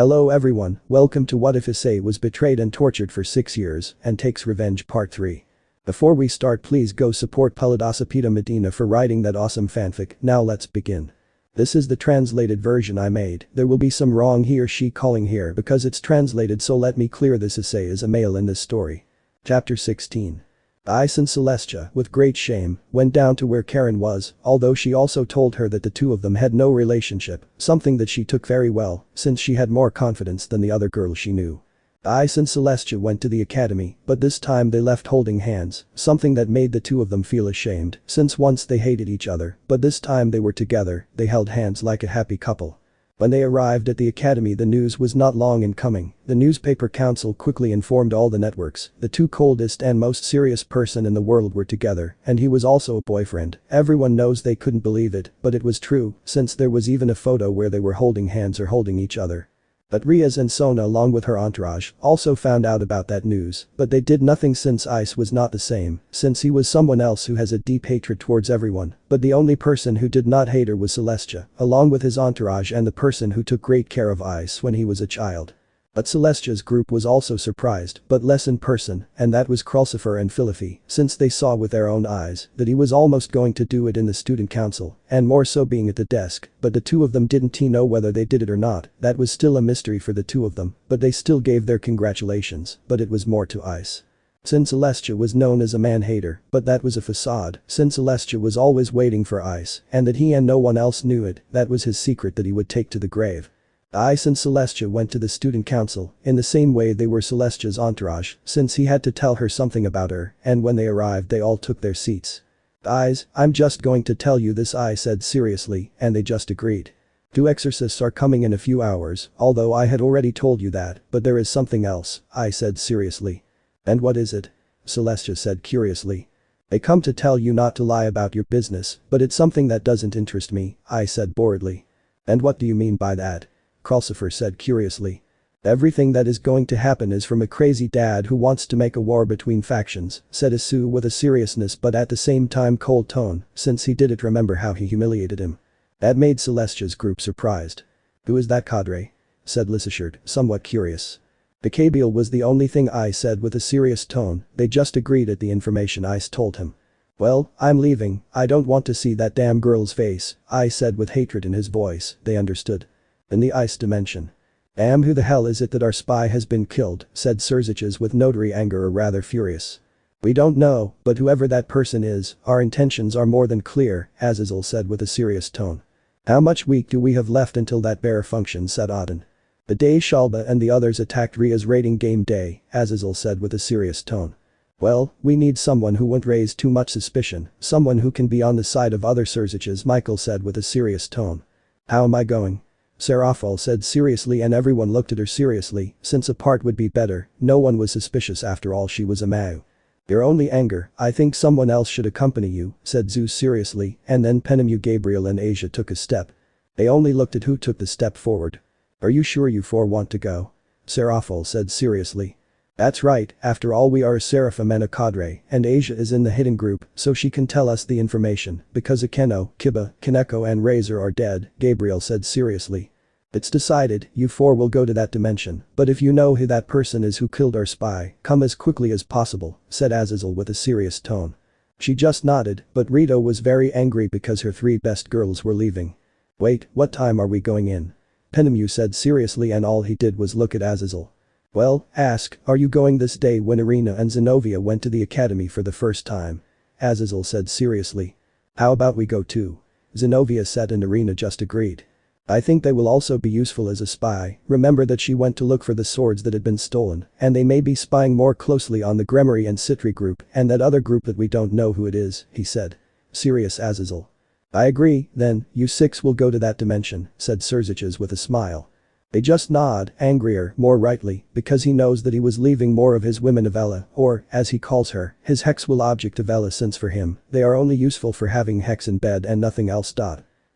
Hello everyone, welcome to What If Issei was betrayed and tortured for 6 years and takes revenge part 3. Before we start, please go support PeladosapitoMedina for writing that awesome fanfic. Now let's begin. This is the translated version I made. There will be some wrong he or she calling here because it's translated, so let me clear this. Issei is a male in this story. Chapter 16. Ice and Celestia, with great shame, went down to where Karen was, although she also told her that the two of them had no relationship, something that she took very well, since she had more confidence than the other girls she knew. Ice and Celestia went to the academy, but this time they left holding hands, something that made the two of them feel ashamed, since once they hated each other, but this time they were together, they held hands like a happy couple. When they arrived at the academy, the news was not long in coming. The newspaper council quickly informed all the networks. The two coldest and most serious person in the world were together, and he was also a boyfriend. Everyone knows they couldn't believe it, but it was true, since there was even a photo where they were holding hands or holding each other. But Riaz and Sona, along with her entourage, also found out about that news, but they did nothing since Ice was not the same, since he was someone else who has a deep hatred towards everyone, but the only person who did not hate her was Celestia, along with his entourage and the person who took great care of Ice when he was a child. But Celestia's group was also surprised, but less in person, and that was Krulsifer and Philippi, since they saw with their own eyes that he was almost going to do it in the student council, and more so being at the desk, but the two of them didn't know whether they did it or not. That was still a mystery for the two of them, but they still gave their congratulations, but it was more to Ice. Since Celestia was known as a man-hater, but that was a facade, since Celestia was always waiting for Ice, and that he and no one else knew it, that was his secret that he would take to the grave. Ice and Celestia went to the student council, in the same way they were Celestia's entourage, since he had to tell her something about her, and when they arrived they all took their seats. Ice, I'm just going to tell you this, I said seriously, and they just agreed. 2 exorcists are coming in a few hours, although I had already told you that, but there is something else, I said seriously. And what is it? Celestia said curiously. They come to tell you not to lie about your business, but it's something that doesn't interest me, I said boredly. And what do you mean by that? Krulsifer said curiously. Everything that is going to happen is from a crazy dad who wants to make a war between factions, said Issei with a seriousness but at the same time cold tone, since he didn't remember how he humiliated him. That made Celestia's group surprised. Who is that cadre? Said Lissachard, somewhat curious. The Kabiel was the only thing I said with a serious tone. They just agreed at the information Ice told him. Well, I'm leaving, I don't want to see that damn girl's face, I said with hatred in his voice. They understood. In the Ice dimension. Who the hell is it that our spy has been killed, said Serziches with notary anger, or rather furious. We don't know, but whoever that person is, our intentions are more than clear, Azazel said with a serious tone. How much week do we have left until that bear function, said Auden. The day Shalba and the others attacked Ria's raiding game day, Azazel said with a serious tone. Well, we need someone who won't raise too much suspicion, someone who can be on the side of other Serziches, Michael said with a serious tone. How am I going? Serafal said seriously, and everyone looked at her seriously, since a part would be better, no one was suspicious after all, she was a Mau. Your only anger, I think someone else should accompany you, said Zeus seriously, and then Penemu, Gabriel and Asia took a step. They only looked at who took the step forward. Are you sure you four want to go? Serafal said seriously. That's right, after all we are a Seraphim and a cadre, and Asia is in the hidden group, so she can tell us the information, because Akeno, Kiba, Kaneko and Razor are dead, Gabriel said seriously. It's decided, you four will go to that dimension, but if you know who that person is who killed our spy, come as quickly as possible, said Azazel with a serious tone. She just nodded, but Rito was very angry because her 3 best girls were leaving. Wait, what time are we going in? Penemu said seriously, and all he did was look at Azazel. Well, ask, are you going this day when Irina and Zenobia went to the academy for the first time? Azazel said seriously. How about we go too? Zenobia said, and Irina just agreed. I think they will also be useful as a spy. Remember that she went to look for the swords that had been stolen, and they may be spying more closely on the Gremory and Citri group and that other group that we don't know who it is, he said. Serious Azazel. I agree, then, you 6 will go to that dimension, said Serziches with a smile. They just nod, angrier, more rightly, because he knows that he was leaving more of his women of Ella, or, as he calls her, his Hexwell object of Ella, since for him, they are only useful for having Hex in bed and nothing else.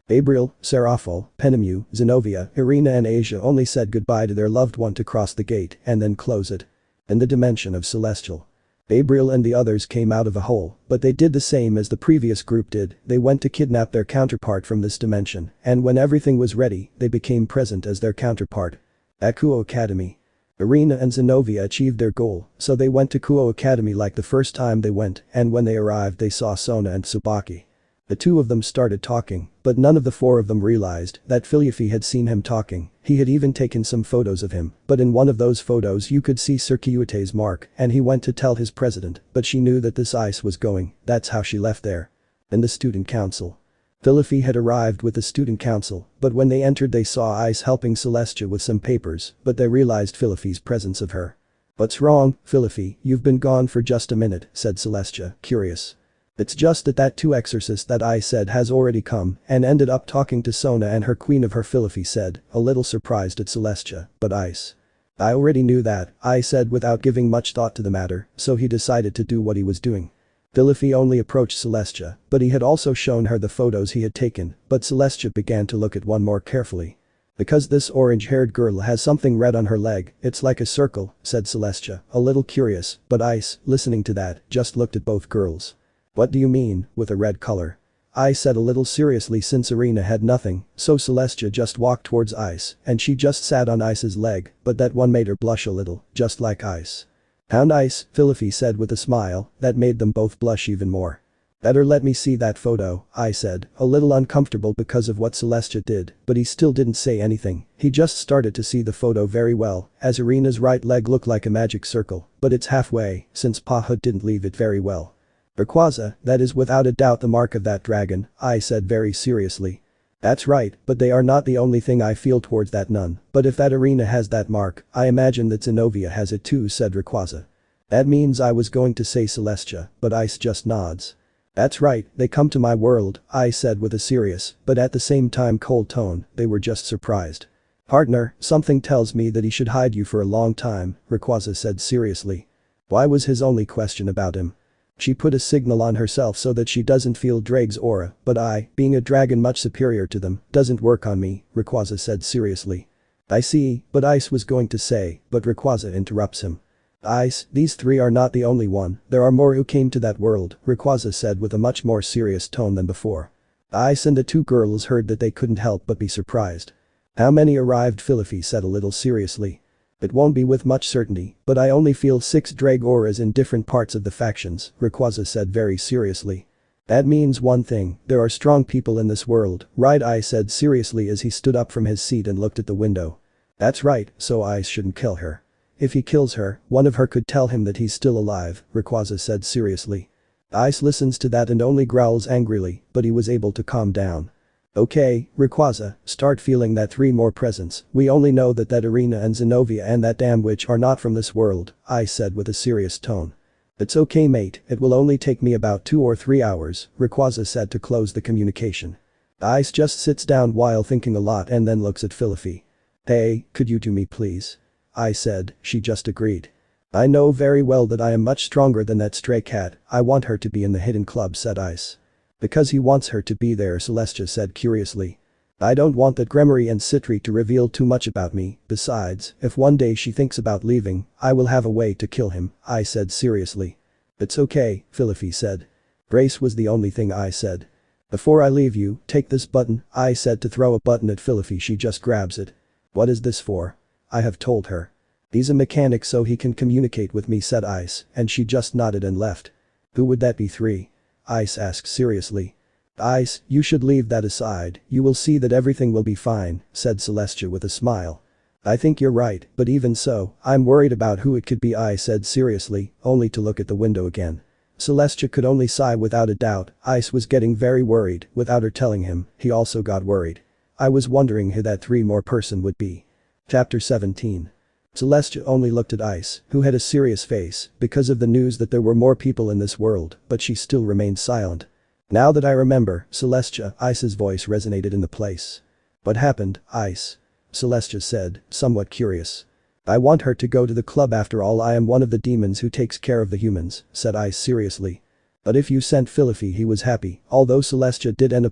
Gabriel, Serafal, Penemu, Zenobia, Irina and Asia only said goodbye to their loved one to cross the gate and then close it. In the dimension of Celestial. Gabriel and the others came out of a hole, but they did the same as the previous group did. They went to kidnap their counterpart from this dimension, and when everything was ready, they became present as their counterpart. At Kuo Academy. Irina and Zenobia achieved their goal, so they went to Kuo Academy like the first time they went, and when they arrived they saw Sona and Tsubaki. The two of them started talking, but none of the four of them realized that Filify had seen him talking. He had even taken some photos of him, but in one of those photos you could see Circuite's mark, and he went to tell his president, but she knew that this ice was going, that's how she left there. In the student council. Filify had arrived with the student council, but when they entered they saw Ice helping Celestia with some papers, but they realized Filify's presence of her. "What's wrong, Filify, you've been gone for just a minute," said Celestia, curious. "It's just that two exorcists that I said has already come and ended up talking to Sona and her queen of her," Filify said, a little surprised at Celestia, "but Ice." "I already knew that," I said without giving much thought to the matter, so he decided to do what he was doing. Filify only approached Celestia, but he had also shown her the photos he had taken, but Celestia began to look at one more carefully. "Because this orange-haired girl has something red on her leg, it's like a circle," said Celestia, a little curious, but Ice, listening to that, just looked at both girls. "What do you mean, with a red color?" I said a little seriously since Irina had nothing, so Celestia just walked towards Ice, and she just sat on Ice's leg, but that one made her blush a little, just like Ice. "How nice," Filify said with a smile that made them both blush even more. "Better let me see that photo," I said, a little uncomfortable because of what Celestia did, but he still didn't say anything. He just started to see the photo very well, as Irina's right leg looked like a magic circle, but it's halfway, since Pahud didn't leave it very well. "Rayquaza, that is without a doubt the mark of that dragon," I said very seriously. "That's right, but they are not the only thing I feel towards that nun, but if that Irina has that mark, I imagine that Zenobia has it too," said Rayquaza. "That means," I was going to say Celestia, but Ice just nods. "That's right, they come to my world," I said with a serious, but at the same time cold tone, they were just surprised. "Partner, something tells me that he should hide you for a long time," Rayquaza said seriously. Why was his only question about him? She put a signal on herself so that she doesn't feel Drake's aura, but I, being a dragon much superior to them, doesn't work on me, Rayquaza said seriously. "I see," but Ice was going to say, but Rayquaza interrupts him. "Ice, these three are not the only one, there are more who came to that world," Rayquaza said with a much more serious tone than before. Ice and the two girls heard that they couldn't help but be surprised. "How many arrived?" Filify said a little seriously. "It won't be with much certainty, but I only feel 6 Drake auras in different parts of the factions," Rayquaza said very seriously. "That means one thing, there are strong people in this world, right?" I said seriously as he stood up from his seat and looked at the window. "That's right, so Ice shouldn't kill her. If he kills her, one of her could tell him that he's still alive," Rayquaza said seriously. Ice listens to that and only growls angrily, but he was able to calm down. "Okay, Rayquaza, start feeling that 3 more presents, we only know that Irina and Zenobia and that damn witch are not from this world," I said with a serious tone. "It's okay mate, it will only take me about 2 or 3 hours," Rayquaza said to close the communication. Ice just sits down while thinking a lot and then looks at Filify. "Hey, could you do me please?" I said, she just agreed. "I know very well that I am much stronger than that stray cat, I want her to be in the hidden club," said Ice. "Because he wants her to be there," Celestia said curiously. "I don't want that Gremory and Citri to reveal too much about me, besides, if one day she thinks about leaving, I will have a way to kill him," I said seriously. "It's okay," Filify said. "Brace" was the only thing I said. "Before I leave you, take this button," I said to throw a button at Filify. She just grabs it. "What is this for?" I have told her. "He's a mechanic so he can communicate with me," said Ice, and she just nodded and left. "Who would that be?" 3. Ice asked seriously. "Ice, you should leave that aside, you will see that everything will be fine," said Celestia with a smile. "I think you're right, but even so, I'm worried about who it could be," I said seriously, only to look at the window again. Celestia could only sigh without a doubt. Ice was getting very worried, without her telling him, he also got worried. I was wondering who that 3 more person would be. Chapter 17. Celestia only looked at Ice, who had a serious face, because of the news that there were more people in this world, but she still remained silent. "Now that I remember, Celestia," Ice's voice resonated in the place. "What happened, Ice?" Celestia said, somewhat curious. "I want her to go to the club after all. I am one of the demons who takes care of the humans," said Ice seriously. "But if you sent Filify," he was happy, although Celestia didn't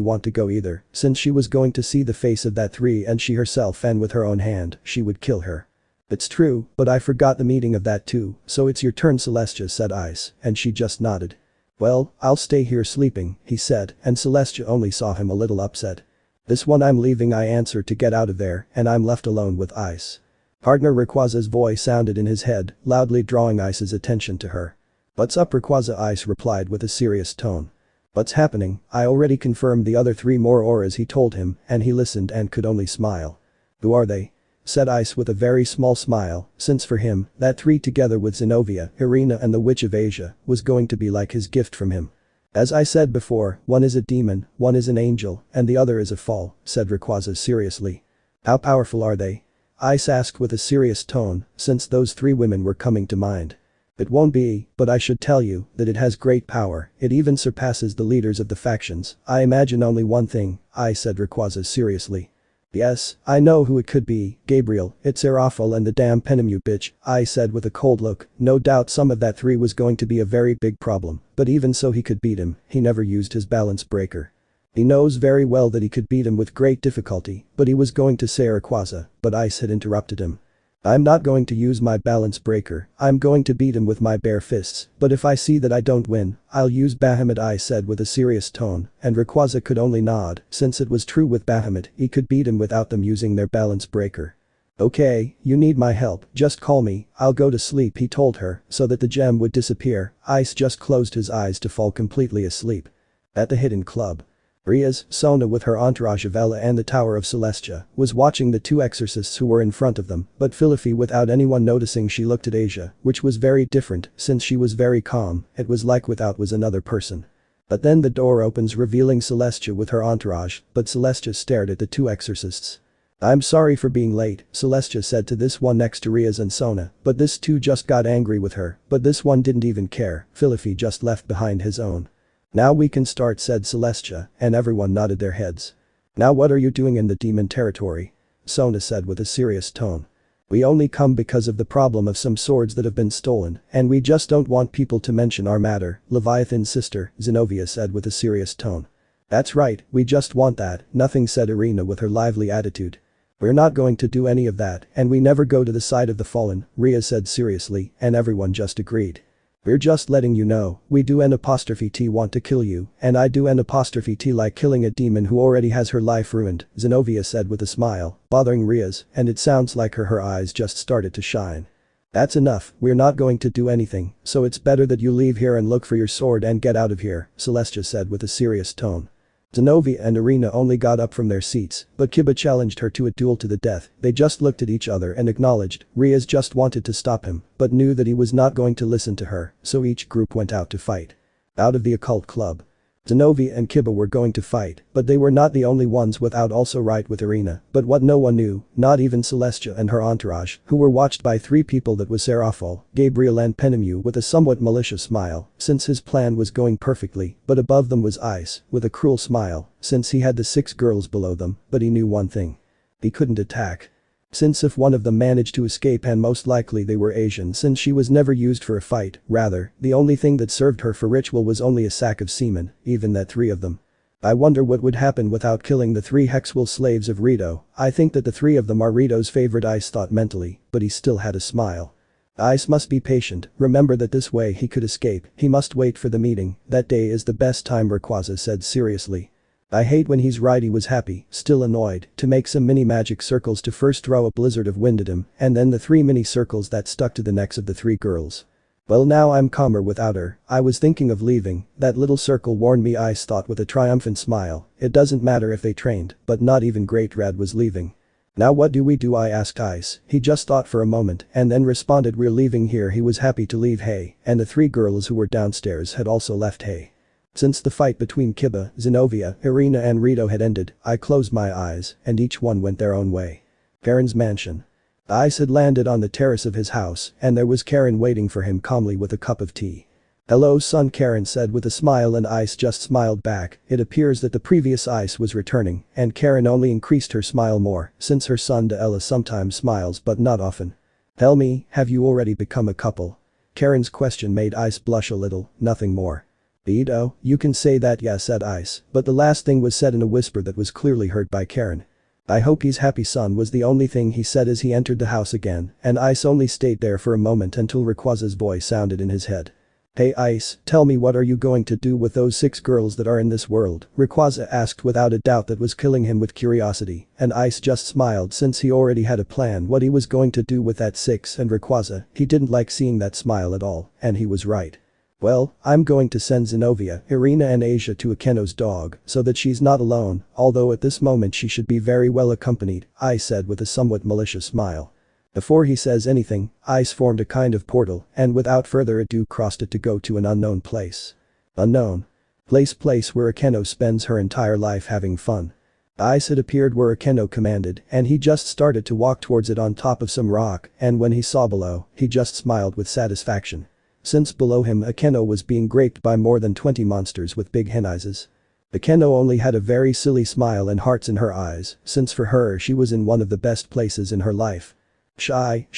want to go either, since she was going to see the face of that 3 and she herself and with her own hand, she would kill her. "It's true, but I forgot the meaning of that too, so it's your turn," Celestia said Ice, and she just nodded. "Well, I'll stay here sleeping," he said, and Celestia only saw him a little upset. This one I'm leaving, I answered, to get out of there, and I'm left alone with Ice. Partner, Rayquaza's voice sounded in his head, loudly drawing Ice's attention to her. What's up, Rayquaza? Ice replied with a serious tone. What's happening? I already confirmed the other 3 more auras, he told him, and he listened and could only smile. Who are they? Said Ice with a very small smile, since for him, that 3 together with Zenobia, Irina and the Witch of Asia, was going to be like his gift from him. As I said before, one is a demon, one is an angel, and the other is a fall, said Rayquaza seriously. How powerful are they? Ice asked with a serious tone, since those 3 women were coming to mind. It won't be, but I should tell you that it has great power, it even surpasses the leaders of the factions. I imagine only one thing, Ice said Rayquaza seriously. Yes, I know who it could be, Gabriel, it's Erafel and the damn Penemu bitch, I said with a cold look. No doubt some of that 3 was going to be a very big problem, but even so he could beat him, he never used his balance breaker. He knows very well that he could beat him with great difficulty, but he was going to say Rayquaza, but Ice had interrupted him. I'm not going to use my balance breaker, I'm going to beat him with my bare fists, but if I see that I don't win, I'll use Bahamut, I said with a serious tone, and Rayquaza could only nod, since it was true with Bahamut, he could beat him without them using their balance breaker. Okay, you need my help, just call me, I'll go to sleep, he told her, so that the gem would disappear. Ice just closed his eyes to fall completely asleep. At the hidden club. Riaz, Sona with her entourage of Ella and the Tower of Celestia, was watching the 2 exorcists who were in front of them, but Philippi, without anyone noticing, she looked at Asia, which was very different, since she was very calm, it was like without was another person. But then the door opens, revealing Celestia with her entourage, but Celestia stared at the 2 exorcists. I'm sorry for being late, Celestia said to this one next to Riaz and Sona, but this 2 just got angry with her, but this one didn't even care, Philippi just left behind his own. Now we can start, said Celestia, and everyone nodded their heads. Now what are you doing in the demon territory? Sona said with a serious tone. We only come because of the problem of some swords that have been stolen, and we just don't want people to mention our matter, Leviathan's sister, Zenobia said with a serious tone. That's right, we just want that, nothing, said Irina with her lively attitude. We're not going to do any of that, and we never go to the side of the fallen, Ria said seriously, and everyone just agreed. We're just letting you know, we do N''T want to kill you, and I do N''T like killing a demon who already has her life ruined, Zenobia said with a smile, bothering Riaz, and it sounds like her eyes just started to shine. That's enough, we're not going to do anything, so it's better that you leave here and look for your sword and get out of here, Celestia said with a serious tone. Zenobia and Irina only got up from their seats, but Kiba challenged her to a duel to the death. They just looked at each other and acknowledged. Riaz just wanted to stop him, but knew that he was not going to listen to her, so each group went out to fight. Out of the occult club. Zenobia and Kiba were going to fight, but they were not the only ones without also right with Irina, but what no one knew, not even Celestia and her entourage, who were watched by 3 people, that was Serafal, Gabriel and Penemu with a somewhat malicious smile, since his plan was going perfectly, but above them was Ice, with a cruel smile, since he had the 6 girls below them, but he knew one thing. He couldn't attack. Since if one of them managed to escape, and most likely they were Asian, since she was never used for a fight, rather, the only thing that served her for ritual was only a sack of semen, even that 3 of them. I wonder what would happen without killing the 3 Hexwell slaves of Rito. I think that the 3 of them are Rito's favorite, Ice thought mentally, but he still had a smile. Ice must be patient, remember that this way he could escape, he must wait for the meeting, that day is the best time, Rayquaza said seriously. I hate when he's right, he was happy, still annoyed, to make some mini magic circles to first throw a blizzard of wind at him, and then the 3 mini circles that stuck to the necks of the 3 girls. Well, now I'm calmer without her, I was thinking of leaving, that little circle warned me, Ice thought with a triumphant smile. It doesn't matter if they trained, but not even Great Red was leaving. Now what do we do, I asked Ice. He just thought for a moment and then responded, we're leaving here. He was happy to leave Hay, and the 3 girls who were downstairs had also left Hay. Since the fight between Kiba, Zenobia, Irina and Rito had ended, I closed my eyes, and each one went their own way. Karen's mansion. Ice had landed on the terrace of his house, and there was Karen waiting for him calmly with a cup of tea. Hello son, Karen said with a smile, and Ice just smiled back. It appears that the previous Ice was returning, and Karen only increased her smile more, since her son Ella sometimes smiles but not often. Tell me, have you already become a couple? Karen's question made Ice blush a little, nothing more. Vito, you can say that, yeah, said Ice, but the last thing was said in a whisper that was clearly heard by Karen. I hope he's happy, son, was the only thing he said as he entered the house again, and Ice only stayed there for a moment until Rayquaza's voice sounded in his head. Hey Ice, tell me what are you going to do with those 6 girls that are in this world? Rayquaza asked without a doubt that was killing him with curiosity, and Ice just smiled since he already had a plan what he was going to do with that 6 and Rayquaza, he didn't like seeing that smile at all, and he was right. Well, I'm going to send Zenobia, Irina and Asia to Akeno's dog so that she's not alone, although at this moment she should be very well accompanied, Ice said with a somewhat malicious smile. Before he says anything, Ice formed a kind of portal and without further ado crossed it to go to an unknown place. Unknown. Place where Akeno spends her entire life having fun. Ice had appeared where Akeno commanded and he just started to walk towards it on top of some rock and when he saw below, he just smiled with satisfaction. Since below him Akeno was being graped by more than 20 monsters with big hen eyes. Akeno only had a very silly smile and hearts in her eyes since for her she was in one of the best places in her life. Shy.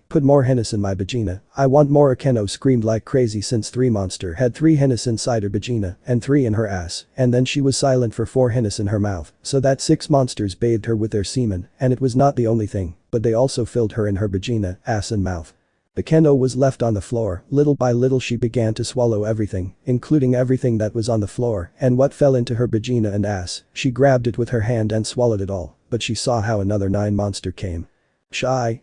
Put more hennis in my vagina. I want more. Akeno screamed like crazy since 3 monster had 3 hennis inside her vagina and 3 in her ass and then she was silent for 4 hennis in her mouth so that 6 monsters bathed her with their semen and it was not the only thing but they also filled her in her vagina, ass and mouth. Akeno was left on the floor, little by little she began to swallow everything, including everything that was on the floor and what fell into her vagina and ass, she grabbed it with her hand and swallowed it all, but she saw how another 9 monster came. Shy.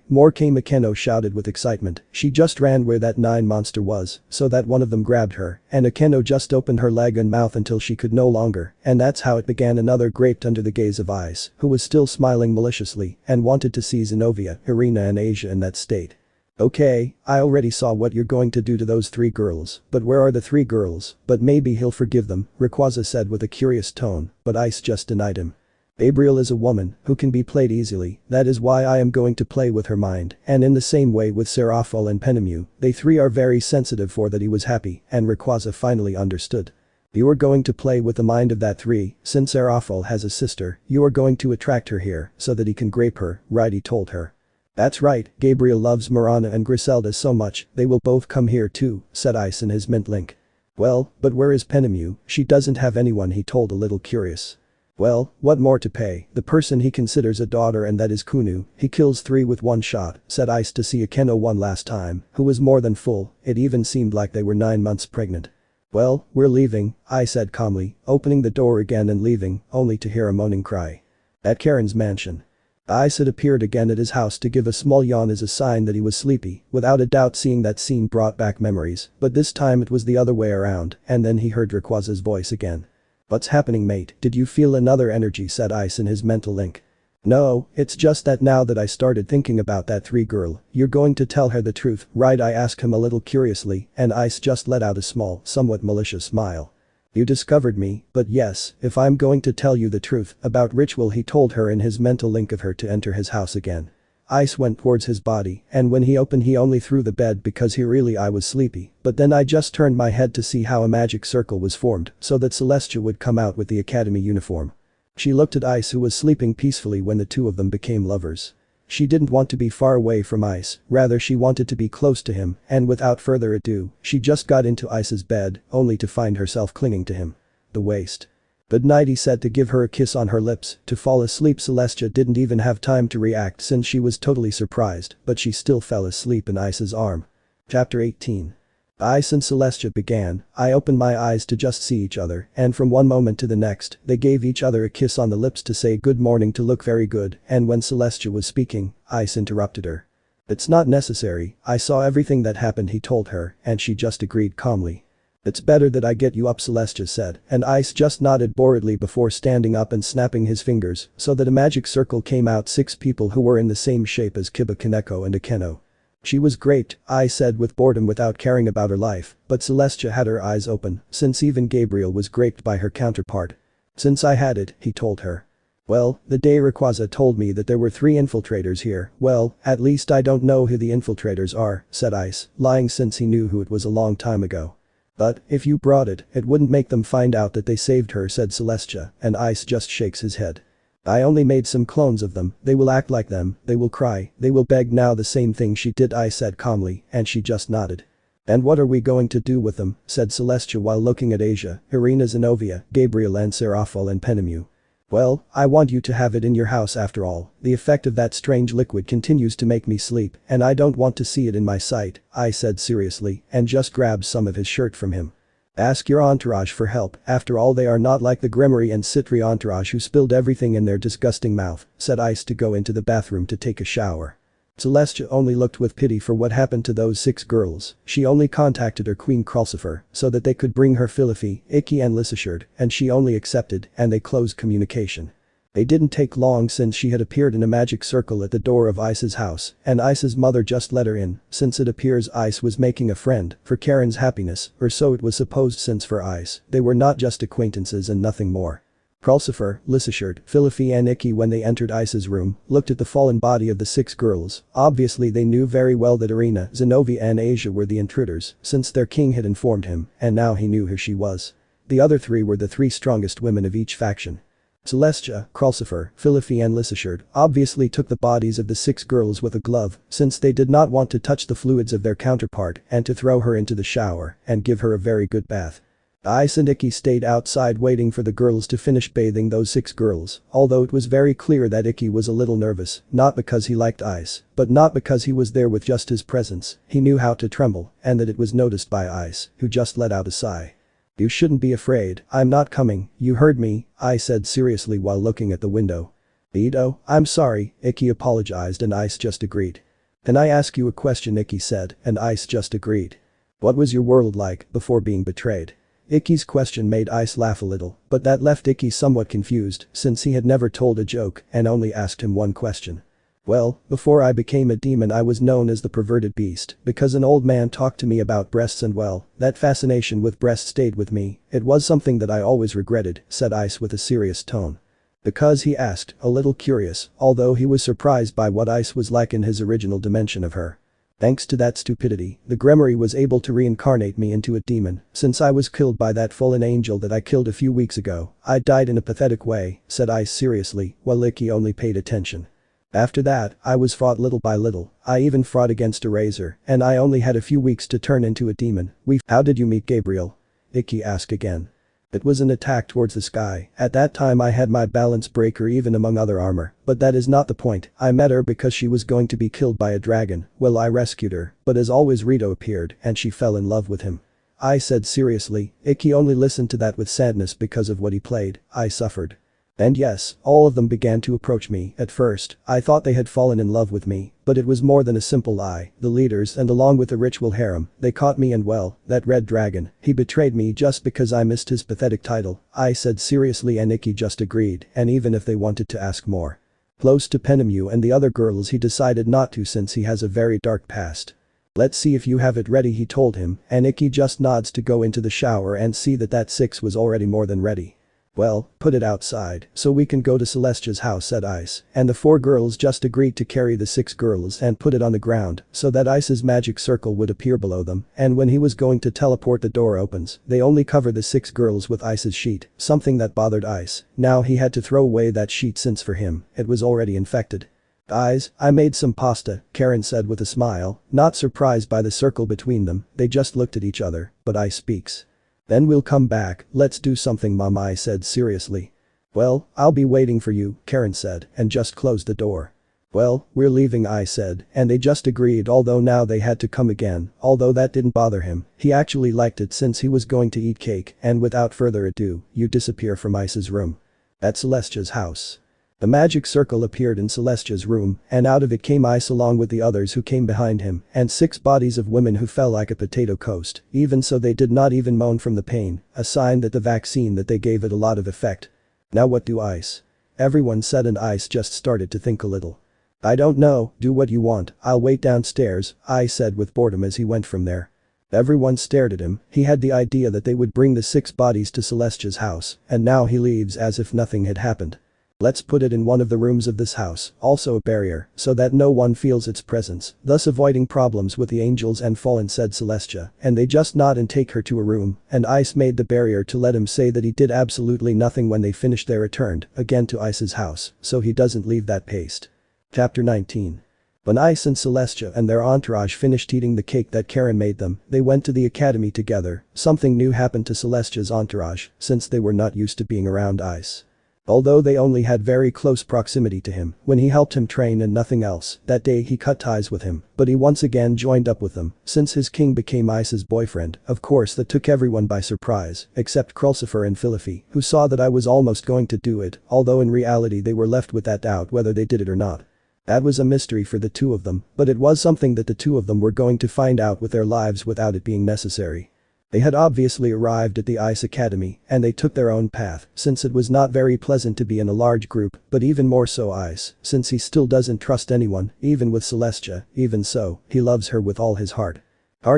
More came. Akeno shouted with excitement, she just ran where that 9 monster was, so that one of them grabbed her, and Akeno just opened her leg and mouth until she could no longer, and that's how it began. Another graped under the gaze of Ice, who was still smiling maliciously and wanted to see Zenobia, Irina and Asia in that state. Okay, I already saw what you're going to do to those 3 girls, but where are the 3 girls? But maybe he'll forgive them, Rayquaza said with a curious tone, but Ice just denied him. Gabriel is a woman who can be played easily, that is why I am going to play with her mind, and in the same way with Serafal and Penemu, they 3 are very sensitive for that he was happy, and Rayquaza finally understood. You are going to play with the mind of that 3, since Serafal has a sister, you are going to attract her here so that he can grape her, right, he told her. That's right, Gabriel loves Mirana and Griselda so much, they will both come here too, said Ice in his mint link. Well, but where is Penemu? She doesn't have anyone, he told a little curious. Well, what more to pay, the person he considers a daughter and that is Kunu, he kills 3 with 1 shot, said Ice to see Akeno one last time, who was more than full, it even seemed like they were 9 months pregnant. Well, we're leaving, I said calmly, opening the door again and leaving, only to hear a moaning cry. At Karen's mansion. Ice had appeared again at his house to give a small yawn as a sign that he was sleepy, without a doubt seeing that scene brought back memories, but this time it was the other way around, and then he heard Rayquaza's voice again. What's happening, mate? Did you feel another energy? Said Ice in his mental link. No, it's just that now that I started thinking about that 3 girl, you're going to tell her the truth, right? I asked him a little curiously, and Ice just let out a small, somewhat malicious smile. You discovered me, but yes, if I'm going to tell you the truth about ritual, he told her in his mental link of her to enter his house again. Ice went towards his body and when he opened he only threw the bed because I was sleepy, but then I just turned my head to see how a magic circle was formed so that Celestia would come out with the academy uniform. She looked at Ice who was sleeping peacefully when the 2 of them became lovers. She didn't want to be far away from Ice, rather she wanted to be close to him and without further ado, she just got into Ice's bed only to find herself clinging to him. The waist. Good night, he said to give her a kiss on her lips to fall asleep. Celestia didn't even have time to react since she was totally surprised, but she still fell asleep in Ice's arm. Chapter 18. Ice and Celestia began. I opened my eyes to just see each other and from one moment to the next, they gave each other a kiss on the lips to say good morning to look very good and when Celestia was speaking, Ice interrupted her. It's not necessary, I saw everything that happened, he told her and she just agreed calmly. It's better that I get you up, Celestia said, and Ice just nodded boredly before standing up and snapping his fingers so that a magic circle came out. 6 people who were in the same shape as Kiba, Kaneko and Akeno. She was great, I said with boredom without caring about her life, but Celestia had her eyes open since even Gabriel was graped by her counterpart. Since I had it, he told her. Well, the day Rayquaza told me that there were 3 infiltrators here, well, at least I don't know who the infiltrators are, said Ice, lying since he knew who it was a long time ago. But, if you brought it, it wouldn't make them find out that they saved her, said Celestia, and Ice just shakes his head. I only made some clones of them, they will act like them, they will cry, they will beg now the same thing she did, I said calmly, and she just nodded. And what are we going to do with them, said Celestia while looking at Asia, Irina, Zenobia, Gabriel and Serafal and Penemu. Well, I want you to have it in your house after all, the effect of that strange liquid continues to make me sleep and I don't want to see it in my sight, I said seriously and just grabbed some of his shirt from him. Ask your entourage for help, after all they are not like the Gremory and Citri entourage who spilled everything in their disgusting mouth, said Ice to go into the bathroom to take a shower. Celestia only looked with pity for what happened to those 6 girls, she only contacted her queen Krulsifer so that they could bring her Philippi, Issei and Lissashard, and she only accepted and they closed communication. They didn't take long since she had appeared in a magic circle at the door of Ice's house and Ice's mother just let her in since it appears Ice was making a friend for Karen's happiness or so it was supposed since for Ice, they were not just acquaintances and nothing more. Krulsifer, Lissashard, Philippi and Issei when they entered Ice's room, looked at the fallen body of the 6 girls, obviously they knew very well that Irina, Zenobia and Asia were the intruders since their king had informed him and now he knew who she was. The other 3 were the 3 strongest women of each faction. Celestia, Krulsifer, Philippi and Lissashard obviously took the bodies of the 6 girls with a glove since they did not want to touch the fluids of their counterpart and to throw her into the shower and give her a very good bath. Ice and Issei stayed outside waiting for the girls to finish bathing those 6 girls, although it was very clear that Issei was a little nervous, not because he liked Ice, but not because he was there with just his presence, he knew how to tremble and that it was noticed by Ice, who just let out a sigh. You shouldn't be afraid, I'm not coming, you heard me, I said seriously while looking at the window. Ito, I'm sorry, Issei apologized and Ice just agreed. Can I ask you a question, Issei said, and Ice just agreed. What was your world like before being betrayed? Issei's question made Ice laugh a little, but that left Issei somewhat confused since he had never told a joke and only asked him one question. Well, before I became a demon I was known as the perverted beast because an old man talked to me about breasts and well, that fascination with breasts stayed with me, it was something that I always regretted, said Ice with a serious tone. Because he asked, a little curious, although he was surprised by what Ice was like in his original dimension of her. Thanks to that stupidity, the Gremory was able to reincarnate me into a demon, since I was killed by that fallen angel that I killed a few weeks ago, I died in a pathetic way, said Ice seriously, while Issei only paid attention. After that, I was fought little by little, I even fought against a razor, and I only had a few weeks to turn into a demon. How did you meet Gabriel? Issei asked again. It was an attack towards the sky, at that time I had my balance breaker even among other armor, but that is not the point, I met her because she was going to be killed by a dragon, well I rescued her, but as always Rito appeared and she fell in love with him. I said seriously, Issei only listened to that with sadness because of what he played, I suffered. And yes, all of them began to approach me, at first, I thought they had fallen in love with me, but it was more than a simple lie, the leaders and along with the ritual harem, they caught me and well, that red dragon, he betrayed me just because I missed his pathetic title, I said seriously and Issei just agreed and even if they wanted to ask more. Close to Penemu and the other girls he decided not to since he has a very dark past. Let's see if you have it ready he told him and Issei just nods to go into the shower and see that 6 was already more than ready. Well, put it outside, so we can go to Celestia's house said Ice, and the 4 girls just agreed to carry the 6 girls and put it on the ground so that Ice's magic circle would appear below them and when he was going to teleport the door opens, they only cover the 6 girls with Ice's sheet, something that bothered Ice, now he had to throw away that sheet since for him, it was already infected. Guys, I made some pasta, Karen said with a smile, not surprised by the circle between them, they just looked at each other, but Ice speaks. Then we'll come back, let's do something Mom I said seriously. Well, I'll be waiting for you, Karen said, and just closed the door. Well, we're leaving I said, and they just agreed although now they had to come again, although that didn't bother him, he actually liked it since he was going to eat cake and without further ado, you disappear from Ice's room. At Celestia's house. The magic circle appeared in Celestia's room and out of it came Ice along with the others who came behind him and 6 bodies of women who fell like a potato coast, even so they did not even moan from the pain, a sign that the vaccine that they gave it a lot of effect. Now what do Ice? Everyone said and Ice just started to think a little. I don't know, do what you want, I'll wait downstairs, Ice said with boredom as he went from there. Everyone stared at him, he had the idea that they would bring the 6 bodies to Celestia's house and now he leaves as if nothing had happened. Let's put it in one of the rooms of this house, also a barrier, so that no one feels its presence, thus avoiding problems with the angels and fallen said Celestia, and they just nod and take her to a room, and Ice made the barrier to let him say that he did absolutely nothing when they finished they returned, again to Ice's house, so he doesn't leave that paste. Chapter 19. When Ice and Celestia and their entourage finished eating the cake that Karen made them, they went to the academy together, something new happened to Celestia's entourage, since they were not used to being around Ice. Although they only had very close proximity to him when he helped him train and nothing else, that day he cut ties with him, but he once again joined up with them, since his king became Ice's boyfriend. Of course that took everyone by surprise, except Krulsifer and Philippi, who saw that I was almost going to do it, although in reality they were left with that doubt whether they did it or not. That was a mystery for the two of them, but it was something that the two of them were going to find out with their lives without it being necessary. They had obviously arrived at the Ice Academy, and they took their own path, since it was not very pleasant to be in a large group, but even more so Ice, since he still doesn't trust anyone, even with Celestia. Even so, he loves her with all his heart.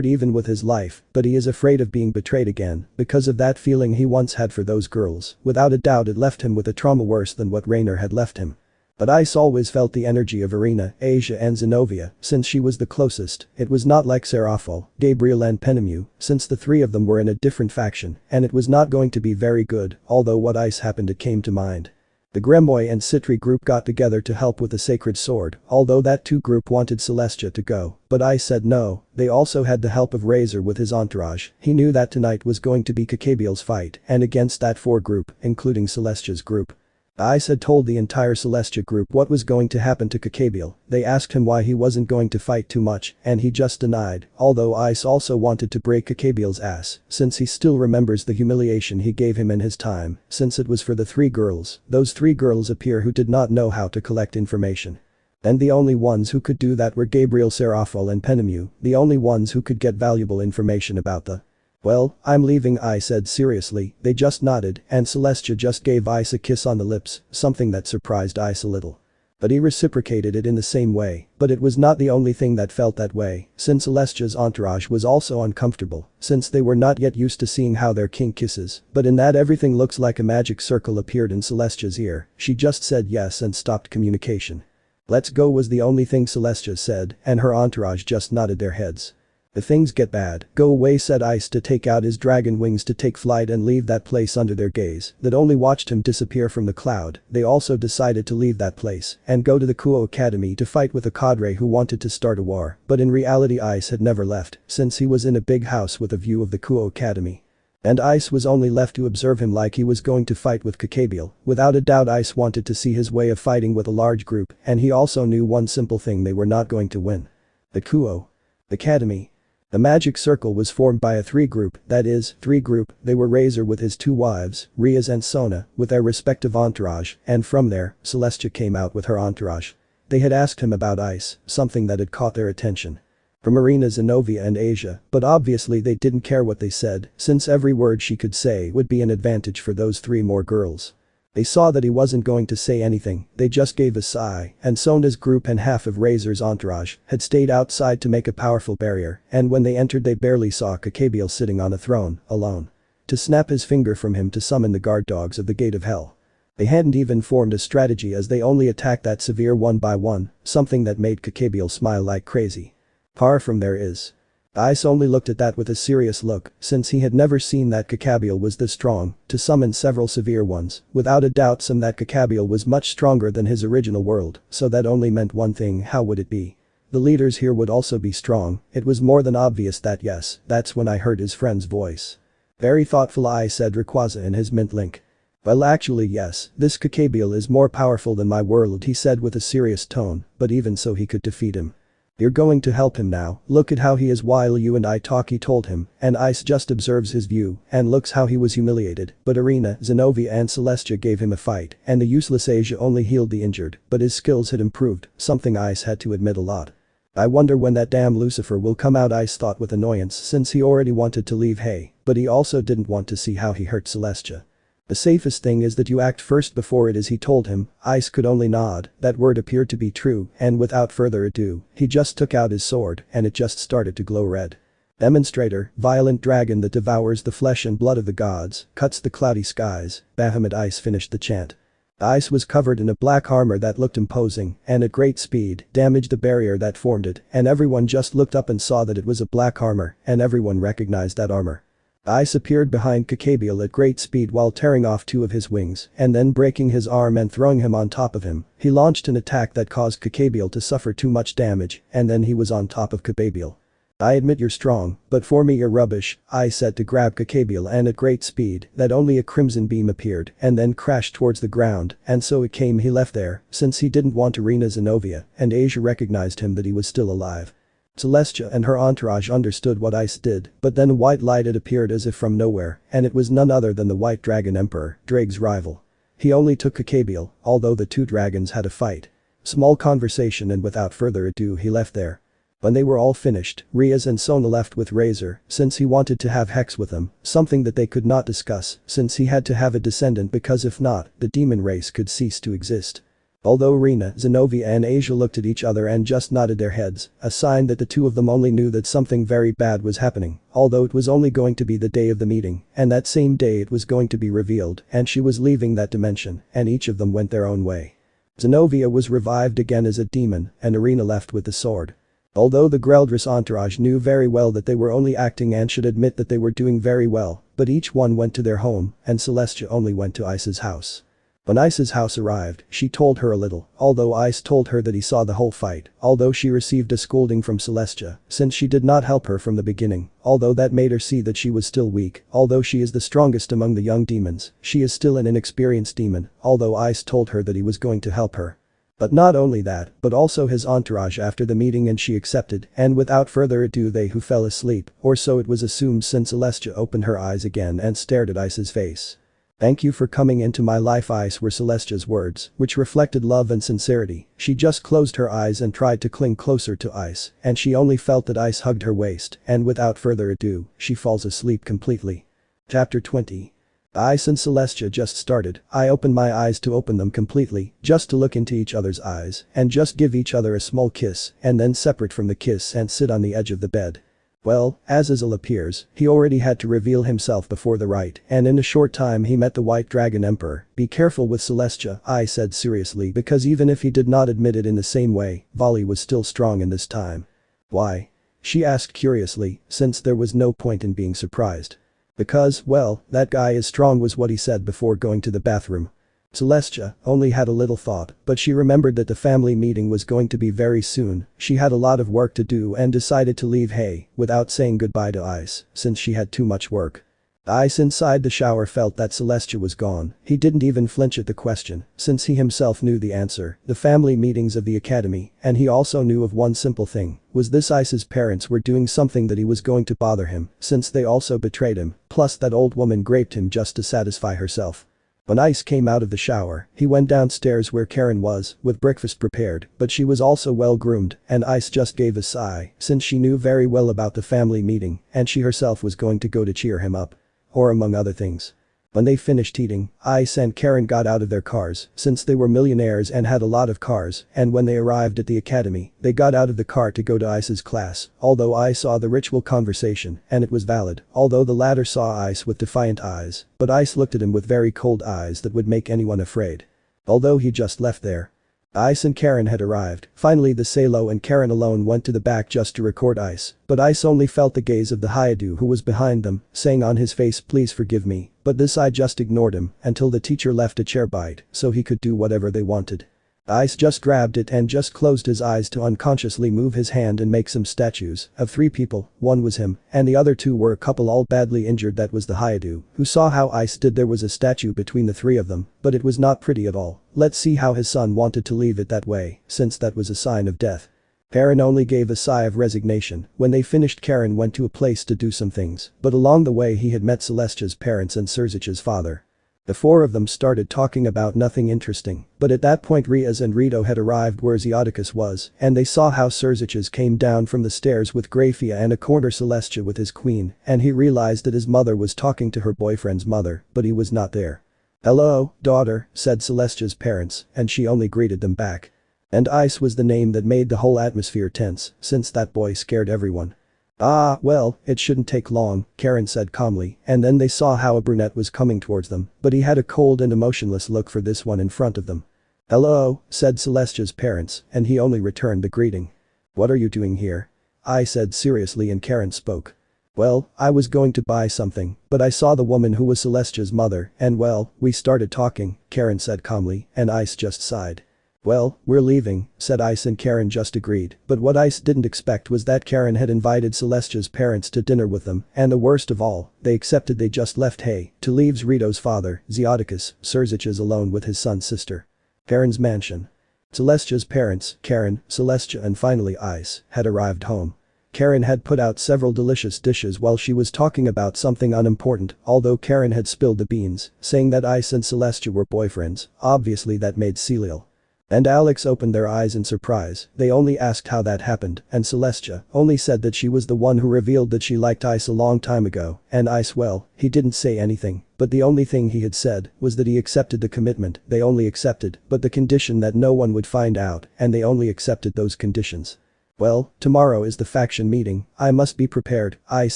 Even with his life, but he is afraid of being betrayed again, because of that feeling he once had for those girls. Without a doubt it left him with a trauma worse than what Rainer had left him. But Ice always felt the energy of Irina, Asia and Zenobia, since she was the closest. It was not like Seraphol, Gabriel and Penemu, since the three of them were in a different faction, and it was not going to be very good, although what Ice happened it came to mind. The Gremoi and Citri group got together to help with the Sacred Sword, although that two group wanted Celestia to go, but Ice said no. They also had the help of Razor with his entourage. He knew that tonight was going to be Kakabiel's fight, and against that four group, including Celestia's group. Ice had told the entire Celestia group what was going to happen to Kakabiel. They asked him why he wasn't going to fight too much, and he just denied, although Ice also wanted to break Kakabiel's ass, since he still remembers the humiliation he gave him in his time, since it was for the three girls. Those three girls appear who did not know how to collect information. And the only ones who could do that were Gabriel, Seraphol and Penemu, the only ones who could get valuable information about the "Well, I'm leaving," Ice said seriously. They just nodded, and Celestia just gave Ice a kiss on the lips, something that surprised Ice a little. But he reciprocated it in the same way, but it was not the only thing that felt that way, since Celestia's entourage was also uncomfortable, since they were not yet used to seeing how their king kisses, but in that everything looks like a magic circle appeared in Celestia's ear. She just said yes and stopped communication. "Let's go" was the only thing Celestia said, and her entourage just nodded their heads. "If things get bad, go away," said Ice to take out his dragon wings to take flight and leave that place under their gaze that only watched him disappear from the cloud. They also decided to leave that place and go to the Kuo Academy to fight with a cadre who wanted to start a war, but in reality Ice had never left, since he was in a big house with a view of the Kuo Academy. And Ice was only left to observe him like he was going to fight with Kakabiel. Without a doubt Ice wanted to see his way of fighting with a large group, and he also knew one simple thing: they were not going to win. The Kuo Academy. The magic circle was formed by a three group. They were Razor with his two wives, Riaz and Sona, with their respective entourage, and from there, Celestia came out with her entourage. They had asked him about Ice, something that had caught their attention. From Irina, Zenobia and Asia, but obviously they didn't care what they said, since every word she could say would be an advantage for those three more girls. They saw that he wasn't going to say anything, they just gave a sigh, and Sona's group and half of Razor's entourage had stayed outside to make a powerful barrier, and when they entered they barely saw Kakabiel sitting on a throne, alone. To snap his finger from him to summon the guard dogs of the Gate of Hell. They hadn't even formed a strategy as they only attacked that severe one by one, something that made Kakabiel smile like crazy. Far from there is. Ice only looked at that with a serious look, since he had never seen that Kakabiel was this strong, to summon several severe ones. Without a doubt that Kakabiel was much stronger than his original world, so that only meant one thing: how would it be? The leaders here would also be strong. It was more than obvious that yes. That's when I heard his friend's voice. "Very thoughtful," Ice said Rayquaza in his mint link. "Well, actually yes, this Kakabiel is more powerful than my world," he said with a serious tone, but even so he could defeat him. "You're going to help him now, look at how he is while you and I talk," he told him, and Ice just observes his view and looks how he was humiliated, but Irina, Zenobia and Celestia gave him a fight, and the useless Asia only healed the injured, but his skills had improved, something Ice had to admit a lot. "I wonder when that damn Lucifer will come out," Ice thought with annoyance, since he already wanted to leave Hay, but he also didn't want to see how he hurt Celestia. "The safest thing is that you act first before it is," he told him. Ice could only nod. That word appeared to be true, and without further ado, he just took out his sword and it just started to glow red. Demonstrator, violent dragon that devours the flesh and blood of the gods, cuts the cloudy skies. Bahamut. Ice finished the chant. Ice was covered in a black armor that looked imposing and at great speed damaged the barrier that formed it, and everyone just looked up and saw that it was a black armor, and everyone recognized that armor. Ice appeared behind Kakabiel at great speed while tearing off two of his wings and then breaking his arm and throwing him on top of him. He launched an attack that caused Kakabiel to suffer too much damage, and then he was on top of Kakabiel. I admit you're strong, but for me you're rubbish, I said to grab Kakabiel, and at great speed that only a crimson beam appeared and then crashed towards the ground, and so it came he left there since he didn't want Arena Zenobia, and Asia recognized him that he was still alive. Celestia and her entourage understood what Ice did, but then a white light had appeared as if from nowhere, and it was none other than the White Dragon Emperor, Drake's rival. He only took Kakabiel, although the two dragons had a fight. Small conversation, and without further ado he left there. When they were all finished, Riaz and Sona left with Razor since he wanted to have Hex with him, something that they could not discuss since he had to have a descendant because if not, the demon race could cease to exist. Although Rena, Zenobia and Asia looked at each other and just nodded their heads, a sign that the two of them only knew that something very bad was happening, although it was only going to be the day of the meeting, and that same day it was going to be revealed, and she was leaving that dimension, and each of them went their own way. Zenobia was revived again as a demon, and Arena left with the sword. Although the Greldris entourage knew very well that they were only acting and should admit that they were doing very well, but each one went to their home, and Celestia only went to Ice's house. When Ice's house arrived, she told her a little, although Ice told her that he saw the whole fight, although she received a scolding from Celestia, since she did not help her from the beginning, although that made her see that she was still weak, although she is the strongest among the young demons, she is still an inexperienced demon, although Ice told her that he was going to help her. But not only that, but also his entourage after the meeting, and she accepted, and without further ado they who fell asleep, or so it was assumed since Celestia opened her eyes again and stared at Ice's face. "Thank you for coming into my life, Ice," were Celestia's words, which reflected love and sincerity. She just closed her eyes and tried to cling closer to Ice, and she only felt that Ice hugged her waist, and without further ado, she falls asleep completely. Chapter 20. Ice and Celestia just started. I opened my eyes to open them completely, just to look into each other's eyes, and just give each other a small kiss, and then separate from the kiss and sit on the edge of the bed. Well, as Azil appears, he already had to reveal himself before the rite, and in a short time he met the White Dragon Emperor. "Be careful with Celestia," I said seriously, because even if he did not admit it in the same way, Vali was still strong in this time. "Why?" she asked curiously, since there was no point in being surprised. "Because, well, that guy is strong," was what he said before going to the bathroom. Celestia only had a little thought, but she remembered that the family meeting was going to be very soon. She had a lot of work to do and decided to leave without saying goodbye to Ice, since she had too much work. Ice inside the shower felt that Celestia was gone. He didn't even flinch at the question, since he himself knew the answer, the family meetings of the academy, and he also knew of one simple thing, was this: Ice's parents were doing something that he was going to bother him, since they also betrayed him, plus that old woman raped him just to satisfy herself. When Ice came out of the shower, he went downstairs where Karen was, with breakfast prepared, but she was also well groomed, and Ice just gave a sigh, since she knew very well about the family meeting, and she herself was going to go to cheer him up. Or among other things. When they finished eating, Ice and Karen got out of their cars, since they were millionaires and had a lot of cars, and when they arrived at the academy, they got out of the car to go to Ice's class, although Ice saw the ritual conversation, and it was valid, although the latter saw Ice with defiant eyes, but Ice looked at him with very cold eyes that would make anyone afraid. Although he just left there. Ice and Karen had arrived. Finally the Salo and Karen alone went to the back just to record Ice, but Ice only felt the gaze of the Hayadu who was behind them, saying on his face, "Please forgive me," but this I just ignored him until the teacher left a chair bite so he could do whatever they wanted. Ice just grabbed it and just closed his eyes to unconsciously move his hand and make some statues of 3 people. One was him, and the other 2 were a couple all badly injured. That was the Hayadu, who saw how Ice did. There was a statue between the 3 of them, but it was not pretty at all. Let's see how his son wanted to leave it that way, since that was a sign of death. Karen only gave a sigh of resignation. When they finished, Karen went to a place to do some things, but along the way he had met Celestia's parents and Serzich's father. The 4 of them started talking about nothing interesting, but at that point Riaz and Rito had arrived where Zeoticus was, and they saw how Serzichus came down from the stairs with Grafia and a corner Celestia with his queen, and he realized that his mother was talking to her boyfriend's mother, but he was not there. "Hello, daughter," said Celestia's parents, and she only greeted them back. And Ice was the name that made the whole atmosphere tense, since that boy scared everyone. "Ah, well, it shouldn't take long," Karen said calmly, and then they saw how a brunette was coming towards them, but he had a cold and emotionless look for this one in front of them. "Hello," said Celestia's parents, and he only returned the greeting. "What are you doing here?" I said seriously, and Karen spoke. "Well, I was going to buy something, but I saw the woman who was Celestia's mother, and well, we started talking," Karen said calmly, and Ice just sighed. Well, we're leaving, said Ice, and Karen just agreed, but what Ice didn't expect was that Karen had invited Celestia's parents to dinner with them, and the worst of all, they accepted they just left to leave Rito's father, Zeoticus, Serzich's alone with his son's sister. Karen's mansion. Celestia's parents, Karen, Celestia and finally Ice, had arrived home. Karen had put out several delicious dishes while she was talking about something unimportant, although Karen had spilled the beans, saying that Ice and Celestia were boyfriends. Obviously that made Celil and Alex opened their eyes in surprise. They only asked how that happened, and Celestia only said that she was the one who revealed that she liked Ice a long time ago, and Ice, well, he didn't say anything, but the only thing he had said was that he accepted the commitment. They only accepted, but the condition that no one would find out, and they only accepted those conditions. Well, tomorrow is the faction meeting, I must be prepared, Ice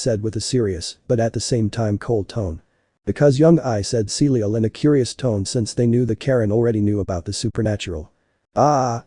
said with a serious, but at the same time cold tone. Because young Ice said Celil in a curious tone since they knew that Karen already knew about the supernatural.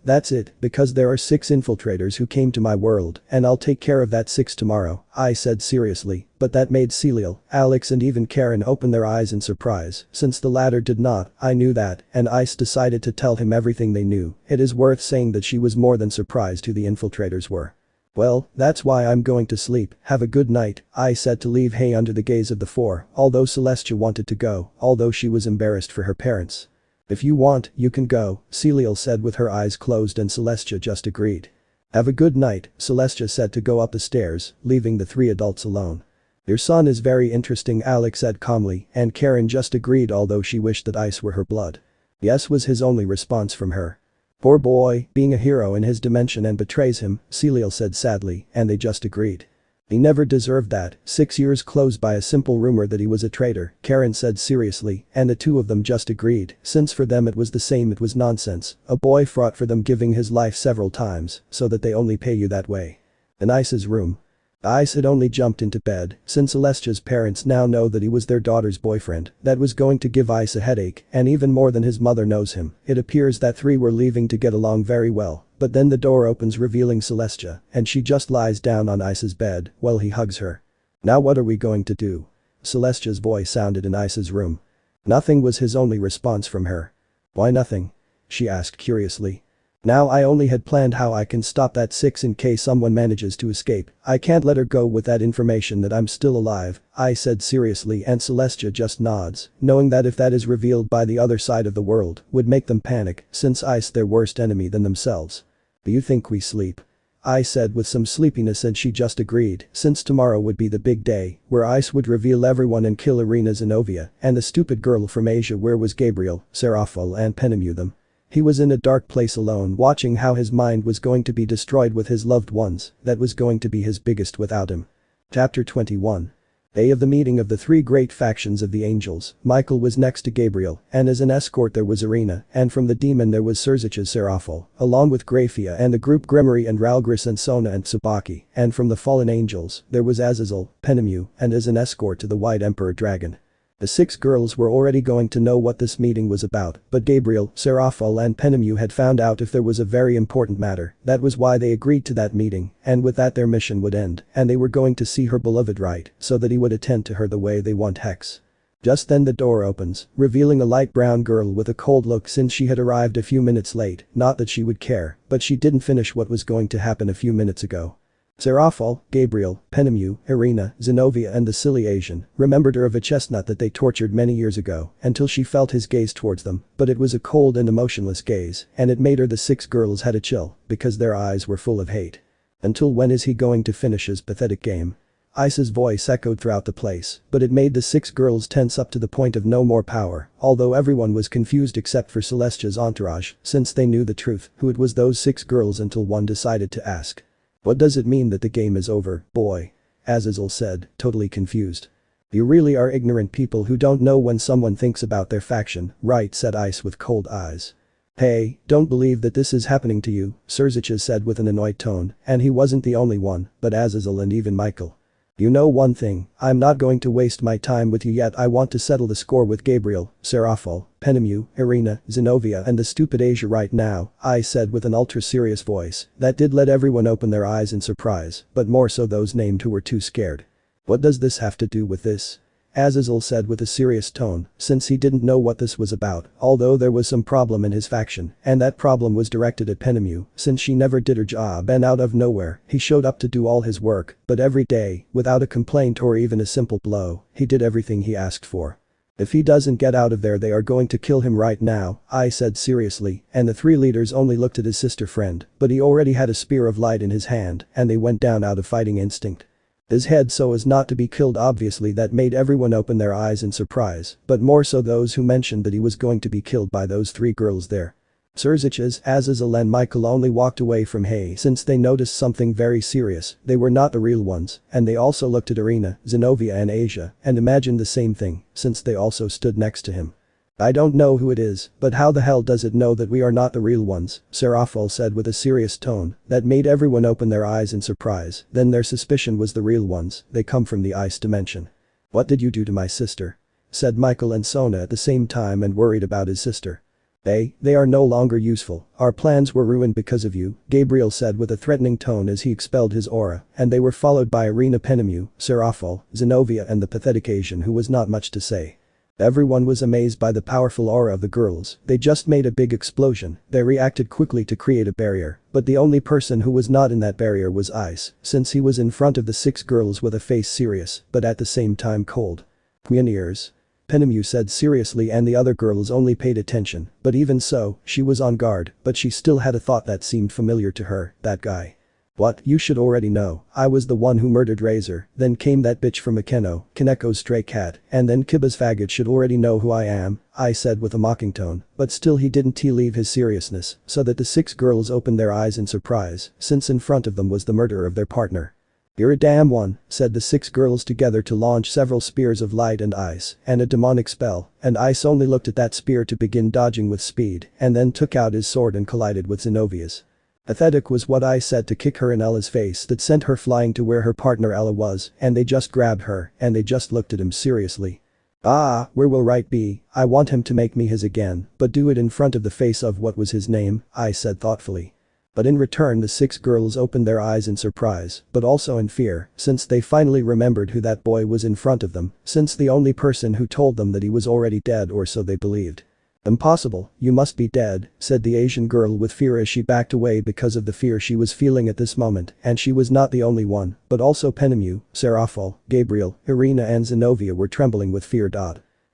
That's it, because there are 6 infiltrators who came to my world, and I'll take care of that 6 tomorrow, I said seriously, but that made Celil, Alex and even Karen open their eyes in surprise, since the latter did not. I knew that, and Ice decided to tell him everything they knew. It is worth saying that she was more than surprised who the infiltrators were. Well, that's why I'm going to sleep, have a good night, I said to leave under the gaze of the 4, although Celestia wanted to go, although she was embarrassed for her parents. If you want, you can go, Celil said with her eyes closed and Celestia just agreed. Have a good night, Celestia said to go up the stairs, leaving the 3 adults alone. Your son is very interesting, Alex said calmly, and Karen just agreed although she wished that Ice were her blood. Yes was his only response from her. Poor boy, being a hero in his dimension and betrays him, Celil said sadly, and they just agreed. He never deserved that, 6 years closed by a simple rumor that he was a traitor, Karen said seriously, and the 2 of them just agreed, since for them it was the same, it was nonsense, a boy fought for them giving his life several times, so that they only pay you that way. In Ice's room. Ice had only jumped into bed, since Celestia's parents now know that he was their daughter's boyfriend. That was going to give Ice a headache, and even more than his mother knows him. It appears that 3 were leaving to get along very well, but then the door opens revealing Celestia, and she just lies down on Ice's bed while he hugs her. Now what are we going to do? Celestia's voice sounded in Ice's room. Nothing was his only response from her. Why nothing? She asked curiously. Now I only had planned how I can stop that 6 in case someone manages to escape. I can't let her go with that information that I'm still alive, I said seriously, and Celestia just nods, knowing that if that is revealed by the other side of the world, would make them panic, since Ice their worst enemy than themselves. Do you think we sleep? I said with some sleepiness, and she just agreed, since tomorrow would be the big day, where Ice would reveal everyone and kill Irina Zinovia, and the stupid girl from Asia. Where was Gabriel, Serafal and Penemu them? He was in a dark place alone watching how his mind was going to be destroyed with his loved ones. That was going to be his biggest without him. Chapter 21. Day of the meeting of the 3 great factions of the angels. Michael was next to Gabriel, and as an escort there was Irina, and from the demon there was Serzich's Serafal, along with Grafia and the group Gremory and Ralgris and Sona and Tsubaki, and from the fallen angels there was Azazel, Penemu, and as an escort to the White Emperor Dragon. The 6 girls were already going to know what this meeting was about, but Gabriel, Serafal and Penemu had found out if there was a very important matter. That was why they agreed to that meeting, and with that their mission would end, and they were going to see her beloved right, so that he would attend to her the way they want. Hex. Just then the door opens, revealing a light brown girl with a cold look since she had arrived a few minutes late. Not that she would care, but she didn't finish what was going to happen a few minutes ago. Serafal, Gabriel, Penemu, Irina, Zinovia and the silly Asian remembered her of a chestnut that they tortured many years ago until she felt his gaze towards them, but it was a cold and emotionless gaze, and it made her. The 6 girls had a chill because their eyes were full of hate. Until when is he going to finish his pathetic game? Ice's voice echoed throughout the place, but it made the 6 girls tense up to the point of no more power, although everyone was confused except for Celestia's entourage, since they knew the truth, who it was those 6 girls, until one decided to ask. What does it mean that the game is over, boy? Azazel said, totally confused. You really are ignorant people who don't know when someone thinks about their faction, right? Said Ice with cold eyes. Hey, don't believe that this is happening to you, Serzich's said with an annoyed tone, and he wasn't the only one, but Azazel and even Michael. You know one thing, I'm not going to waste my time with you yet. I want to settle the score with Gabriel, Serafal, Penemu, Irina, Zinovia and the stupid Asia right now, I said with an ultra-serious voice. That did let everyone open their eyes in surprise, but more so those named who were too scared. What does this have to do with this? Azazel said with a serious tone, since he didn't know what this was about, although there was some problem in his faction, and that problem was directed at Penemu, since she never did her job and out of nowhere, he showed up to do all his work, but every day, without a complaint or even a simple blow, he did everything he asked for. If he doesn't get out of there they are going to kill him right now, I said seriously, and the three leaders only looked at his sister friend, but he already had a spear of light in his hand, and they went down out of fighting instinct. His head so as not to be killed obviously that made everyone open their eyes in surprise, but more so those who mentioned that he was going to be killed by those three girls there. Surziches, Azazel and Michael only walked away from Hay since they noticed something very serious, they were not the real ones, and they also looked at Irina, Zenobia and Asia, and imagined the same thing, since they also stood next to him. I don't know who it is, but how the hell does it know that we are not the real ones, Seraphol said with a serious tone, that made everyone open their eyes in surprise, then their suspicion was the real ones, they come from the ice dimension. What did you do to my sister? Said Michael and Sona at the same time and worried about his sister. They are no longer useful, our plans were ruined because of you, Gabriel said with a threatening tone as he expelled his aura, and they were followed by Irina Penemu, Seraphol, Zenobia and the pathetic Asian who was not much to say. Everyone was amazed by the powerful aura of the girls, they just made a big explosion, they reacted quickly to create a barrier, but the only person who was not in that barrier was Ice, since he was in front of the 6 girls with a face serious, but at the same time cold. Eres. Penemu said seriously and the other girls only paid attention, but even so, she was on guard, but she still had a thought that seemed familiar to her, that guy. What, you should already know, I was the one who murdered Razor, then came that bitch from Akeno, Kaneko's stray cat, and then Kiba's faggot should already know who I am, I said with a mocking tone, but still he didn't leave his seriousness, so that the 6 girls opened their eyes in surprise, since in front of them was the murderer of their partner. You're a damn one, said the 6 girls together to launch several spears of light and ice, and a demonic spell, and Ice only looked at that spear to begin dodging with speed, and then took out his sword and collided with Zenobia's. Pathetic was what I said to kick her in Ella's face that sent her flying to where her partner Ella was, and they just grabbed her, and they just looked at him seriously. Ah, where will right be, I want him to make me his again, but do it in front of the face of what was his name, I said thoughtfully. But in return the 6 girls opened their eyes in surprise, but also in fear, since they finally remembered who that boy was in front of them, since the only person who told them that he was already dead or so they believed. Impossible, you must be dead, said the Asian girl with fear as she backed away because of the fear she was feeling at this moment, and she was not the only one, but also Penemu, Seraphol, Gabriel, Irina and Zenobia were trembling with fear.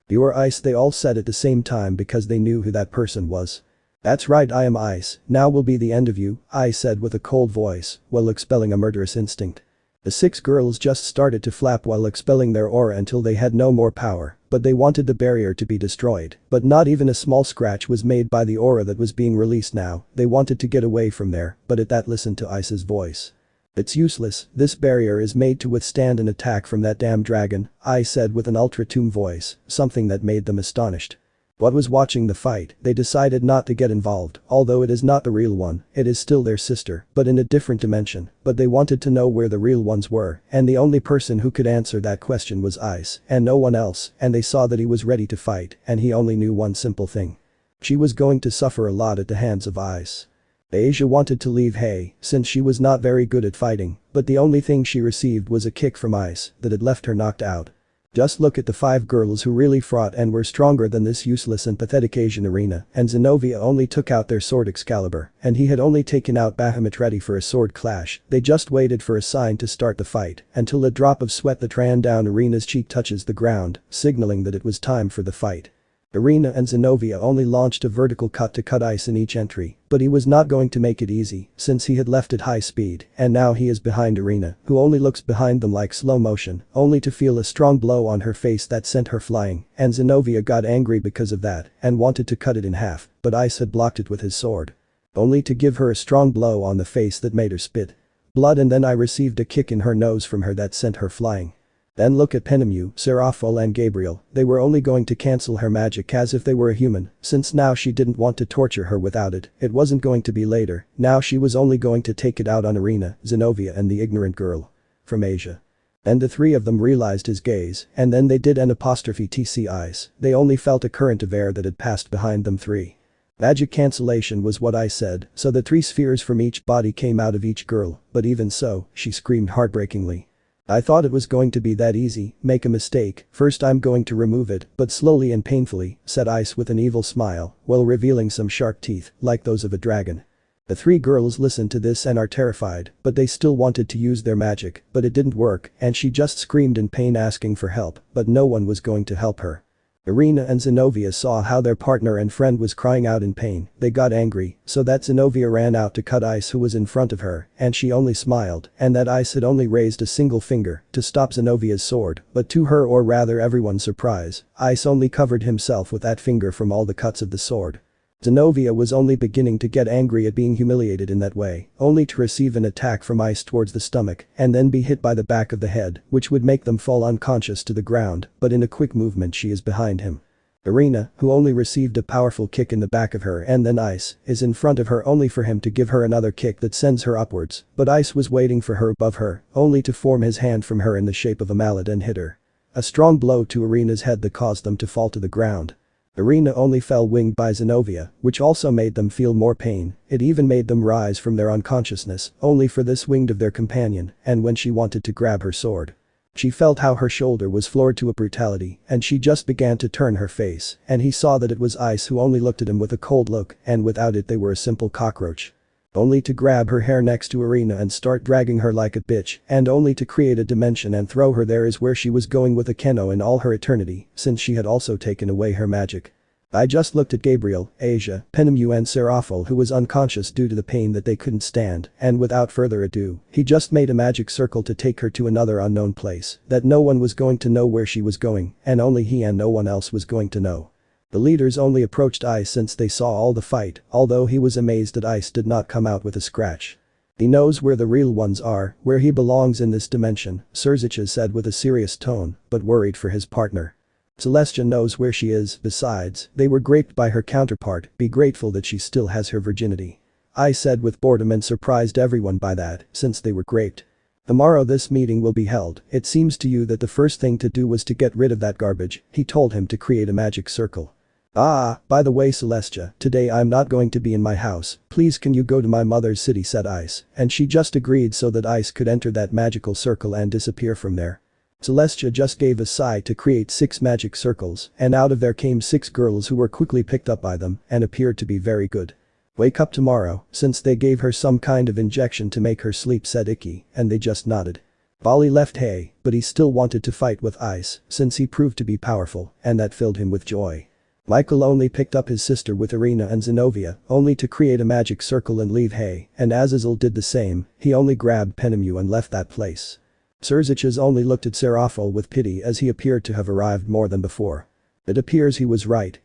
You are Ice, they all said at the same time because they knew who that person was. That's right, I am Ice, now will be the end of you, I said with a cold voice, while expelling a murderous instinct. The 6 girls just started to flap while expelling their aura until they had no more power, but they wanted the barrier to be destroyed, but not even a small scratch was made by the aura that was being released now, they wanted to get away from there, but at that listened to Ice's voice. It's useless, this barrier is made to withstand an attack from that damn dragon, I said with an ultra-tomb voice, something that made them astonished. What was watching the fight, they decided not to get involved, although it is not the real one, it is still their sister, but in a different dimension, but they wanted to know where the real ones were, and the only person who could answer that question was Ice, and no one else, and they saw that he was ready to fight, and he only knew one simple thing. She was going to suffer a lot at the hands of Ice. Asia wanted to leave Hay, since she was not very good at fighting, but the only thing she received was a kick from Ice that had left her knocked out. Just look at the 5 girls who really fought and were stronger than this useless and pathetic Asian Irina, and Zenobia only took out their sword Excalibur, and he had only taken out Bahamut ready for a sword clash, they just waited for a sign to start the fight, until a drop of sweat that ran down Irina's cheek touches the ground, signaling that it was time for the fight. Irina and Zenobia only launched a vertical cut to cut Ice in each entry, but he was not going to make it easy, since he had left at high speed, and now he is behind Irina, who only looks behind them like slow motion, only to feel a strong blow on her face that sent her flying, and Zenobia got angry because of that, and wanted to cut it in half, but Ice had blocked it with his sword. Only to give her a strong blow on the face that made her spit blood, and then I received a kick in her nose from her that sent her flying. Then look at Penemu, Seraphol and Gabriel, they were only going to cancel her magic as if they were a human, since now she didn't want to torture her without it, it wasn't going to be later, now she was only going to take it out on Irina, Zenobia and the ignorant girl. From Asia. And the 3 of them realized his gaze, and then they did an apostrophe TC Ice, they only felt a current of air that had passed behind them 3. Magic cancellation was what I said, so the 3 spheres from each body came out of each girl, but even so, she screamed heartbreakingly. I thought it was going to be that easy, make a mistake, first I'm going to remove it, but slowly and painfully, said Ice with an evil smile, while revealing some sharp teeth, like those of a dragon. The three girls listen to this and are terrified, but they still wanted to use their magic, but it didn't work, and she just screamed in pain asking for help, but no one was going to help her. Irina and Zenobia saw how their partner and friend was crying out in pain, they got angry, so that Zenobia ran out to cut Ice who was in front of her, and she only smiled, and that Ice had only raised a single finger to stop Zenobia's sword, but to her or rather everyone's surprise, Ice only covered himself with that finger from all the cuts of the sword. Zenobia was only beginning to get angry at being humiliated in that way, only to receive an attack from Ice towards the stomach and then be hit by the back of the head, which would make them fall unconscious to the ground, but in a quick movement she is behind him. Irina, who only received a powerful kick in the back of her and then Ice, is in front of her only for him to give her another kick that sends her upwards, but Ice was waiting for her above her, only to form his hand from her in the shape of a mallet and hit her. A strong blow to Irina's head that caused them to fall to the ground. Irina only fell winged by Zenobia, which also made them feel more pain, it even made them rise from their unconsciousness, only for this winged of their companion, and when she wanted to grab her sword. She felt how her shoulder was floored to a brutality, and she just began to turn her face, and he saw that it was Ice who only looked at him with a cold look, and without it they were a simple cockroach. Only to grab her hair next to Irina and start dragging her like a bitch, and only to create a dimension and throw her there is where she was going with Akeno in all her eternity, since she had also taken away her magic. I just looked at Gabriel, Asia, Penemu and Serafal who was unconscious due to the pain that they couldn't stand, and without further ado, he just made a magic circle to take her to another unknown place, that no one was going to know where she was going, and only he and no one else was going to know. The leaders only approached Ice since they saw all the fight, although he was amazed that Ice did not come out with a scratch. He knows where the real ones are, where he belongs in this dimension, Serzicha said with a serious tone, but worried for his partner. Celestia knows where she is, besides, they were raped by her counterpart, be grateful that she still has her virginity. Ice said with boredom and surprised everyone by that, since they were raped. Tomorrow this meeting will be held, it seems to you that the first thing to do was to get rid of that garbage, he told him to create a magic circle. Ah, by the way Celestia, today I'm not going to be in my house, please can you go to my mother's city said Ice, and she just agreed so that Ice could enter that magical circle and disappear from there. Celestia just gave a sigh to create 6 magic circles, and out of there came 6 girls who were quickly picked up by them and appeared to be very good. Wake up tomorrow, since they gave her some kind of injection to make her sleep said Ikki, and they just nodded. Bali left Hay, but he still wanted to fight with Ice, since he proved to be powerful, and that filled him with joy. Michael only picked up his sister with Irina and Zenobia, only to create a magic circle and leave Hay, and Azazel did the same, he only grabbed Penemu and left that place. Serzichas only looked at Serafal with pity as he appeared to have arrived more than before. It appears he was right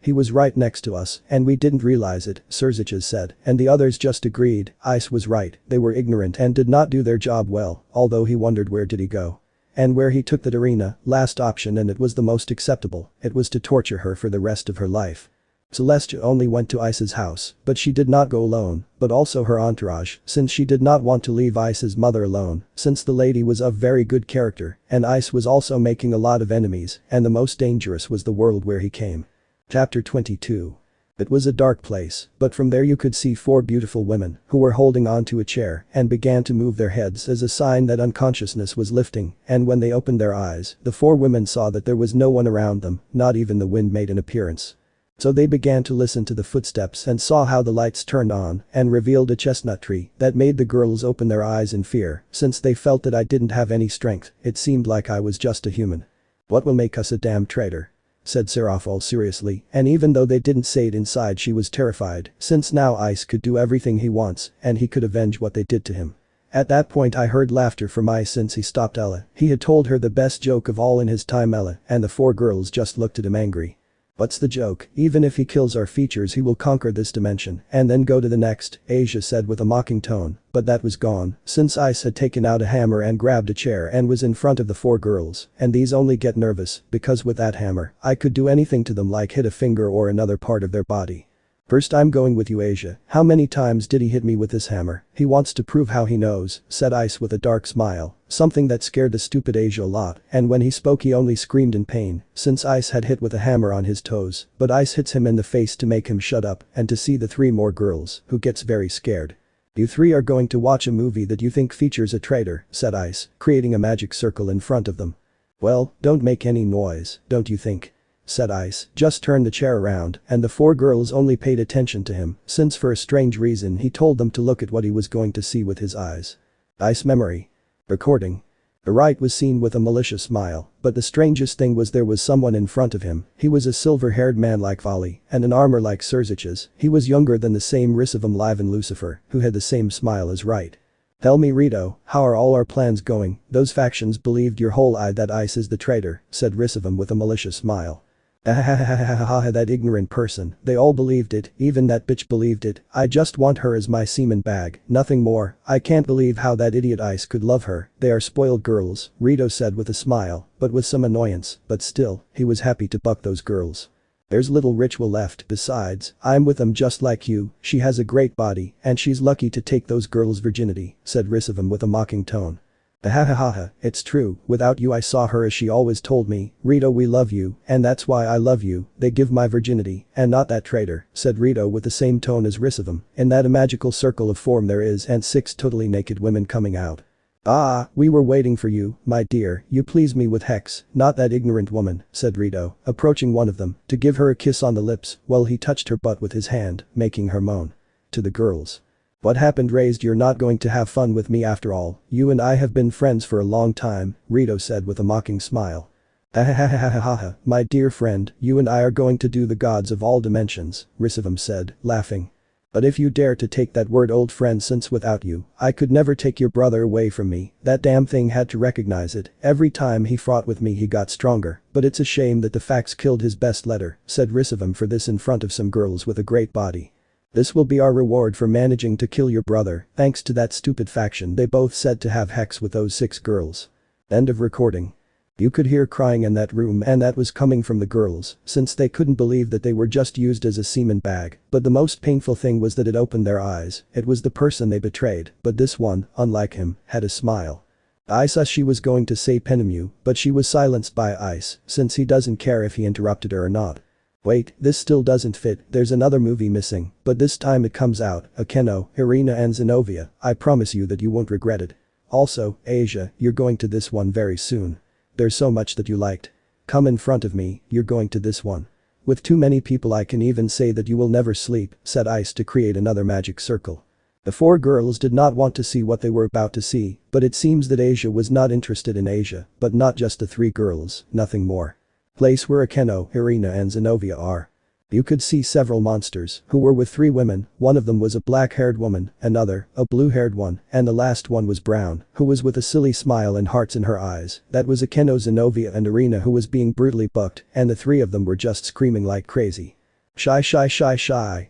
next to us, and we didn't realize it, Serzichas said, and the others just agreed, Ice was right, they were ignorant and did not do their job well, although he wondered where did he go. And where he took that Irina, last option and it was the most acceptable, it was to torture her for the rest of her life. Celestia only went to Ice's house, but she did not go alone, but also her entourage, since she did not want to leave Ice's mother alone, since the lady was of very good character, and Ice was also making a lot of enemies, and the most dangerous was the world where he came. Chapter 22. It was a dark place, but from there you could see 4 beautiful women, who were holding onto a chair, and began to move their heads as a sign that unconsciousness was lifting, and when they opened their eyes, the 4 women saw that there was no one around them, not even the wind made an appearance. So they began to listen to the footsteps and saw how the lights turned on and revealed a chestnut tree that made the girls open their eyes in fear, since they felt that I didn't have any strength, it seemed like I was just a human. What will make us a damn traitor? Said Serafal seriously, and even though they didn't say it inside she was terrified, since now Ice could do everything he wants and he could avenge what they did to him. At that point I heard laughter from Ice since he stopped Ella, he had told her the best joke of all in his time Ella, and the 4 girls just looked at him angry. What's the joke? Even if he kills our features he will conquer this dimension and then go to the next, Asia said with a mocking tone, but that was gone, since Ice had taken out a hammer and grabbed a chair and was in front of the 4 girls, and these only get nervous, because with that hammer, I could do anything to them like hit a finger or another part of their body. First I'm going with you Asia, how many times did he hit me with this hammer? He wants to prove how he knows, said Ice with a dark smile, something that scared the stupid Asia a lot, and when he spoke he only screamed in pain, since Ice had hit with a hammer on his toes, but Ice hits him in the face to make him shut up and to see the 3 more girls, who gets very scared. You three are going to watch a movie that you think features a traitor, said Ice, creating a magic circle in front of them. Well, don't make any noise, don't you think? Said Ice, just turned the chair around, and the four girls only paid attention to him, since for a strange reason he told them to look at what he was going to see with his eyes. Ice memory. Recording. The right was seen with a malicious smile, but the strangest thing was there was someone in front of him. He was a silver-haired man like Vali, and an armor like Surzich's. He was younger than the same Risivam Live and Lucifer, who had the same smile as Right. Tell me Rito, how are all our plans going? Those factions believed your whole eye that Ice is the traitor, said Risivam with a malicious smile. Ahahahahaha, that ignorant person, they all believed it, even that bitch believed it. I just want her as my semen bag, nothing more. I can't believe how that idiot Ice could love her. They are spoiled girls, Rito said with a smile, but with some annoyance, but still, he was happy to buck those girls. There's little ritual left, besides, I'm with them just like you, she has a great body, and she's lucky to take those girls' virginity, said Risivam with a mocking tone. Ahahaha, it's true, without you I saw her as she always told me, Rito we love you, and that's why I love you, they give my virginity, and not that traitor, said Rito with the same tone as Risivam, in that a magical circle of form there is and 6 totally naked women coming out. Ah, we were waiting for you, my dear, you please me with Hex, not that ignorant woman, said Rito, approaching one of them, to give her a kiss on the lips, while he touched her butt with his hand, making her moan. To the girls. What happened raised, you're not going to have fun with me after all, you and I have been friends for a long time, Rito said with a mocking smile. Ahahahahaha, my dear friend, you and I are going to do the gods of all dimensions, Risivam said, laughing. But if you dare to take that word old friend, since without you, I could never take your brother away from me, that damn thing had to recognize it, every time he fought with me he got stronger, but it's a shame that the fax killed his best letter, said Risivam for this in front of some girls with a great body. This will be our reward for managing to kill your brother, thanks to that stupid faction, they both said to have Hex with those 6 girls. End of recording. You could hear crying in that room, and that was coming from the girls, since they couldn't believe that they were just used as a semen bag, but the most painful thing was that it opened their eyes, it was the person they betrayed, but this one, unlike him, had a smile. Ice saw she was going to say Penemu, but she was silenced by Ice, since he doesn't care if he interrupted her or not. Wait, this still doesn't fit, there's another movie missing, but this time it comes out, Akeno, Irina and Zenobia, I promise you that you won't regret it. Also, Asia, you're going to this one very soon. There's so much that you liked. Come in front of me, you're going to this one. With too many people I can even say that you will never sleep, said Ice to create another magic circle. The 4 girls did not want to see what they were about to see, but it seems that Asia was not interested in Asia, but not just the 3 girls, nothing more. Place where Akeno, Irina and Zenobia are. You could see several monsters, who were with 3 women, one of them was a black-haired woman, another, a blue-haired one, and the last one was brown, who was with a silly smile and hearts in her eyes, that was Akeno, Zenobia and Irina who was being brutally bucked, and the 3 of them were just screaming like crazy. Shy,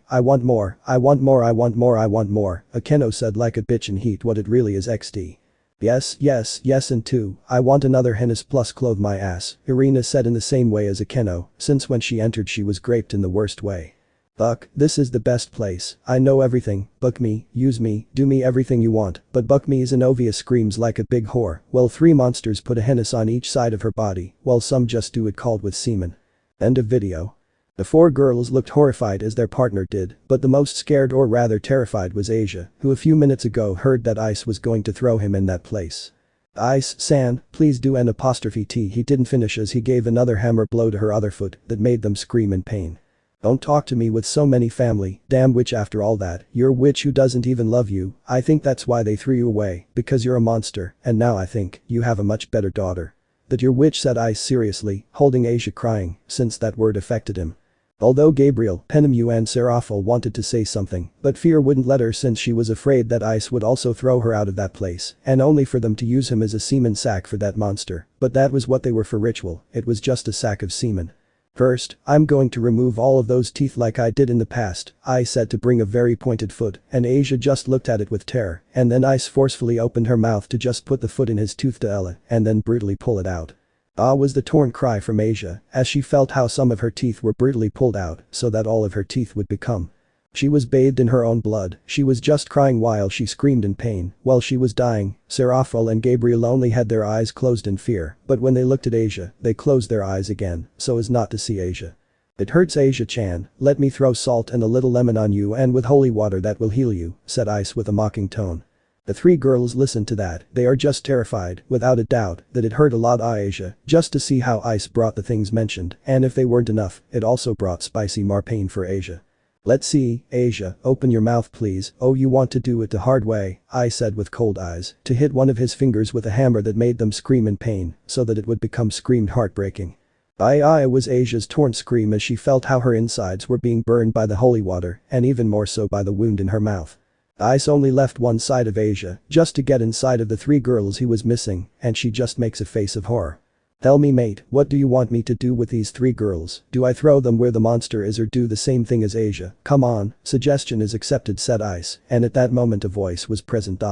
I want more, I want more, I want more, I want more, Akeno said like a bitch in heat. What it really is XD. Yes and 2, I want another Hennis plus clothe my ass, Irina said in the same way as Akeno, since when she entered she was graped in the worst way. Buck, this is the best place, I know everything, buck me, use me, do me everything you want, but buck me. Zenobia screams like a big whore, while 3 monsters put a Hennis on each side of her body, while some just do it called with semen. End of video. The 4 girls looked horrified as their partner did, but the most scared or rather terrified was Asia, who a few minutes ago heard that Ice was going to throw him in that place. Ice-san, please do an apostrophe T. He didn't finish as he gave another hammer blow to her other foot that made them scream in pain. Don't talk to me with so many family, damn witch, after all that, you're a witch who doesn't even love you. I think that's why they threw you away, because you're a monster, and now I think you have a much better daughter. That your witch, said Ice seriously, holding Asia crying, since that word affected him. Although Gabriel, Penemu and Serafal wanted to say something, but fear wouldn't let her since she was afraid that Ice would also throw her out of that place, and only for them to use him as a semen sack for that monster, but that was what they were for ritual, it was just a sack of semen. First, I'm going to remove all of those teeth like I did in the past, I said to bring a very pointed foot, and Asia just looked at it with terror, and then Ice forcefully opened her mouth to just put the foot in his tooth to Ella, and then brutally pull it out. Ah, was the torn cry from Asia, as she felt how some of her teeth were brutally pulled out so that all of her teeth would become. She was bathed in her own blood, she was just crying while she screamed in pain. While she was dying, Serafal and Gabriel only had their eyes closed in fear, but when they looked at Asia, they closed their eyes again, so as not to see Asia. It hurts Asia-chan, let me throw salt and a little lemon on you and with holy water that will heal you, said Ice with a mocking tone. The three girls listened to that, they are just terrified, without a doubt, that it hurt a lot Asia, just to see how Ice brought the things mentioned, and if they weren't enough, it also brought spicy marpain for Asia. Let's see, Asia, open your mouth please, oh you want to do it the hard way, I said with cold eyes, to hit one of his fingers with a hammer that made them scream in pain, so that it would become screamed heartbreaking. I was Asia's torn scream as she felt how her insides were being burned by the holy water, and even more so by the wound in her mouth. Ice only left one side of Asia, just to get inside of the three girls he was missing, and she just makes a face of horror. Tell me mate, what do you want me to do with these three girls, do I throw them where the monster is or do the same thing as Asia, come on, suggestion is accepted said Ice, and at that moment a voice was present.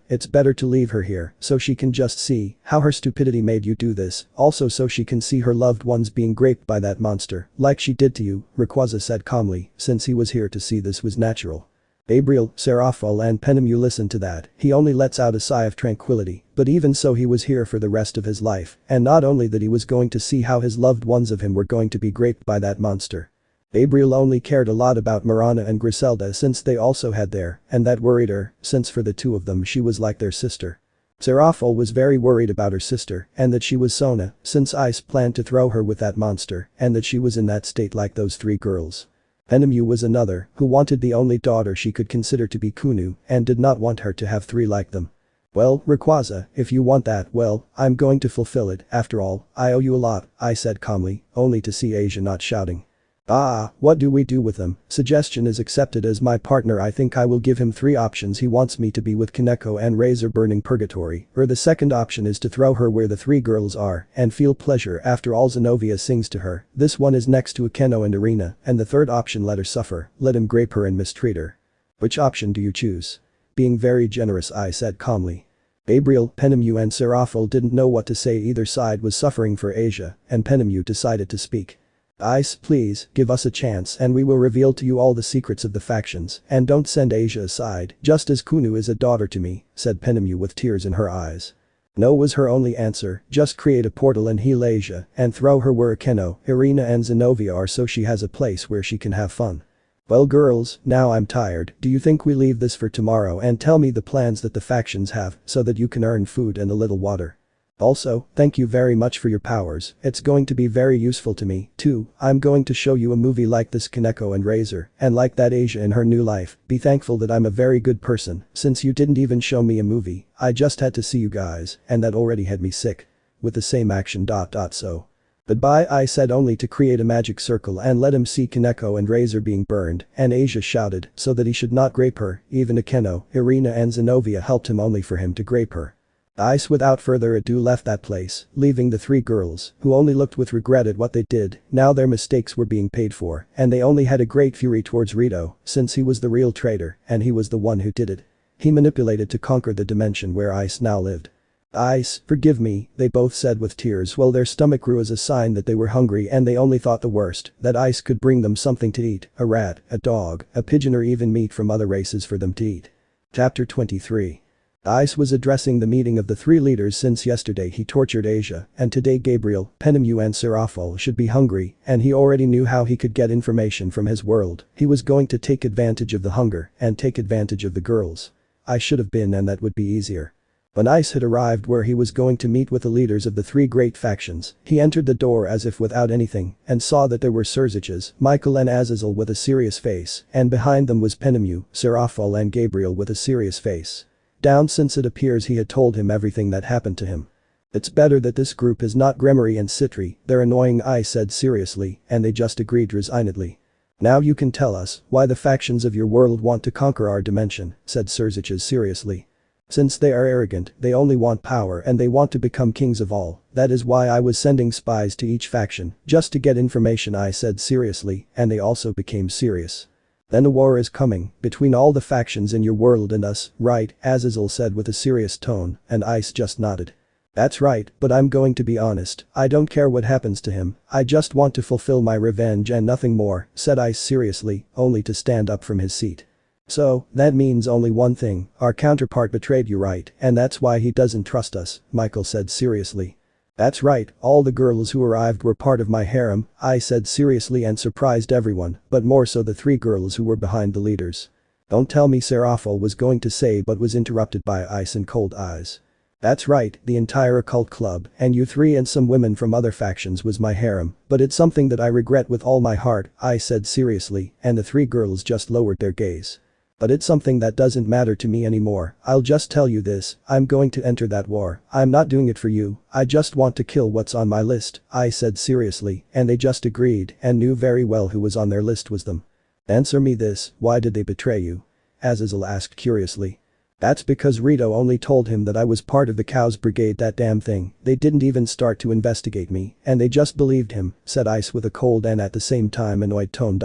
It's better to leave her here, so she can just see how her stupidity made you do this, also so she can see her loved ones being raped by that monster, like she did to you, Rayquaza said calmly, since he was here to see this was natural. Gabriel, Seraphol and Penemu listened to that, he only lets out a sigh of tranquility, but even so he was here for the rest of his life, and not only that he was going to see how his loved ones of him were going to be raped by that monster. Gabriel only cared a lot about Mirana and Griselda since they also had their, and that worried her, since for the two of them she was like their sister. Seraphol was very worried about her sister, and that she was Sona, since Ice planned to throw her with that monster, and that she was in that state like those three girls. Penemu was another, who wanted the only daughter she could consider to be Kunu, and did not want her to have three like them. Well, Rayquaza, if you want that, well, I'm going to fulfill it, after all, I owe you a lot, I said calmly, only to see Asia not shouting. What do we do with them? Suggestion is accepted as my partner I think I will give him three options he wants me to be with Kaneko and Razor burning purgatory, or the second option is to throw her where the three girls are and feel pleasure after all Zenobia sings to her, this one is next to Akeno and Arena, and the third option let her suffer, let him grape her and mistreat her. Which option do you choose? Being very generous I said calmly. Gabriel, Penemu and Seraphol didn't know what to say either side was suffering for Asia, and Penemu decided to speak. Ice, please, give us a chance and we will reveal to you all the secrets of the factions, and don't send Asia aside, just as Kunu is a daughter to me, said Penemu with tears in her eyes. No was her only answer, just create a portal and heal Asia, and throw her where Akeno, Irina and Zenobia are so she has a place where she can have fun. Well girls, now I'm tired, do you think we leave this for tomorrow and tell me the plans that the factions have, so that you can earn food and a little water? Also, thank you very much for your powers, it's going to be very useful to me, too, I'm going to show you a movie like this Kaneko and Razor, and like that Asia in her new life, be thankful that I'm a very good person, since you didn't even show me a movie, I just had to see you guys, and that already had me sick. With the same action. So. Goodbye I said only to create a magic circle and let him see Kaneko and Razor being burned, and Asia shouted, so that he should not grape her, even Akeno, Irina and Zenobia helped him only for him to grape her. Ice without further ado left that place, leaving the three girls, who only looked with regret at what they did, now their mistakes were being paid for, and they only had a great fury towards Rito, since he was the real traitor, and he was the one who did it. He manipulated to conquer the dimension where Ice now lived. Ice, forgive me, they both said with tears while their stomach grew as a sign that they were hungry and they only thought the worst, that Ice could bring them something to eat, a rat, a dog, a pigeon or even meat from other races for them to eat. Chapter 23. Ice was addressing the meeting of the three leaders since yesterday he tortured Asia, and today Gabriel, Penemu and Seraphol should be hungry, and he already knew how he could get information from his world, he was going to take advantage of the hunger, and take advantage of the girls. I should have been and that would be easier. When Ice had arrived where he was going to meet with the leaders of the three great factions, he entered the door as if without anything, and saw that there were Surziches, Michael and Azazel with a serious face, and behind them was Penemu, Seraphol and Gabriel with a serious face. Down since it appears he had told him everything that happened to him. It's better that this group is not Gremory and Citri, they're annoying Ice said seriously, and they just agreed resignedly. Now you can tell us why the factions of your world want to conquer our dimension, said Surziches seriously. Since they are arrogant, they only want power and they want to become kings of all, that is why I was sending spies to each faction, just to get information I said seriously, and they also became serious. Then a war is coming, between all the factions in your world and us, right, Azazel said with a serious tone, and Ice just nodded. That's right, but I'm going to be honest, I don't care what happens to him, I just want to fulfill my revenge and nothing more, said Ice seriously, only to stand up from his seat. So, that means only one thing, our counterpart betrayed you right, and that's why he doesn't trust us, Michael said seriously. That's right, all the girls who arrived were part of my harem, I said seriously and surprised everyone, but more so the three girls who were behind the leaders. Don't tell me Serafal was going to say but was interrupted by Ice and cold eyes. That's right, the entire occult club, and you three and some women from other factions was my harem, but it's something that I regret with all my heart, I said seriously, and the three girls just lowered their gaze. But it's something that doesn't matter to me anymore, I'll just tell you this, I'm going to enter that war, I'm not doing it for you, I just want to kill what's on my list, I said seriously, and they just agreed and knew very well who was on their list was them. Answer me this, why did they betray you? Azazel asked curiously. That's because Rito only told him that I was part of the Cows Brigade, that damn thing, they didn't even start to investigate me, and they just believed him, said Ice with a cold and at the same time annoyed tone.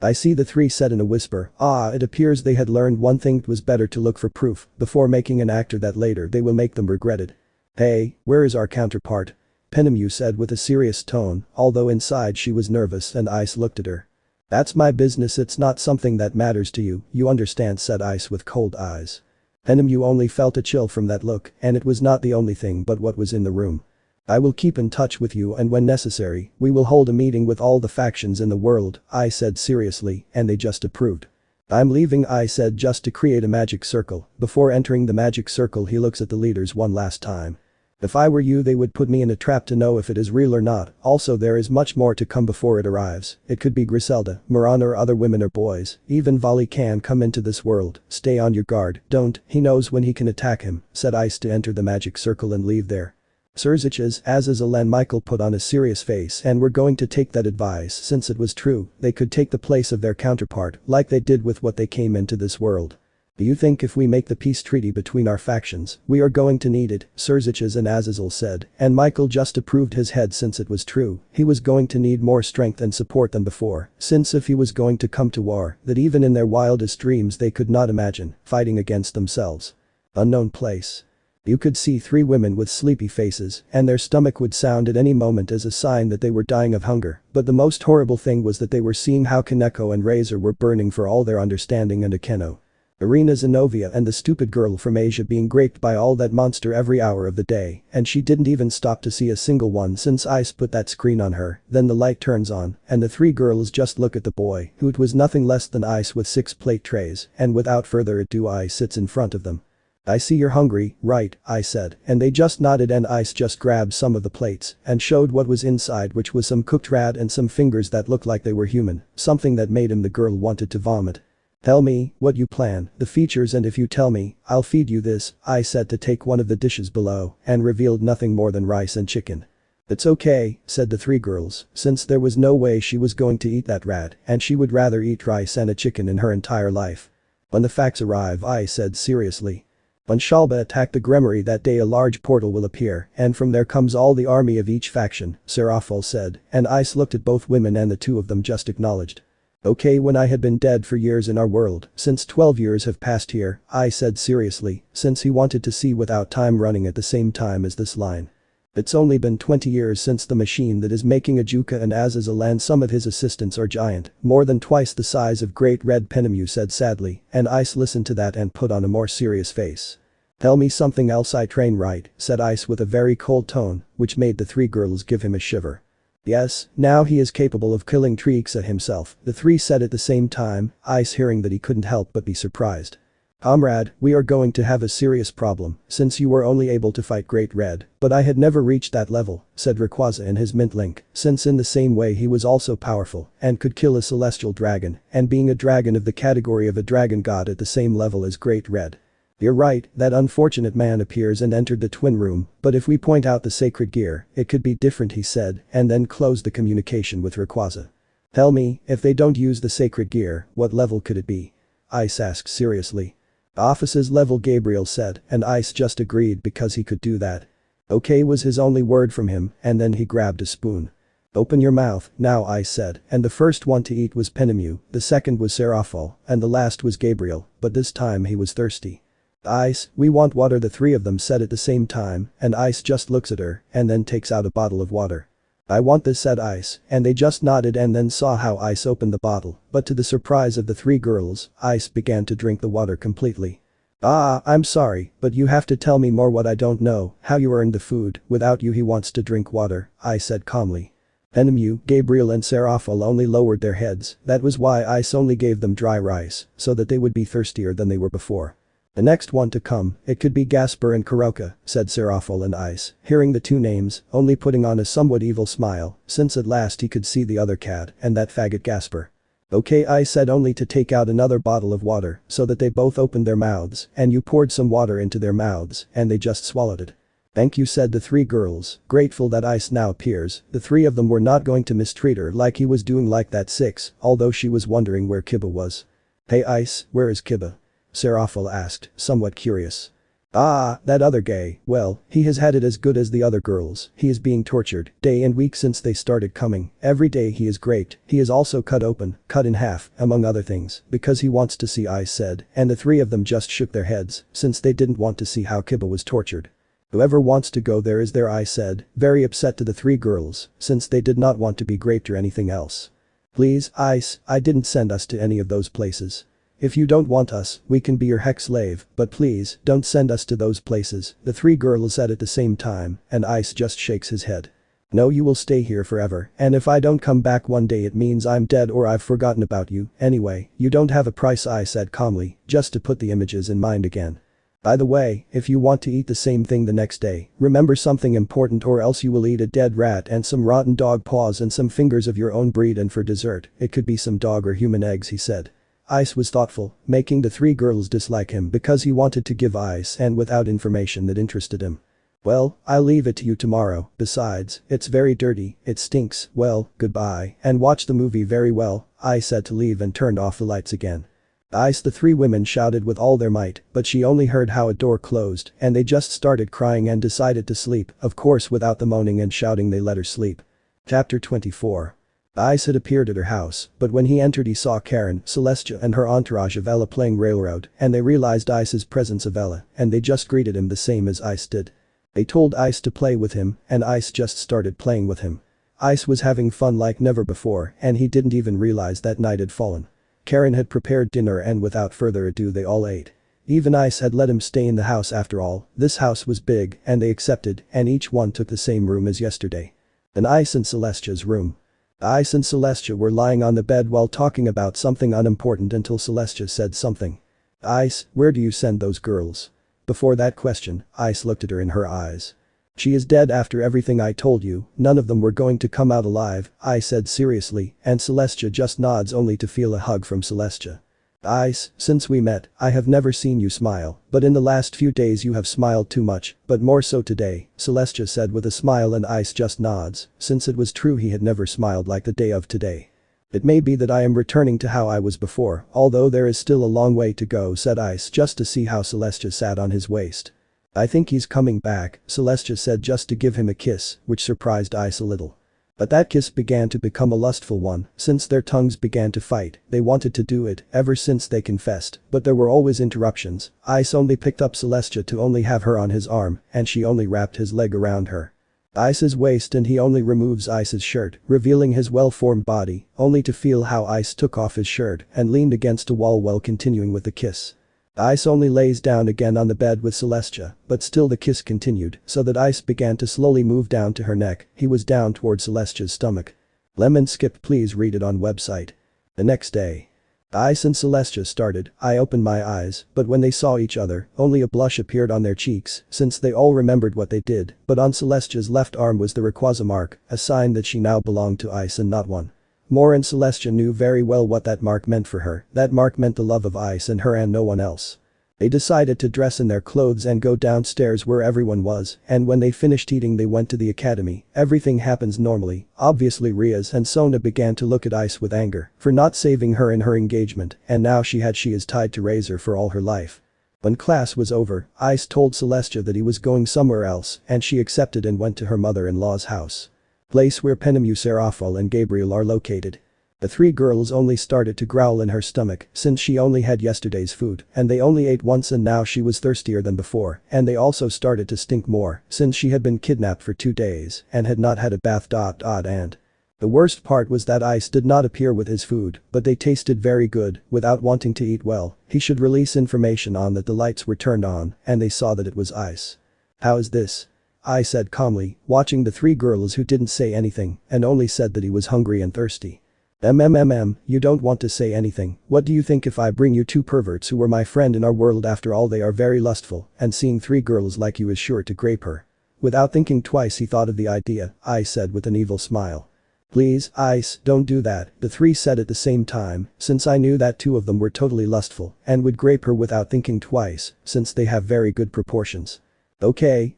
I see, the three said in a whisper. It appears they had learned one thing: it was better to look for proof before making an actor that later they will make them regret it. Hey, where is our counterpart? Penamu said with a serious tone, although inside she was nervous, and Ice looked at her. That's my business, it's not something that matters to you, you understand, said Ice with cold eyes. Penamu only felt a chill from that look, and it was not the only thing but what was in the room. I will keep in touch with you, and when necessary, we will hold a meeting with all the factions in the world, I said seriously, and they just approved. I'm leaving, I said, just to create a magic circle. Before entering the magic circle he looks at the leaders one last time. If I were you, they would put me in a trap to know if it is real or not, also there is much more to come before it arrives, it could be Griselda, Moran or other women or boys, even Vali can come into this world, stay on your guard, don't, he knows when he can attack him, said Ice to enter the magic circle and leave there. Surziches, Azazel and Michael put on a serious face and were going to take that advice since it was true, they could take the place of their counterpart like they did with what they came into this world. Do you think if we make the peace treaty between our factions, we are going to need it, Surziches and Azazel said, and Michael just approved his head since it was true, he was going to need more strength and support than before, since if he was going to come to war, that even in their wildest dreams they could not imagine, fighting against themselves. Unknown place. You could see three women with sleepy faces, and their stomach would sound at any moment as a sign that they were dying of hunger, but the most horrible thing was that they were seeing how Kaneko and Razor were burning for all their understanding and Akeno. Irina Zenobia and the stupid girl from Asia being raped by all that monster every hour of the day, and she didn't even stop to see a single one since Ice put that screen on her, then the light turns on, and the three girls just look at the boy, who it was nothing less than Ice with 6 plate trays, and without further ado Ice sits in front of them. I see you're hungry, right, I said, and they just nodded and Ice just grabbed some of the plates and showed what was inside, which was some cooked rat and some fingers that looked like they were human, something that made him the girl wanted to vomit. Tell me what you plan, the features, and if you tell me, I'll feed you this, I said to take one of the dishes below and revealed nothing more than rice and chicken. It's okay, said the three girls, since there was no way she was going to eat that rat and she would rather eat rice and a chicken in her entire life. When the facts arrive, I said seriously. When Shalba attacked the Gremory that day, a large portal will appear, and from there comes all the army of each faction, Serafal said, and Ice looked at both women and the two of them just acknowledged. Okay, when I had been dead for years in our world, since 12 years have passed here, I said seriously, since he wanted to see without time running at the same time as this line. It's only been 20 years since the machine that is making Ajuka and Azazel and some of his assistants are giant, more than twice the size of Great Red Penamu said sadly, and Ice listened to that and put on a more serious face. Tell me something else, I train right, said Ice with a very cold tone, which made the three girls give him a shiver. Yes, now he is capable of killing Trixa himself, the three said at the same time, Ice hearing that he couldn't help but be surprised. Comrade, we are going to have a serious problem, since you were only able to fight Great Red, but I had never reached that level, said Rayquaza in his mint link, since in the same way he was also powerful and could kill a celestial dragon, and being a dragon of the category of a dragon god at the same level as Great Red. You're right, that unfortunate man appears and entered the twin room, but if we point out the sacred gear, it could be different, he said, and then closed the communication with Rayquaza. Tell me, if they don't use the sacred gear, what level could it be? Ice asked seriously. Office's level, Gabriel said, and Ice just agreed because he could do that. Okay was his only word from him, and then he grabbed a spoon. Open your mouth, now, Ice said, and the first one to eat was Penamu, the second was Serafal, and the last was Gabriel, but this time he was thirsty. Ice, we want water, the three of them said at the same time, and Ice just looks at her and then takes out a bottle of water. I want this, said Ice, and they just nodded and then saw how Ice opened the bottle, but to the surprise of the three girls, Ice began to drink the water completely. Ah, I'm sorry, but you have to tell me more what I don't know, how you earned the food, without you he wants to drink water, I said calmly. Enemu, Gabriel and Serafal only lowered their heads, that was why Ice only gave them dry rice, so that they would be thirstier than they were before. The next one to come, it could be Gasper and Karoka, said Serafal and Ice, hearing the two names, only putting on a somewhat evil smile, since at last he could see the other cat and that faggot Gasper. Okay, I said only to take out another bottle of water, so that they both opened their mouths, and you poured some water into their mouths, and they just swallowed it. Thank you, said the three girls, grateful that Ice now appears. The three of them were not going to mistreat her like he was doing like that six, although she was wondering where Kiba was. Hey Ice, where is Kiba? Serafal asked, somewhat curious. Ah, that other gay, well, he has had it as good as the other girls, he is being tortured, day and week since they started coming, every day he is raped, he is also cut open, cut in half, among other things, because he wants to see, Ice said, and the three of them just shook their heads, since they didn't want to see how Kiba was tortured. Whoever wants to go there is there, I said, very upset to the three girls, since they did not want to be raped or anything else. Please, Ice, I didn't send us to any of those places. If you don't want us, we can be your hex slave, but please, don't send us to those places, the three girls said at the same time, and Ice just shakes his head. No, you will stay here forever, and if I don't come back one day it means I'm dead or I've forgotten about you, anyway, you don't have a price, I said calmly, just to put the images in mind again. By the way, if you want to eat the same thing the next day, remember something important or else you will eat a dead rat and some rotten dog paws and some fingers of your own breed, and for dessert, it could be some dog or human eggs, he said. Ice was thoughtful, making the three girls dislike him because he wanted to give Ice and without information that interested him. Well, I'll leave it to you tomorrow, besides, it's very dirty, it stinks, well, goodbye, and watch the movie very well, I said to leave and turned off the lights again. Ice, the three women shouted with all their might, but she only heard how a door closed and they just started crying and decided to sleep, of course without the moaning and shouting they let her sleep. Chapter 24. Ice had appeared at her house, but when he entered he saw Karen, Celestia and her entourage of Ella playing railroad, and they realized Ice's presence of Ella, and they just greeted him the same as Ice did. They told Ice to play with him, and Ice just started playing with him. Ice was having fun like never before, and he didn't even realize that night had fallen. Karen had prepared dinner and without further ado they all ate. Even Ice had let him stay in the house after all, this house was big, and they accepted, and each one took the same room as yesterday. Then Ice and Celestia's room. Ice and Celestia were lying on the bed while talking about something unimportant until Celestia said something. Ice, where do you send those girls? Before that question, Ice looked at her in her eyes. She is dead after everything I told you, none of them were going to come out alive, I said seriously, and Celestia just nods only to feel a hug from Celestia. Ice, since we met, I have never seen you smile, but in the last few days you have smiled too much, but more so today, Celestia said with a smile, and Ice just nods, since it was true he had never smiled like the day of today. It may be that I am returning to how I was before, although there is still a long way to go, said Ice just to see how Celestia sat on his waist. I think he's coming back, Celestia said just to give him a kiss, which surprised Ice a little. But that kiss began to become a lustful one, since their tongues began to fight, they wanted to do it ever since they confessed, but there were always interruptions. Ice only picked up Celestia to only have her on his arm, and she only wrapped his leg around her. Ice's waist, and he only removes Ice's shirt, revealing his well-formed body, only to feel how Ice took off his shirt and leaned against a wall while continuing with the kiss. Ice only lays down again on the bed with Celestia, but still the kiss continued, so that Ice began to slowly move down to her neck, he was down toward Celestia's stomach. Lemon skip, please read it on website. The next day. Ice and Celestia started, I opened my eyes, but when they saw each other, only a blush appeared on their cheeks, since they all remembered what they did, but on Celestia's left arm was the Rayquaza mark, a sign that she now belonged to Ice and not one. More, and Celestia knew very well what that mark meant for her, that mark meant the love of Ice and her and no one else. They decided to dress in their clothes and go downstairs where everyone was, and when they finished eating they went to the academy. Everything happens normally, obviously Riaz and Sona began to look at Ice with anger for not saving her in her engagement, and now she is tied to Razor for all her life. When class was over, Ice told Celestia that he was going somewhere else, and she accepted and went to her mother-in-law's house. Place where Penemu, Serafal and Gabriel are located. The three girls only started to growl in her stomach since she only had yesterday's food, and they only ate once and now she was thirstier than before, and they also started to stink more since she had been kidnapped for 2 days and had not had a bath. And The worst part was that Ice did not appear with his food, but they tasted very good. Without wanting to eat well, he should release information on that the lights were turned on, and they saw that it was Ice. "How is this?" I said calmly, watching the three girls who didn't say anything and only said that he was hungry and thirsty. You don't want to say anything. What do you think if I bring you two perverts who were my friend in our world? After all, they are very lustful, and seeing three girls like you is sure to grape her. Without thinking twice, he thought of the idea, I said with an evil smile. "Please, Ice, don't do that," the three said at the same time, since I knew that two of them were totally lustful and would grape her without thinking twice, since they have very good proportions. Okay,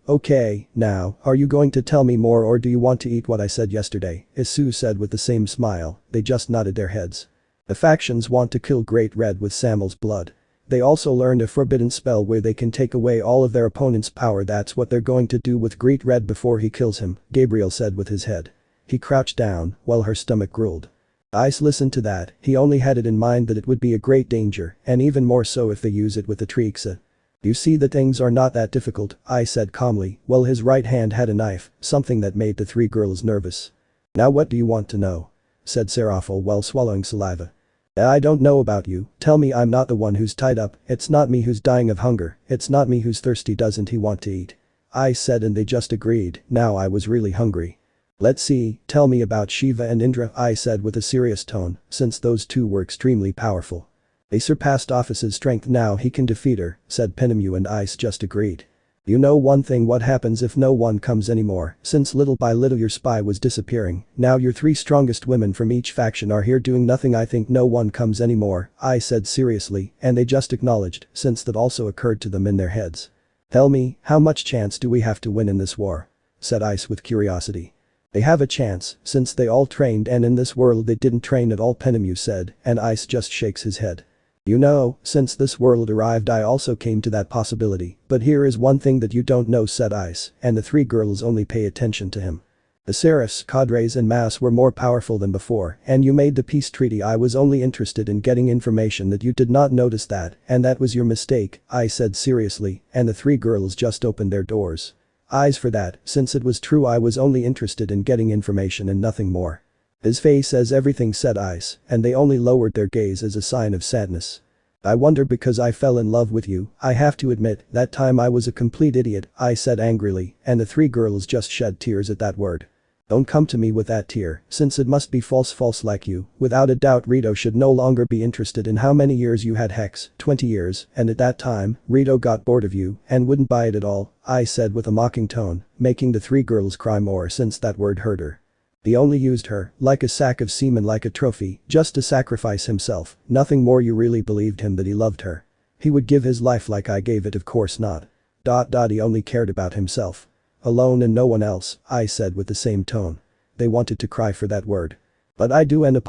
now, are you going to tell me more, or do you want to eat what I said yesterday?" Issei said with the same smile. They just nodded their heads. The factions want to kill Great Red with Samuel's blood. They also learned a forbidden spell where they can take away all of their opponent's power. That's what they're going to do with Great Red before he kills him, Gabriel said with his head. He crouched down, while her stomach growled. Ice listened to that. He only had it in mind that it would be a great danger, and even more so if they use it with the Trixa. "You see that things are not that difficult," I said calmly, while his right hand had a knife, something that made the three girls nervous. "Now what do you want to know?" said Seraphil while swallowing saliva. "I don't know about you. Tell me I'm not the one who's tied up. It's not me who's dying of hunger. It's not me who's thirsty. Doesn't he want to eat?" I said, and they just agreed. Now I was really hungry. "Let's see, tell me about Shiva and Indra," I said with a serious tone, since those two were extremely powerful. "They surpassed Office's strength. Now he can defeat her," said Penemu, and Ice just agreed. "You know one thing, what happens if no one comes anymore? Since little by little your spy was disappearing, now your three strongest women from each faction are here doing nothing. I think no one comes anymore," I said seriously, and they just acknowledged, since that also occurred to them in their heads. "Tell me, how much chance do we have to win in this war?" said Ice with curiosity. "They have a chance, since they all trained, and in this world they didn't train at all," Penemu said, and Ice just shakes his head. "You know, since this world arrived I also came to that possibility, but here is one thing that you don't know," said Ice, and the three girls only pay attention to him. "The Seraphs, cadres and mass were more powerful than before, and you made the peace treaty. I was only interested in getting information that you did not notice that, and that was your mistake," I said seriously, and the three girls just opened their doors. Eyes for that, since it was true I was only interested in getting information and nothing more. "His face says everything," said Ice, and they only lowered their gaze as a sign of sadness. "I wonder because I fell in love with you. I have to admit, that time I was a complete idiot," I said angrily, and the three girls just shed tears at that word. "Don't come to me with that tear, since it must be false like you. Without a doubt Rito should no longer be interested in how many years you had Hex, 20 years, and at that time, Rito got bored of you and wouldn't buy it at all," I said with a mocking tone, making the three girls cry more since that word hurt her. "He only used her, like a sack of semen, like a trophy, just to sacrifice himself, nothing more. You really believed him that he loved her? He would give his life like I gave it? Of course not. He only cared about himself. Alone and no one else," I said with the same tone. They wanted to cry for that word. "But I do and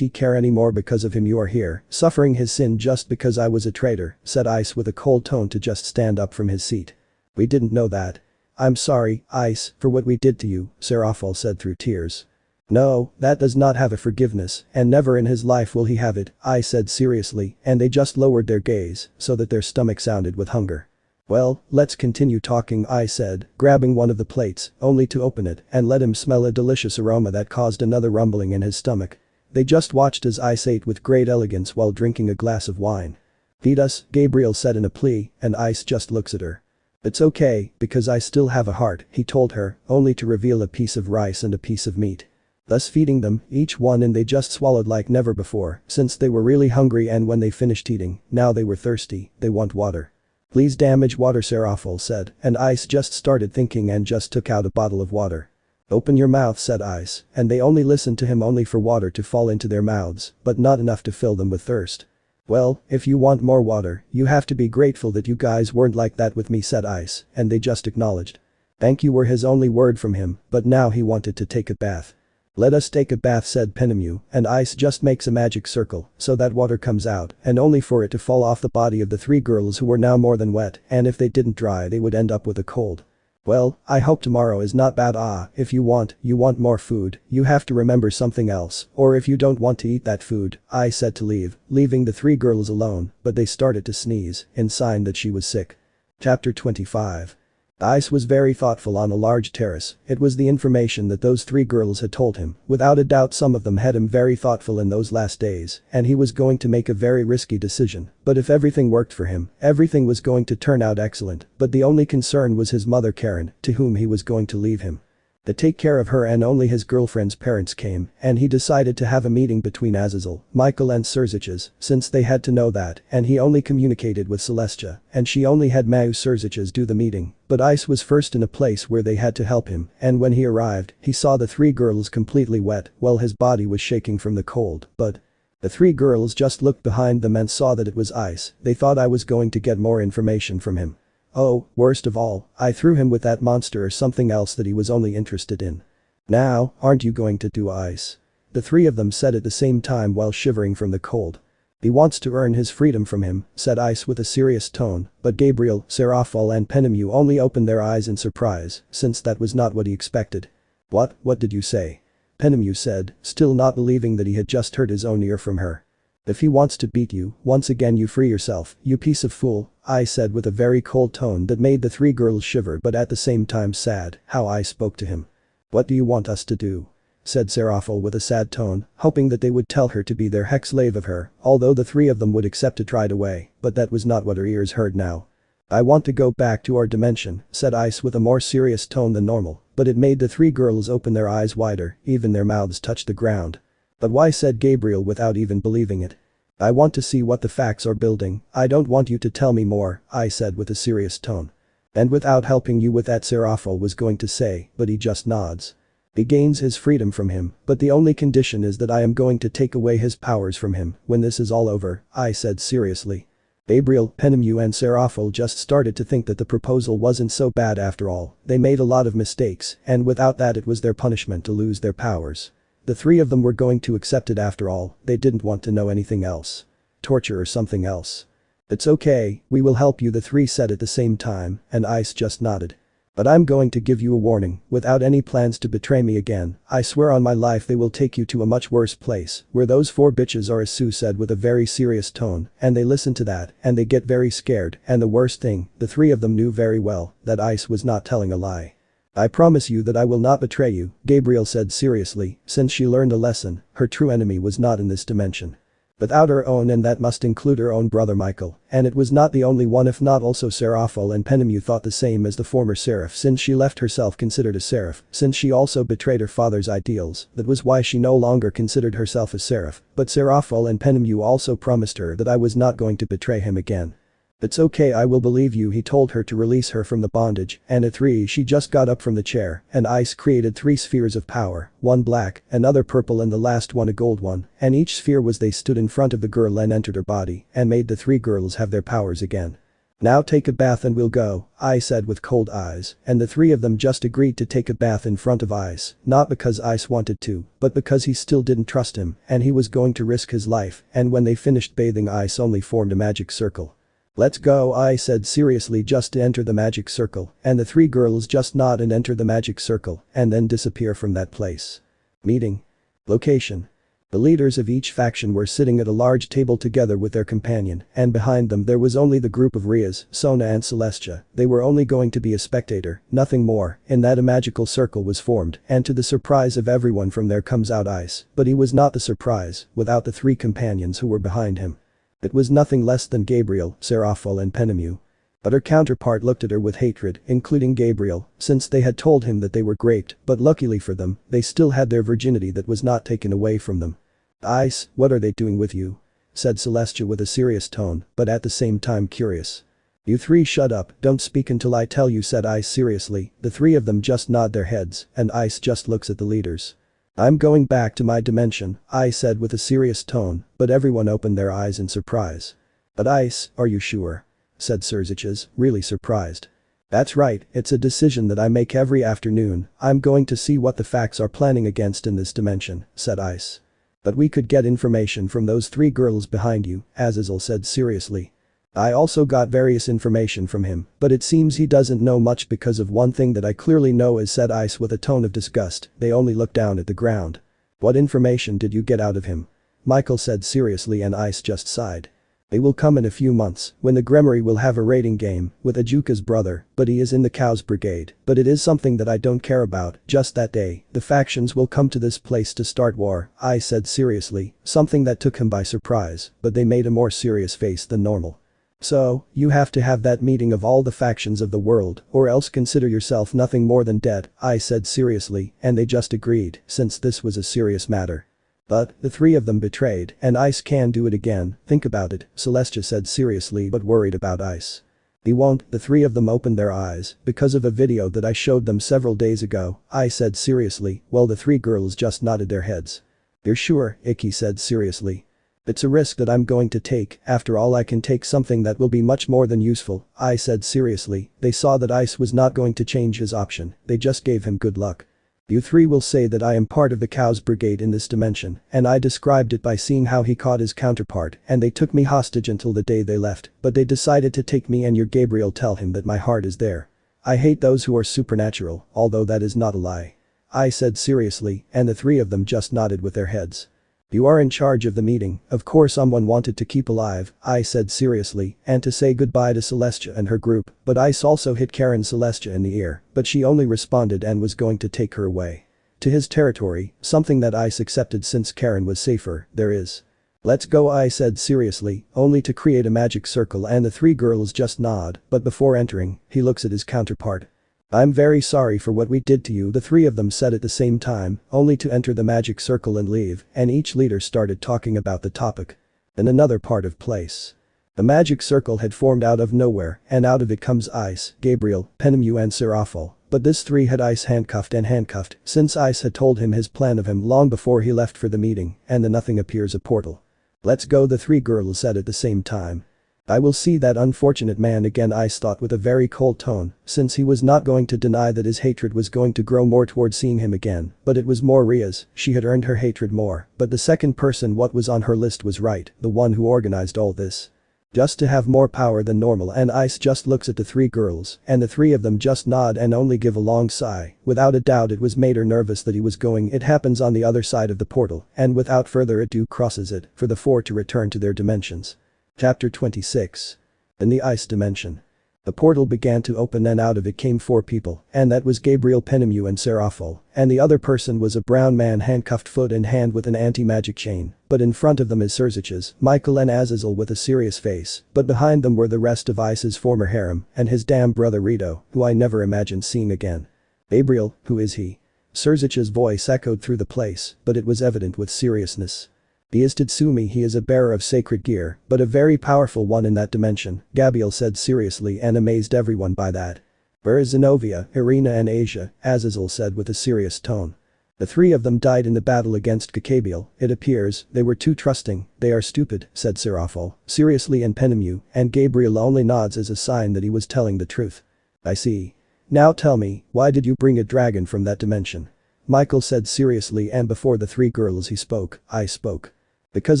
care anymore because of him. You are here, suffering his sin just because I was a traitor," said Ice with a cold tone to just stand up from his seat. "We didn't know that." "I'm sorry, Ice, for what we did to you," Seraphil said through tears. "No, that does not have a forgiveness, and never in his life will he have it," I said seriously, and they just lowered their gaze so that their stomach sounded with hunger. "Well, let's continue talking," I said, grabbing one of the plates, only to open it and let him smell a delicious aroma that caused another rumbling in his stomach. They just watched as Ice ate with great elegance while drinking a glass of wine. "Feed us," Gabriel said in a plea, and Ice just looks at her. "It's okay, because I still have a heart," he told her, only to reveal a piece of rice and a piece of meat. Thus feeding them, each one, and they just swallowed like never before, since they were really hungry, and when they finished eating, now they were thirsty. They want water. "Please damage water," Seraphil said, and Ice just started thinking and just took out a bottle of water. "Open your mouth," said Ice, and they only listened to him, only for water to fall into their mouths, but not enough to fill them with thirst. "Well, if you want more water, you have to be grateful that you guys weren't like that with me," said Ice, and they just acknowledged. "Thank you" were his only word from him, but now he wanted to take a bath. "Let us take a bath," said Penemu, and Ice just makes a magic circle so that water comes out, and only for it to fall off the body of the three girls who were now more than wet, and if they didn't dry they would end up with a cold. "Well, I hope tomorrow is not bad. If you want more food, you have to remember something else, or if you don't want to eat that food," I said to leave, leaving the three girls alone, but they started to sneeze, in sign that she was sick. Chapter 25. Ice was very thoughtful on a large terrace. It was the information that those three girls had told him. Without a doubt some of them had him very thoughtful in those last days, and he was going to make a very risky decision. But if everything worked for him, everything was going to turn out excellent. But the only concern was his mother Karen, to whom he was going to leave him. To take care of her, and only his girlfriend's parents came, and he decided to have a meeting between Azazel, Michael and Serziches, since they had to know that, and he only communicated with Celestia, and she only had Mau Serziches do the meeting. But Ice was first in a place where they had to help him, and when he arrived, he saw the three girls completely wet, while his body was shaking from the cold, but the three girls just looked behind them and saw that it was Ice. They thought I was going to get more information from him. Oh, worst of all, I threw him with that monster or something else that he was only interested in. Now, aren't you going to do Ice? The three of them said at the same time while shivering from the cold. He wants to earn his freedom from him, said Ice with a serious tone, but Gabriel, Seraphol and Penemu only opened their eyes in surprise, since that was not what he expected. What did you say? Penemu said, still not believing that he had just heard his own ear from her. If he wants to beat you, once again you free yourself, you piece of fool, I said with a very cold tone that made the three girls shiver but at the same time sad, how I spoke to him. What do you want us to do? Said Seraphol with a sad tone, hoping that they would tell her to be their hex slave of her, although the three of them would accept it right away, but that was not what her ears heard now. I want to go back to our dimension, said Ice with a more serious tone than normal, but it made the three girls open their eyes wider, even their mouths touched the ground. But why, said Gabriel without even believing it. I want to see what the facts are building, I don't want you to tell me more, I said with a serious tone. And without helping you with that, Seraphol was going to say, but he just nods. He gains his freedom from him, but the only condition is that I am going to take away his powers from him when this is all over, I said seriously. Gabriel, Penemu and Seraphol just started to think that the proposal wasn't so bad after all. They made a lot of mistakes, and without that it was their punishment to lose their powers. The three of them were going to accept it after all, they didn't want to know anything else. Torture or something else. It's okay, we will help you, the three said at the same time, and Ice just nodded. But I'm going to give you a warning, without any plans to betray me again, I swear on my life they will take you to a much worse place, where those four bitches are, as Sue said with a very serious tone, and they listen to that, and they get very scared, and the worst thing, the three of them knew very well, that Ice was not telling a lie. I promise you that I will not betray you, Gabriel said seriously, since she learned a lesson, her true enemy was not in this dimension. Without her own, and that must include her own brother Michael, and it was not the only one, if not also Seraphol and Penemu thought the same as the former seraph, since she left herself considered a seraph, since she also betrayed her father's ideals, that was why she no longer considered herself a seraph, but Seraphol and Penemu also promised her that I was not going to betray him again. It's okay, I will believe you, he told her to release her from the bondage, and at 3 she just got up from the chair, and Ice created 3 spheres of power, one black, another purple and the last one a gold one, and each sphere was they stood in front of the girl and entered her body, and made the 3 girls have their powers again. Now take a bath and we'll go, I said with cold eyes, and the 3 of them just agreed to take a bath in front of Ice, not because Ice wanted to, but because he still didn't trust him, and he was going to risk his life, and when they finished bathing Ice only formed a magic circle. Let's go, I said seriously, just to enter the magic circle, and the 3 girls just nod and enter the magic circle, and then disappear from that place. Meeting. Location. The leaders of each faction were sitting at a large table together with their companion, and behind them there was only the group of Rias, Sona and Celestia. They were only going to be a spectator, nothing more, in that a magical circle was formed, and to the surprise of everyone from there comes out Ice, but he was not the surprise, without the 3 companions who were behind him. It was nothing less than Gabriel, Seraphol and Penemu. But her counterpart looked at her with hatred, including Gabriel, since they had told him that they were raped, but luckily for them, they still had their virginity that was not taken away from them. Ice, what are they doing with you? Said Celestia with a serious tone, but at the same time curious. You 3 shut up, don't speak until I tell you, said Ice seriously. The 3 of them just nod their heads, and Ice just looks at the leaders. I'm going back to my dimension, I said with a serious tone, but everyone opened their eyes in surprise. But Ice, are you sure? Said Serziches, really surprised. That's right, it's a decision that I make every afternoon, I'm going to see what the facts are planning against in this dimension, said Ice. But we could get information from those 3 girls behind you, Azazel said seriously. I also got various information from him, but it seems he doesn't know much because of one thing that I clearly know is, said Ice with a tone of disgust. They only looked down at the ground. What information did you get out of him? Michael said seriously, and Ice just sighed. They will come in a few months, when the Gremory will have a raiding game with Ajuka's brother, but he is in the Cows Brigade. But it is something that I don't care about. Just that day, the factions will come to this place to start war, I said seriously, something that took him by surprise, but they made a more serious face than normal. So, you have to have that meeting of all the factions of the world, or else consider yourself nothing more than dead, I said seriously, and they just agreed, since this was a serious matter. But, the three of them betrayed, and Ice can do it again, think about it, Celestia said seriously but worried about Ice. They won't, the three of them opened their eyes, because of a video that I showed them several days ago, I said seriously, well the three girls just nodded their heads. You're sure, Issei said seriously. It's a risk that I'm going to take, after all I can take something that will be much more than useful, I said seriously, they saw that Ice was not going to change his option, they just gave him good luck. You three will say that I am part of the Cows Brigade in this dimension, and I described it by seeing how he caught his counterpart, and they took me hostage until the day they left, but they decided to take me and your Gabriel tell him that my heart is there. I hate those who are supernatural, although that is not a lie. I said seriously, and the three of them just nodded with their heads. You are in charge of the meeting, of course someone wanted to keep alive, I said seriously, and to say goodbye to Celestia and her group, but Ice also hit Karen Celestia in the ear, but she only responded and was going to take her away. To his territory, something that Ice accepted since Karen was safer, there is. Let's go I said seriously, only to create a magic circle and the three girls just nod, but before entering, he looks at his counterpart. I'm very sorry for what we did to you the three of them said at the same time, only to enter the magic circle and leave, and each leader started talking about the topic. In another part of place. The magic circle had formed out of nowhere, and out of it comes Ice, Gabriel, Penemu and Seraphol, but this three had Ice handcuffed, since Ice had told him his plan of him long before he left for the meeting, and the nothing appears a portal. Let's go the three girls said at the same time. I will see that unfortunate man again Ice thought with a very cold tone, since he was not going to deny that his hatred was going to grow more toward seeing him again, but it was more Ria's, she had earned her hatred more, but the second person what was on her list was right, the one who organized all this. Just to have more power than normal and Ice just looks at the three girls, and the three of them just nod and only give a long sigh, without a doubt it was made her nervous that he was going it happens on the other side of the portal, and without further ado crosses it, for the four to return to their dimensions. Chapter 26. In the Ice dimension. The portal began to open and out of it came four people, and that was Gabriel Penemu and Seraphol, and the other person was a brown man handcuffed foot in hand with an anti-magic chain, but in front of them is Serziches, Michael and Azazel with a serious face, but behind them were the rest of Ice's former harem, and his damn brother Rito, who I never imagined seeing again. Gabriel, who is he? Serziches' voice echoed through the place, but it was evident with seriousness. He is Tatsumi he is a bearer of sacred gear, but a very powerful one in that dimension, Gabriel said seriously and amazed everyone by that. Where is Zenobia, Irina and Asia, Azazel said with a serious tone. The three of them died in the battle against Kakabiel, it appears, they were too trusting, they are stupid, said Seraphol, seriously and Penemu, and Gabriel only nods as a sign that he was telling the truth. I see. Now tell me, why did you bring a dragon from that dimension? Michael said seriously and before the three girls he spoke, I spoke. Because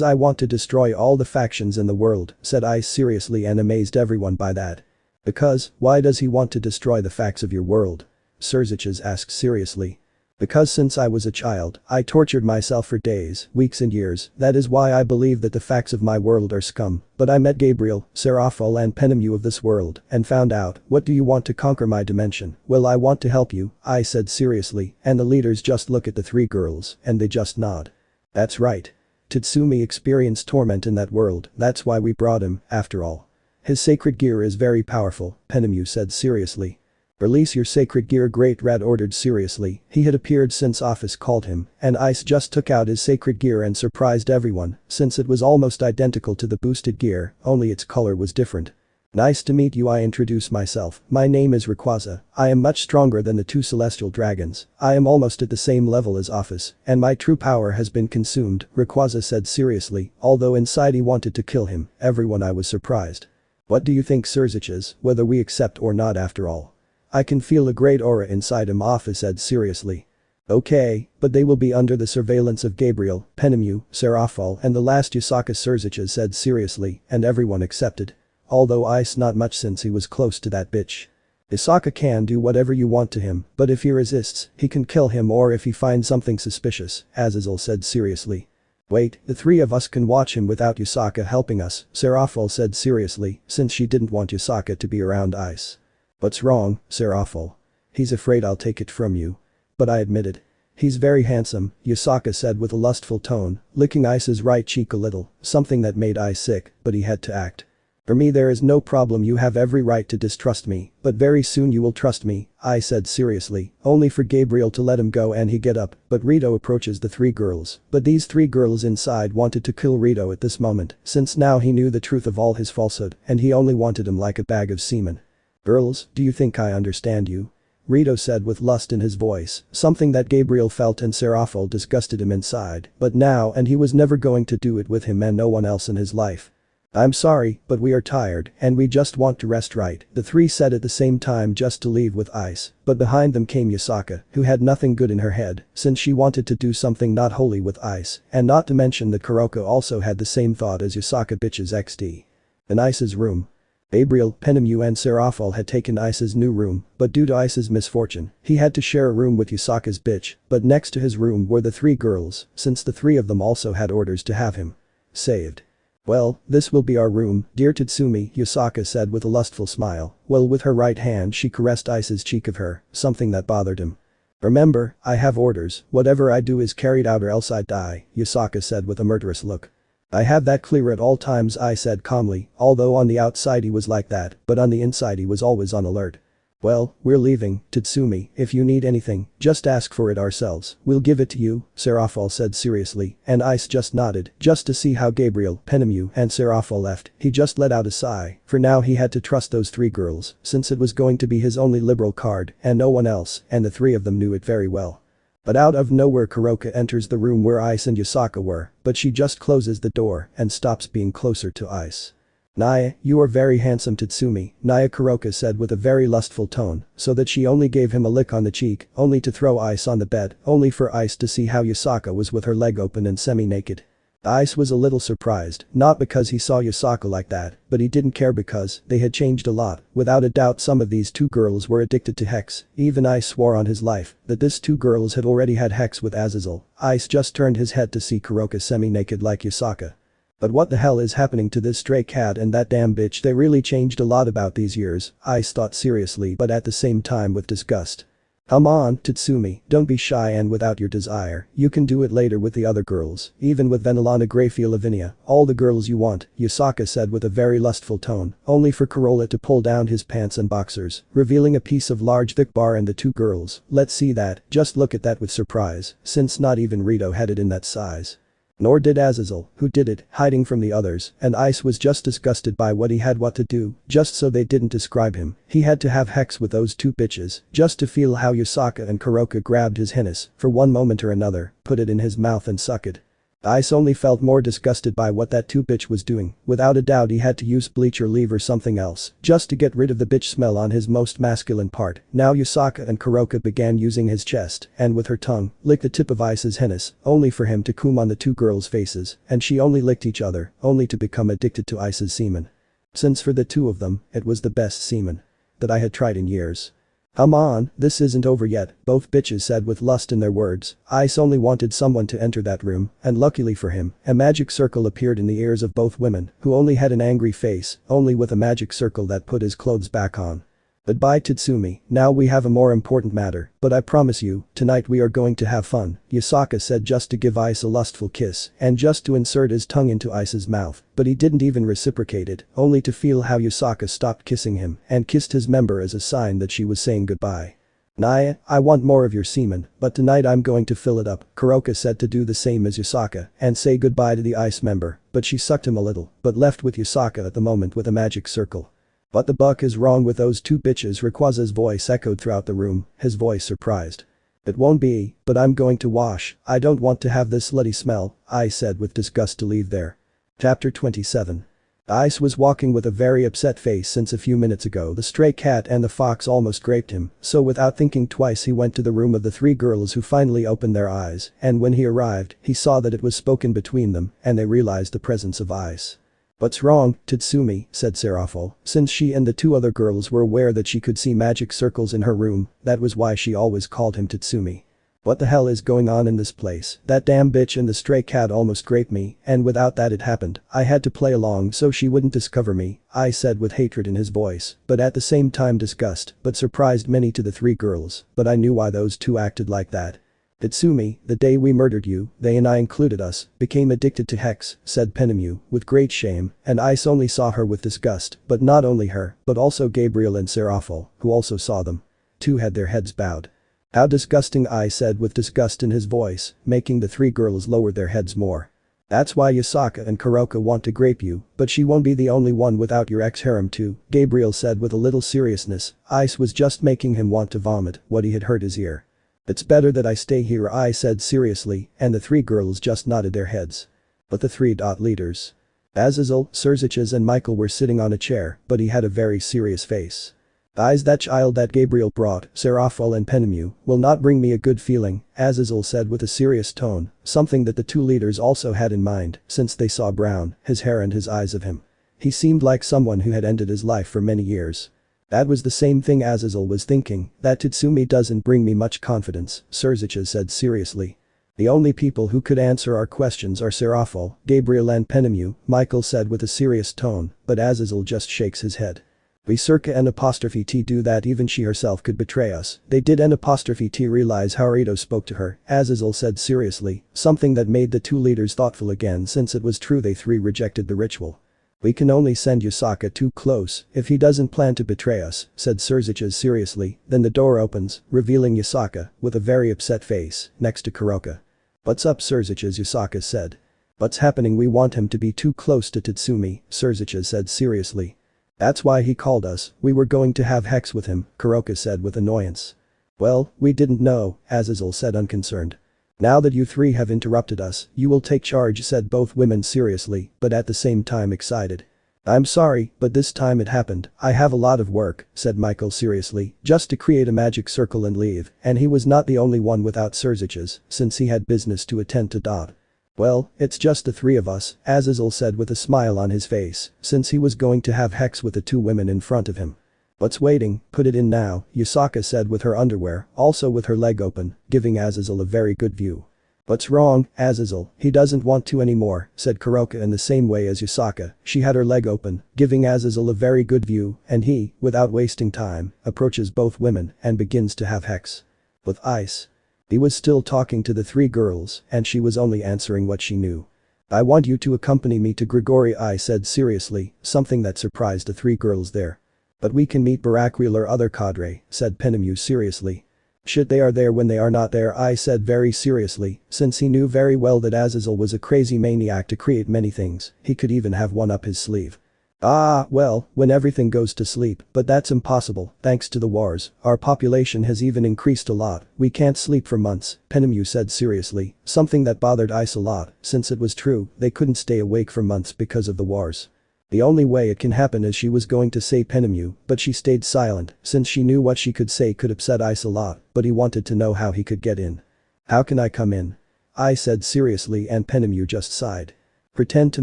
I want to destroy all the factions in the world, said Ice seriously and amazed everyone by that. Because, why does he want to destroy the facts of your world? Serziches asked seriously. Because since I was a child, I tortured myself for days, weeks and years, that is why I believe that the facts of my world are scum, but I met Gabriel, Seraphol and Penemu of this world, and found out, what do you want to conquer my dimension? Well I want to help you, I said seriously, and the leaders just look at the three girls, and they just nod. That's right. Tatsumi experienced torment in that world, that's why we brought him, after all. His sacred gear is very powerful, Penemu said seriously. Release your sacred gear Great Rat ordered seriously, he had appeared since Office called him, and Ice just took out his sacred gear and surprised everyone, since it was almost identical to the boosted gear, only its color was different. Nice to meet you I introduce myself, my name is Rayquaza, I am much stronger than the two celestial dragons, I am almost at the same level as Office, and my true power has been consumed, Rayquaza said seriously, although inside he wanted to kill him, everyone I was surprised. What do you think Serziches, whether we accept or not after all? I can feel a great aura inside him Office said seriously. Okay, but they will be under the surveillance of Gabriel, Penemu, Seraphol and the last Yusaka Serziches said seriously, and everyone accepted. Although Ice not much since he was close to that bitch. Isaka can do whatever you want to him, but if he resists, he can kill him or if he finds something suspicious, Azazel said seriously. Wait, the three of us can watch him without Yusaka helping us, Serafal said seriously, since she didn't want Yusaka to be around Ice. What's wrong, Serafal? He's afraid I'll take it from you. But I admitted. He's very handsome, Yusaka said with a lustful tone, licking Ice's right cheek a little, something that made Ice sick, but he had to act. For me there is no problem, you have every right to distrust me, but very soon you will trust me, I said seriously, only for Gabriel to let him go and he get up, but Rito approaches the three girls, but these three girls inside wanted to kill Rito at this moment, since now he knew the truth of all his falsehood, and he only wanted him like a bag of semen. Girls, do you think I understand you? Rito said with lust in his voice, something that Gabriel felt and Serafal disgusted him inside, but now and he was never going to do it with him and no one else in his life. I'm sorry, but we are tired and we just want to rest, right? The three said at the same time just to leave with Ice, but behind them came Yusaka, who had nothing good in her head, since she wanted to do something not holy with Ice, and not to mention that Kuroko also had the same thought as Yusaka bitches XD. In Ice's room. Gabriel, Penemu and Serafal had taken Ice's new room, but due to Ice's misfortune, he had to share a room with Yusaka's bitch, but next to his room were the three girls, since the three of them also had orders to have him saved. Well, this will be our room, dear Tatsumi, Yusaka said with a lustful smile, while with her right hand she caressed Ice's cheek of her, something that bothered him. Remember, I have orders, whatever I do is carried out or else I die, Yusaka said with a murderous look. I have that clear at all times, I said calmly, although on the outside he was like that, but on the inside he was always on alert. Well, we're leaving, Tatsumi, if you need anything, just ask for it ourselves, we'll give it to you, Serafal said seriously, and Ice just nodded, just to see how Gabriel, Penemu and Serafal left, he just let out a sigh, for now he had to trust those three girls, since it was going to be his only liberal card, and no one else, and the three of them knew it very well. But out of nowhere Kuroko enters the room where Ice and Yusaka were, but she just closes the door and stops being closer to Ice. Naya, you are very handsome Tatsumi, Naya Kuroko said with a very lustful tone, so that she only gave him a lick on the cheek, only to throw Ice on the bed, only for Ice to see how Yusaka was with her leg open and semi-naked. Ice was a little surprised, not because he saw Yusaka like that, but he didn't care because they had changed a lot. Without a doubt some of these two girls were addicted to hex, even Ice swore on his life that these two girls had already had hex with Azazel. Ice just turned his head to see Kuroko semi-naked like Yusaka. But what the hell is happening to this stray cat and that damn bitch? They really changed a lot about these years, Ice thought seriously but at the same time with disgust. Come on, Tatsumi, don't be shy and without your desire, you can do it later with the other girls, even with Vanillana Greyfield Lavinia, all the girls you want, Yusaka said with a very lustful tone, only for Corolla to pull down his pants and boxers, revealing a piece of large thick bar and the two girls. Let's see that, just look at that with surprise, since not even Rito had it in that size. Nor did Azazel, who did it, hiding from the others, and Ice was just disgusted by what he had what to do, just so they didn't describe him, he had to have hex with those two bitches, just to feel how Yusaka and Kuroko grabbed his hinnis, for one moment or another, put it in his mouth and suck it. Ice only felt more disgusted by what that two bitch was doing, without a doubt he had to use bleach or leave or something else, just to get rid of the bitch smell on his most masculine part. Now Yusaka and Kuroko began using his chest, and with her tongue, licked the tip of Ice's hinnis, only for him to cum on the two girls' faces, and she only licked each other, only to become addicted to Ice's semen. Since for the two of them, it was the best semen that I had tried in years. Come on, this isn't over yet, both bitches said with lust in their words. Ice only wanted someone to enter that room, and luckily for him, a magic circle appeared in the ears of both women, who only had an angry face, only with a magic circle that put his clothes back on. Goodbye Tatsumi, now we have a more important matter, but I promise you, tonight we are going to have fun, Yusaka said just to give Ice a lustful kiss, and just to insert his tongue into Ice's mouth, but he didn't even reciprocate it, only to feel how Yusaka stopped kissing him, and kissed his member as a sign that she was saying goodbye. Naya, I want more of your semen, but tonight I'm going to fill it up, Kuroko said to do the same as Yusaka, and say goodbye to the Ice member, but she sucked him a little, but left with Yusaka at the moment with a magic circle. What the buck is wrong with those two bitches? Rayquaza's voice echoed throughout the room, his voice surprised. It won't be, but I'm going to wash, I don't want to have this slutty smell, Ice said with disgust to leave there. Chapter 27. Ice was walking with a very upset face since a few minutes ago the stray cat and the fox almost raped him, so without thinking twice he went to the room of the three girls who finally opened their eyes, and when he arrived, he saw that it was spoken between them, and they realized the presence of Ice. What's wrong, Tatsumi, said Serafal, since she and the two other girls were aware that she could see magic circles in her room, that was why she always called him Tatsumi. What the hell is going on in this place? That damn bitch and the stray cat almost raped me, and without that it happened. I had to play along so she wouldn't discover me, I said with hatred in his voice, but at the same time disgust, but surprised many to the three girls, but I knew why those two acted like that. Itsumi, the day we murdered you, they and I included us, became addicted to Hex, said Penemu, with great shame, and Ice only saw her with disgust, but not only her, but also Gabriel and Seraphol, who also saw them. Two had their heads bowed. How disgusting, I said with disgust in his voice, making the three girls lower their heads more. That's why Yasaka and Kuroka want to grape you, but she won't be the only one without your ex-harem too, Gabriel said with a little seriousness. Ice was just making him want to vomit what he had hurt his ear. It's better that I stay here, I said seriously, and the three girls just nodded their heads. But the three leaders. Azazel, Serziches and Michael were sitting on a chair, but he had a very serious face. Eyes, that child that Gabriel brought, Seraphol and Penemu, will not bring me a good feeling, Azazel said with a serious tone, something that the two leaders also had in mind, since they saw Brown, his hair and his eyes of him. He seemed like someone who had ended his life for many years. That was the same thing Azazel was thinking, that Tatsumi doesn't bring me much confidence, Serziches said seriously. The only people who could answer our questions are Seraphol, Gabriel and Penemu, Michael said with a serious tone, but Azazel just shakes his head. We circa N''T do that, even she herself could betray us. They did N''T realize how Rito spoke to her, Azazel said seriously, something that made the two leaders thoughtful again since it was true they three rejected the ritual. We can only send Yasaka too close if he doesn't plan to betray us, said Serziches seriously, then the door opens, revealing Yasaka, with a very upset face, next to Kuroka. What's up, Serziches, Yasaka said. What's happening? We want him to be too close to Tatsumi, Serziches said seriously. That's why he called us, we were going to have Hex with him, Kuroka said with annoyance. Well, we didn't know, Azazel said unconcerned. Now that you three have interrupted us, you will take charge, said both women seriously, but at the same time excited. I'm sorry, but this time it happened. I have a lot of work, said Michael seriously, just to create a magic circle and leave, and he was not the only one without Serziches, since he had business to attend to. Well, it's just the three of us, Azazel said with a smile on his face, since he was going to have Hex with the two women in front of him. What's waiting, put it in now, Yasaka said with her underwear, also with her leg open, giving Azazel a very good view. What's wrong, Azazel? He doesn't want to anymore, said Kuroka in the same way as Yasaka. She had her leg open, giving Azazel a very good view, and he, without wasting time, approaches both women and begins to have Hex. With Ice. He was still talking to the three girls, and she was only answering what she knew. I want you to accompany me to Grigori, I said seriously, something that surprised the three girls there. But we can meet Barakwil or other cadre, said Penemu seriously. Shit, they are there when they are not there, I said very seriously, since he knew very well that Azazel was a crazy maniac to create many things, he could even have one up his sleeve. Ah, well, when everything goes to sleep, but that's impossible, thanks to the wars, our population has even increased a lot, we can't sleep for months, Penemu said seriously, something that bothered Ice a lot, since it was true, they couldn't stay awake for months because of the wars. The only way it can happen is she was going to say Penemu, but she stayed silent, since she knew what she could say could upset Ice a lot, but he wanted to know how he could get in. How can I come in? I said seriously, and Penemu just sighed. Pretend to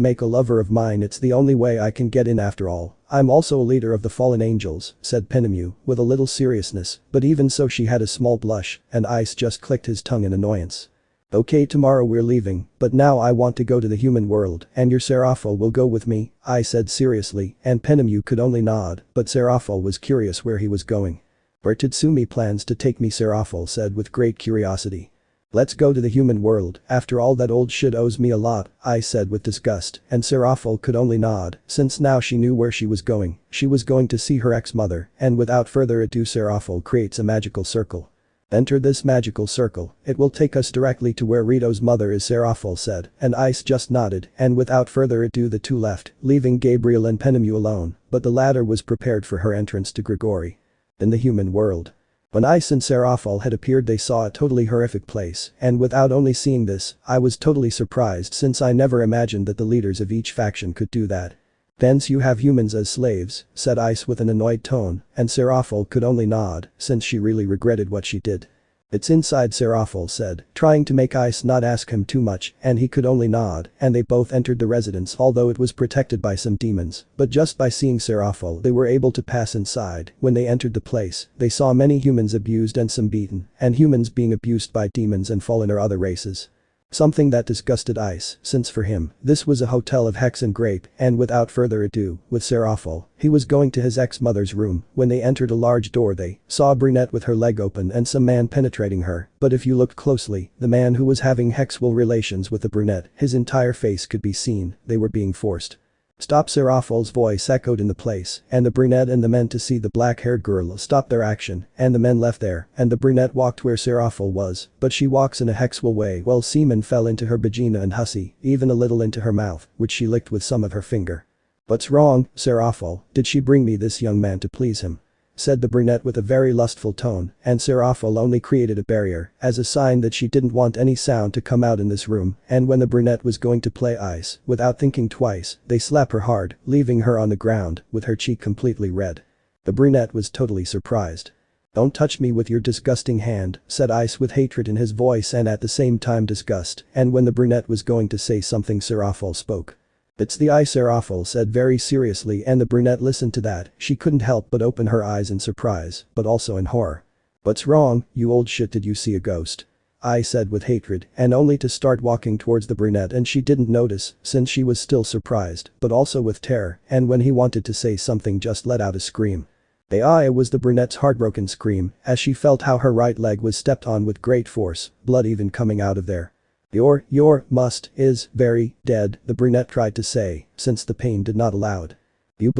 make a lover of mine, it's the only way I can get in after all. I'm also a leader of the fallen angels, said Penemu, with a little seriousness, but even so she had a small blush, and Ice just clicked his tongue in annoyance. Okay, tomorrow we're leaving, but now I want to go to the human world, and your Seraphol will go with me, I said seriously, and Penemu could only nod, but Seraphol was curious where he was going. Where Tatsumi plans to take me, Seraphol said with great curiosity. Let's go to the human world, after all that old shit owes me a lot, I said with disgust, and Seraphol could only nod, since now she knew where she was going to see her ex-mother, and without further ado Seraphol creates a magical circle. Enter this magical circle, it will take us directly to where Rito's mother is, Seraphol said, and Ice just nodded, and without further ado the two left, leaving Gabriel and Penemu alone, but the latter was prepared for her entrance to Grigori. In the human world. When Ice and Seraphol had appeared they saw a totally horrific place, and without only seeing this, I was totally surprised since I never imagined that the leaders of each faction could do that. Thence you have humans as slaves, said Ice with an annoyed tone, and Seraphol could only nod, since she really regretted what she did. It's inside, Serafal said, trying to make Ice not ask him too much, and he could only nod, and they both entered the residence although it was protected by some demons, but just by seeing Serafal they were able to pass inside. When they entered the place, they saw many humans abused and some beaten, and humans being abused by demons and fallen or other races. Something that disgusted Ice, since for him, this was a hotel of hex and grape, and without further ado, with Serafal, he was going to his ex-mother's room. When they entered a large door they saw a brunette with her leg open and some man penetrating her, but if you looked closely, the man who was having sexual relations with the brunette, his entire face could be seen, they were being forced. Stop, Serafal's voice echoed in the place, and the brunette and the men to see the black-haired girl stopped their action, and the men left there, and the brunette walked where Serafal was, but she walks in a hexual way while semen fell into her vagina and hussy, even a little into her mouth, which she licked with some of her finger. What's wrong, Serafal, did she bring me this young man to please him? Said the brunette with a very lustful tone, and Serafal only created a barrier, as a sign that she didn't want any sound to come out in this room, and when the brunette was going to play Ice, without thinking twice, they slap her hard, leaving her on the ground, with her cheek completely red. The brunette was totally surprised. Don't touch me with your disgusting hand, said Ice with hatred in his voice and at the same time disgust, and when the brunette was going to say something Serafal spoke. It's the eye, Serafal said very seriously, and the brunette listened to that. She couldn't help but open her eyes in surprise, but also in horror. What's wrong, you old shit, did you see a ghost? I said with hatred, and only to start walking towards the brunette, and she didn't notice since she was still surprised, but also with terror, and when he wanted to say something just let out a scream. It was the brunette's heartbroken scream as she felt how her right leg was stepped on with great force, blood even coming out of there. Your must is very dead, the brunette tried to say, since the pain did not allow it. You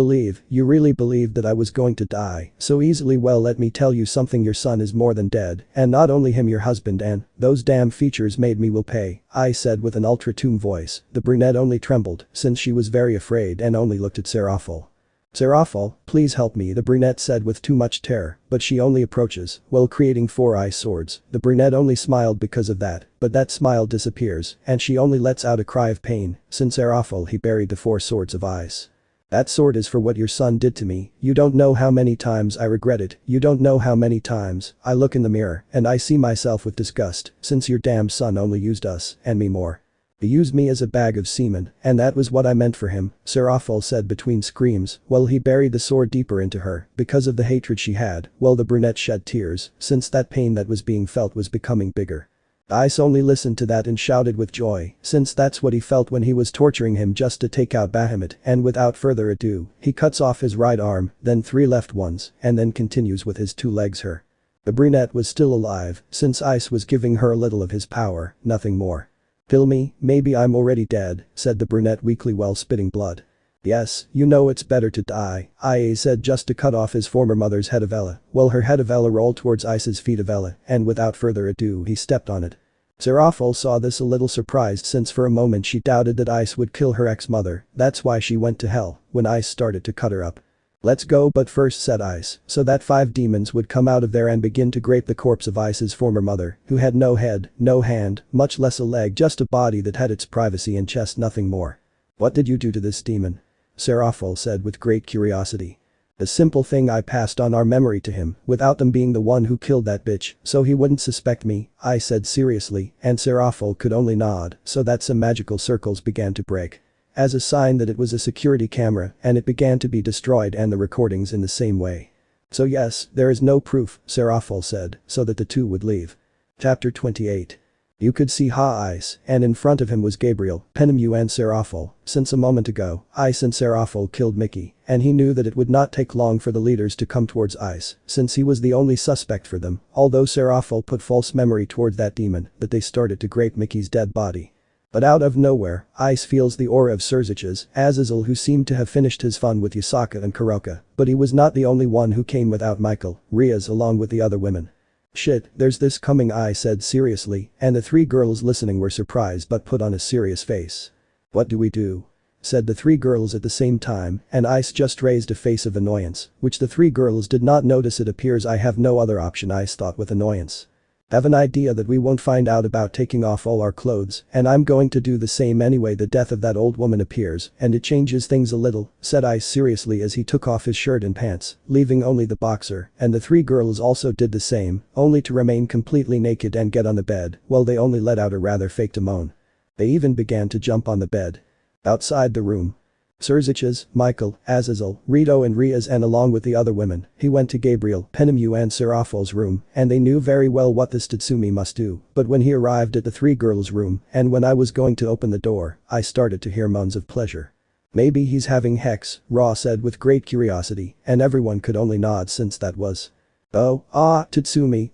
really believe that I was going to die so easily? Well, let me tell you something, your son is more than dead, and not only him, your husband, and those damn features made me will pay, I said with an ultra-tomb voice. The brunette only trembled since she was very afraid and only looked at Serafal. Serafal, please help me, the brunette said with too much terror, but she only approaches, while creating 4 ice swords. The brunette only smiled because of that, but that smile disappears, and she only lets out a cry of pain, since Serafal he buried the 4 swords of ice. That sword is for what your son did to me, you don't know how many times I regret it, you don't know how many times I look in the mirror and I see myself with disgust, since your damn son only used us, and me more. He used me as a bag of semen, and that was what I meant for him, Serafal said between screams, while he buried the sword deeper into her, because of the hatred she had, while the brunette shed tears, since that pain that was being felt was becoming bigger. Ice only listened to that and shouted with joy, since that's what he felt when he was torturing him just to take out Bahamut, and without further ado, he cuts off his right arm, then 3 left ones, and then continues with his 2 legs her. The brunette was still alive, since Ice was giving her a little of his power, nothing more. Kill me, maybe I'm already dead, said the brunette weakly while spitting blood. Yes, you know it's better to die, Ia said just to cut off his former mother's head of Ella, while her head of Ella rolled towards Ice's feet of Ella, and without further ado he stepped on it. Serafal saw this a little surprised since for a moment she doubted that Ice would kill her ex-mother, that's why she went to hell, when Ice started to cut her up. Let's go, but first, said Ice, so that 5 demons would come out of there and begin to grape the corpse of Ice's former mother, who had no head, no hand, much less a leg, just a body that had its privacy and chest, nothing more. What did you do to this demon? Serafal said with great curiosity. The simple thing, I passed on our memory to him, without them being the one who killed that bitch, so he wouldn't suspect me, I said seriously, and Serafal could only nod, so that some magical circles began to break. As a sign that it was a security camera, and it began to be destroyed and the recordings in the same way. So yes, there is no proof, Serafal said, so that the 2 would leave. Chapter 28. You could see Ice, and in front of him was Gabriel, Penemu and Serafal, since a moment ago, Ice and Serafal killed Mickey, and he knew that it would not take long for the leaders to come towards Ice, since he was the only suspect for them, although Serafal put false memory towards that demon, that they started to grape Mickey's dead body. But out of nowhere, Ice feels the aura of Surzich's, Azazel, who seemed to have finished his fun with Yasaka and Kuroka, but he was not the only one who came without Michael, Riaz along with the other women. Shit, there's this coming, I said seriously, and the 3 girls listening were surprised but put on a serious face. What do we do? Said the 3 girls at the same time, and Ice just raised a face of annoyance, which the 3 girls did not notice. It appears I have no other option, Ice thought with annoyance. Have an idea that we won't find out about taking off all our clothes, and I'm going to do the same anyway. The death of that old woman appears, and it changes things a little, said Ice seriously as he took off his shirt and pants, leaving only the boxer, and the three girls also did the same, only to remain completely naked and get on the bed, while they only let out a rather faked moan. They even began to jump on the bed. Outside the room. Serziches, Michael, Azazel, Rito and Riaz, and along with the other women, he went to Gabriel, Penemu and Seraphol's room, and they knew very well what this Tatsumi must do, but when he arrived at the three girls' room, and when I was going to open the door, I started to hear moans of pleasure. Maybe he's having hex, Ra said with great curiosity, and everyone could only nod since that was. Oh, Tatsumi,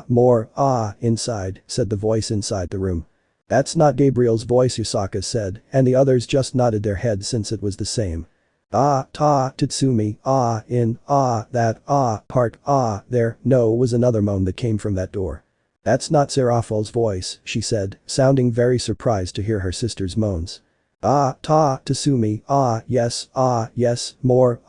more, inside, said the voice inside the room. That's not Gabriel's voice, Yusaka said, and the others just nodded their heads since it was the same. Tatsumi, there, no was another moan that came from that door. That's not Seraphol's voice, she said, sounding very surprised to hear her sister's moans. Tatsumi, yes, more,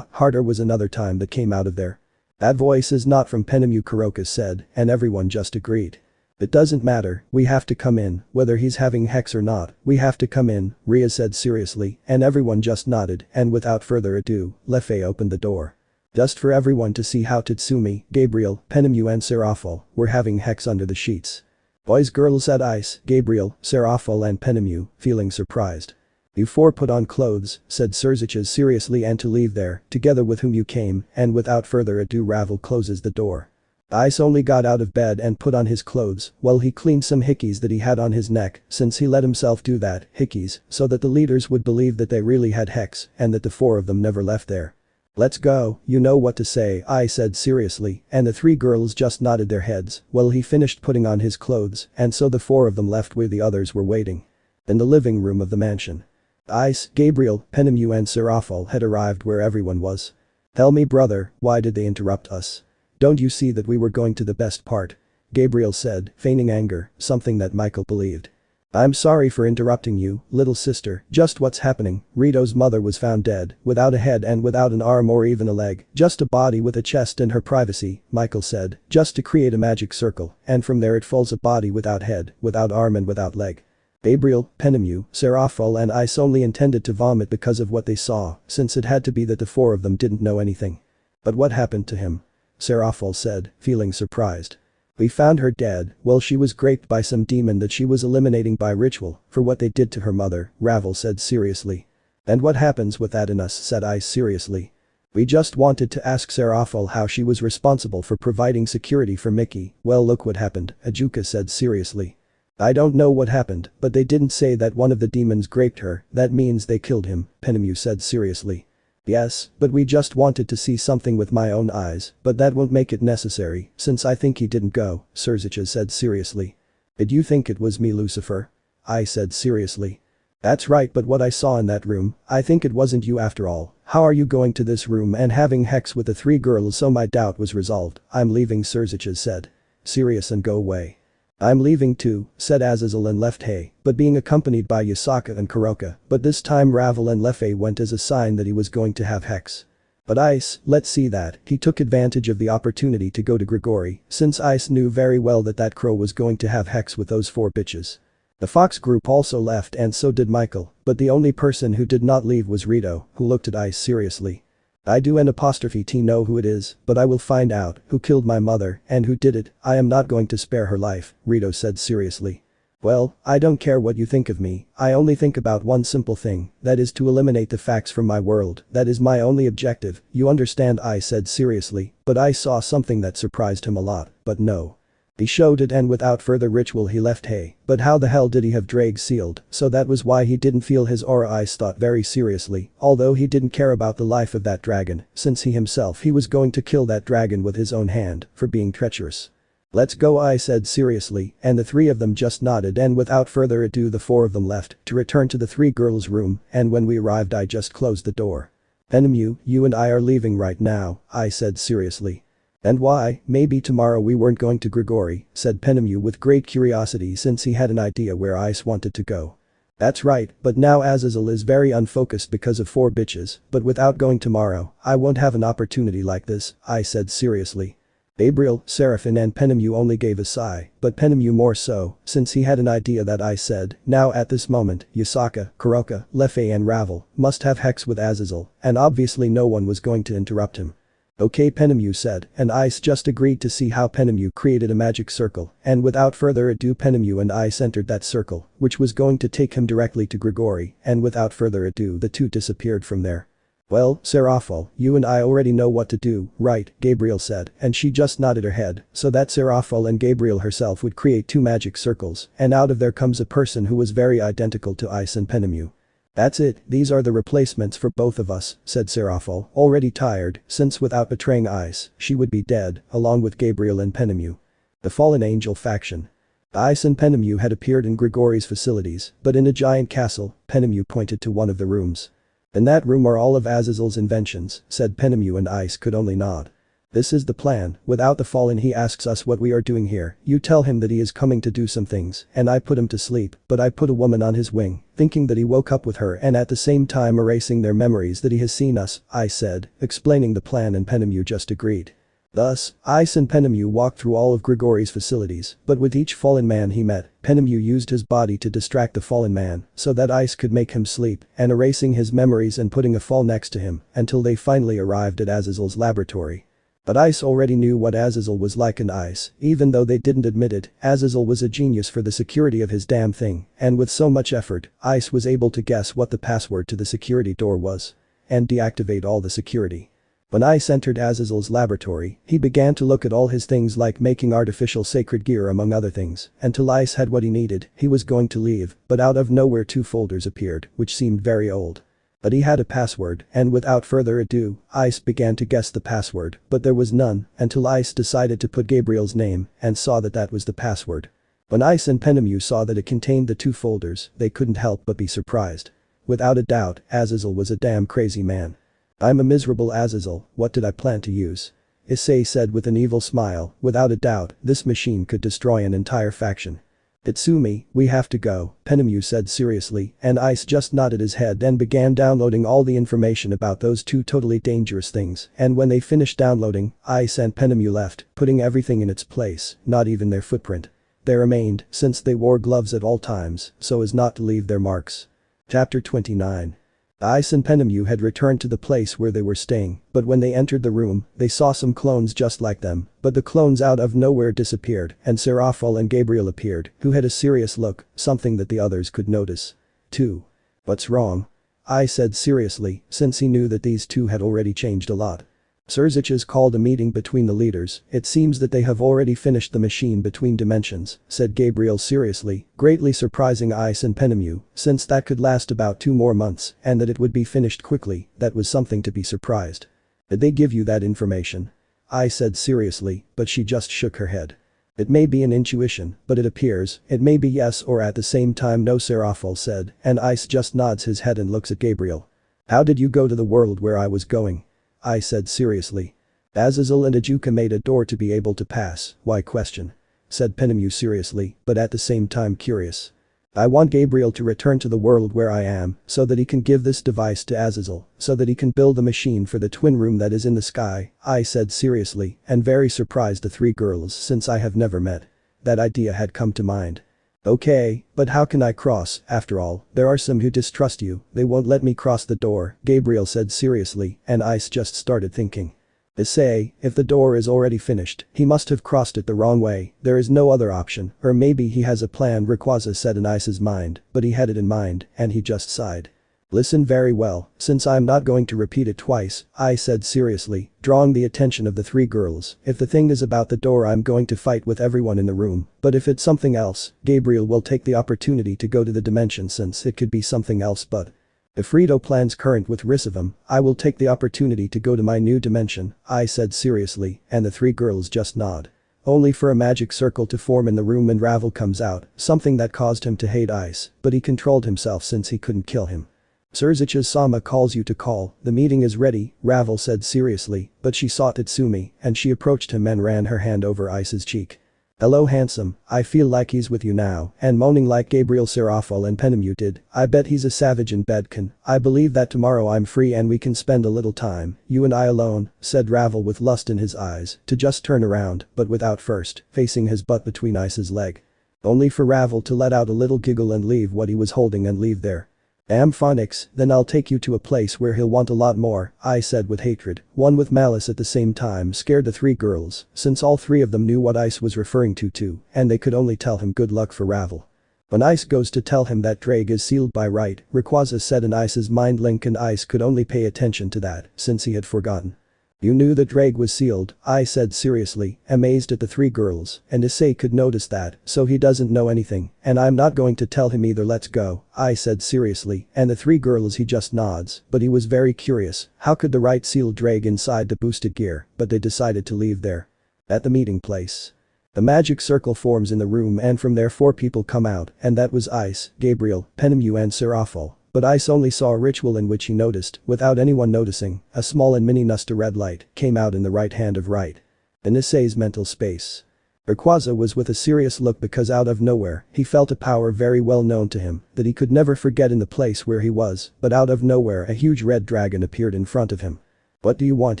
harder was another time that came out of there. That voice is not from Penemu, Kuroka said, and everyone just agreed. It doesn't matter, we have to come in, whether he's having hex or not, we have to come in, Ria said seriously, and everyone just nodded, and without further ado, Lefei opened the door. Just for everyone to see how Tatsumi, Gabriel, Penemu and Seraphol were having hex under the sheets. Boys girls said Ice, Gabriel, Seraphol and Penemu, feeling surprised. You four put on clothes, said Serziches seriously, and to leave there, together with whom you came, and without further ado Ravel closes the door. Ice only got out of bed and put on his clothes while he cleaned some hickeys that he had on his neck since he let himself do that, hickeys, so that the leaders would believe that they really had hex and that the four of them never left there. Let's go, you know what to say, I said seriously, and the three girls just nodded their heads while he finished putting on his clothes, and so the four of them left where the others were waiting. In the living room of the mansion. Ice, Gabriel, Penemu and Seraphol had arrived where everyone was. Tell me brother, why did they interrupt us? Don't you see that we were going to the best part? Gabriel said, feigning anger, something that Michael believed. I'm sorry for interrupting you, little sister, just what's happening? Rito's mother was found dead, without a head and without an arm or even a leg, just a body with a chest and her privacy, Michael said, just to create a magic circle, and from there it falls a body without head, without arm and without leg. Gabriel, Penemu, Seraphol and Ice only intended to vomit because of what they saw, since it had to be that the four of them didn't know anything. But what happened to him? Seraphol said, feeling surprised. We found her dead, well she was raped by some demon that she was eliminating by ritual, for what they did to her mother, Ravel said seriously. And what happens with that in us, said Ice seriously. We just wanted to ask Seraphol how she was responsible for providing security for Mickey, well look what happened, Ajuka said seriously. I don't know what happened, but they didn't say that one of the demons raped her, that means they killed him, Penemu said seriously. Yes, but we just wanted to see something with my own eyes, but that won't make it necessary, since I think he didn't go, Serziches said seriously. Did you think it was me, Lucifer? I said seriously. That's right, but what I saw in that room, I think it wasn't you after all. How are you going to this room and having hex with the three girls? So my doubt was resolved. I'm leaving, Serziches said. Serious and go away. I'm leaving too, said Azazel and left Hay, but being accompanied by Yusaka and Kuroka, but this time Ravel and Lefei went as a sign that he was going to have hex. But Ice, let's see that, he took advantage of the opportunity to go to Grigori, since Ice knew very well that that crow was going to have hex with those four bitches. The Fox group also left and so did Michael, but the only person who did not leave was Rito, who looked at Ice seriously. I do ''T know who it is, but I will find out who killed my mother and who did it. I am not going to spare her life, Rito said seriously. Well, I don't care what you think of me, I only think about one simple thing, that is to eliminate the facts from my world, that is my only objective, you understand, I said seriously, but I saw something that surprised him a lot, but no. He showed it and without further ritual he left Hay, but how the hell did he have Drake sealed, so that was why he didn't feel his aura. Ice thought very seriously, although he didn't care about the life of that dragon, since he was going to kill that dragon with his own hand, for being treacherous. Let's go, I said seriously, and the three of them just nodded and without further ado the four of them left, to return to the three girls' room, and when we arrived I just closed the door. Penemu, you and I are leaving right now, I said seriously. And why? Maybe tomorrow we weren't going to Grigori, said Penemu with great curiosity since he had an idea where Ice wanted to go. That's right, but now Azazel is very unfocused because of four bitches, but without going tomorrow, I won't have an opportunity like this, I said seriously. Gabriel, Seraphine and Penemu only gave a sigh, but Penemu more so, since he had an idea that I said, now at this moment, Yasaka, Kuroka, Lefei and Ravel must have hex with Azazel, and obviously no one was going to interrupt him. Okay, Penemu said, and Ice just agreed to see how Penemu created a magic circle, and without further ado Penemu and Ice entered that circle, which was going to take him directly to Grigori, and without further ado the two disappeared from there. Well, Seraphol, you and I already know what to do, right, Gabriel said, and she just nodded her head, so that Seraphol and Gabriel herself would create two magic circles, and out of there comes a person who was very identical to Ice and Penemu. That's it, these are the replacements for both of us, said Seraphol, already tired, since without betraying Ice, she would be dead, along with Gabriel and Penemu. The Fallen Angel faction. Ice and Penemu had appeared in Grigori's facilities, but in a giant castle, Penemu pointed to one of the rooms. In that room are all of Azazel's inventions, said Penemu and Ice could only nod. This is the plan, without the Fallen he asks us what we are doing here, you tell him that he is coming to do some things, and I put him to sleep, but I put a woman on his wing, thinking that he woke up with her and at the same time erasing their memories that he has seen us, I said, explaining the plan and Penemu just agreed. Thus, Ice and Penemu walked through all of Grigori's facilities, but with each fallen man he met, Penemu used his body to distract the fallen man, so that Ice could make him sleep, and erasing his memories and putting a fall next to him, until they finally arrived at Azazel's laboratory. But Ice already knew what Azazel was like and Ice, even though they didn't admit it, Azazel was a genius for the security of his damn thing, and with so much effort, Ice was able to guess what the password to the security door was. And deactivate all the security. When Ice entered Azazel's laboratory, he began to look at all his things like making artificial sacred gear among other things, until Ice had what he needed, he was going to leave, but out of nowhere two folders appeared, which seemed very old. But he had a password, and without further ado, Ice began to guess the password, but there was none, until Ice decided to put Gabriel's name, and saw that that was the password. When Ice and Penemu saw that it contained the two folders, they couldn't help but be surprised. Without a doubt, Azazel was a damn crazy man. I'm a miserable Azazel, what did I plan to use? Issei said with an evil smile, without a doubt, this machine could destroy an entire faction. Itsumi, we have to go, Penemu said seriously, and Ice just nodded his head and began downloading all the information about those two totally dangerous things, and when they finished downloading, Ice and Penemu left, putting everything in its place, not even their footprint. They remained, since they wore gloves at all times, so as not to leave their marks. Chapter 29. Ice and Penemu had returned to the place where they were staying, but when they entered the room, they saw some clones just like them, but the clones out of nowhere disappeared, and Seraphol and Gabriel appeared, who had a serious look, something that the others could notice. 2. What's wrong? I said seriously, since he knew that these two had already changed a lot. Surziches called a meeting between the leaders, it seems that they have already finished the machine between dimensions, said Gabriel seriously, greatly surprising Ice and Penemu, since that could last about 2 more months, and that it would be finished quickly, that was something to be surprised. Did they give you that information? I said seriously, but she just shook her head. It may be an intuition, but it appears, it may be yes or at the same time no, Seraphol said, and Ice just nods his head and looks at Gabriel. How did you go to the world where I was going? I said seriously. Azazel and Ajuka made a door to be able to pass, why question? Said Penemu seriously, but at the same time curious. I want Gabriel to return to the world where I am, so that he can give this device to Azazel, so that he can build a machine for the twin room that is in the sky, I said seriously, and very surprised the 3 girls since I have never met. That idea had come to mind. Okay, but how can I cross, after all, there are some who distrust you, they won't let me cross the door, Gabriel said seriously, and Ice just started thinking. Issei, if the door is already finished, he must have crossed it the wrong way, there is no other option, or maybe he has a plan, Rayquaza said in Ice's mind, but he had it in mind, and he just sighed. Listen very well, since I'm not going to repeat it twice, I said seriously, drawing the attention of the 3 girls, if the thing is about the door I'm going to fight with everyone in the room, but if it's something else, Gabriel will take the opportunity to go to the dimension since it could be something else but. If Rito plans current with Risivum, I will take the opportunity to go to my new dimension, I said seriously, and the 3 girls just nod. Only for a magic circle to form in the room and Ravel comes out, something that caused him to hate Ice, but he controlled himself since he couldn't kill him. Surziches-sama calls you to call, the meeting is ready, Ravel said seriously, but she saw Tatsumi, and she approached him and ran her hand over Ice's cheek. Hello handsome, I feel like he's with you now, and moaning like Gabriel Serafol and Penemu did. I bet he's a savage in Bedkin. I believe that tomorrow I'm free and we can spend a little time, you and I alone, said Ravel with lust in his eyes, to just turn around, but without first, facing his butt between Ice's leg. Only for Ravel to let out a little giggle and leave what he was holding and leave there. Damn phonics, then I'll take you to a place where he'll want a lot more, I said with hatred, one with malice at the same time scared the three girls, since all three of them knew what Ice was referring to too, and they could only tell him good luck for Ravel. When Ice goes to tell him that Drake is sealed by right, Rayquaza said in Ice's mind link and Ice could only pay attention to that, since he had forgotten. You knew that Drake was sealed, I said seriously, amazed at the three girls, and Issei could notice that, so he doesn't know anything, and I'm not going to tell him either, let's go, I said seriously, and the three girls he just nods, but he was very curious, how could the right seal Drake inside the boosted gear, but they decided to leave there. At the meeting place. The magic circle forms in the room and from there 4 people come out, and that was Ice, Gabriel, Penemu and Serafol. But Ice only saw a ritual in which he noticed, without anyone noticing, a small and mini Nusta red light came out in the right hand of right. In Issei's mental space. Rayquaza was with a serious look because out of nowhere, he felt a power very well known to him that he could never forget in the place where he was, but out of nowhere a huge red dragon appeared in front of him. What do you want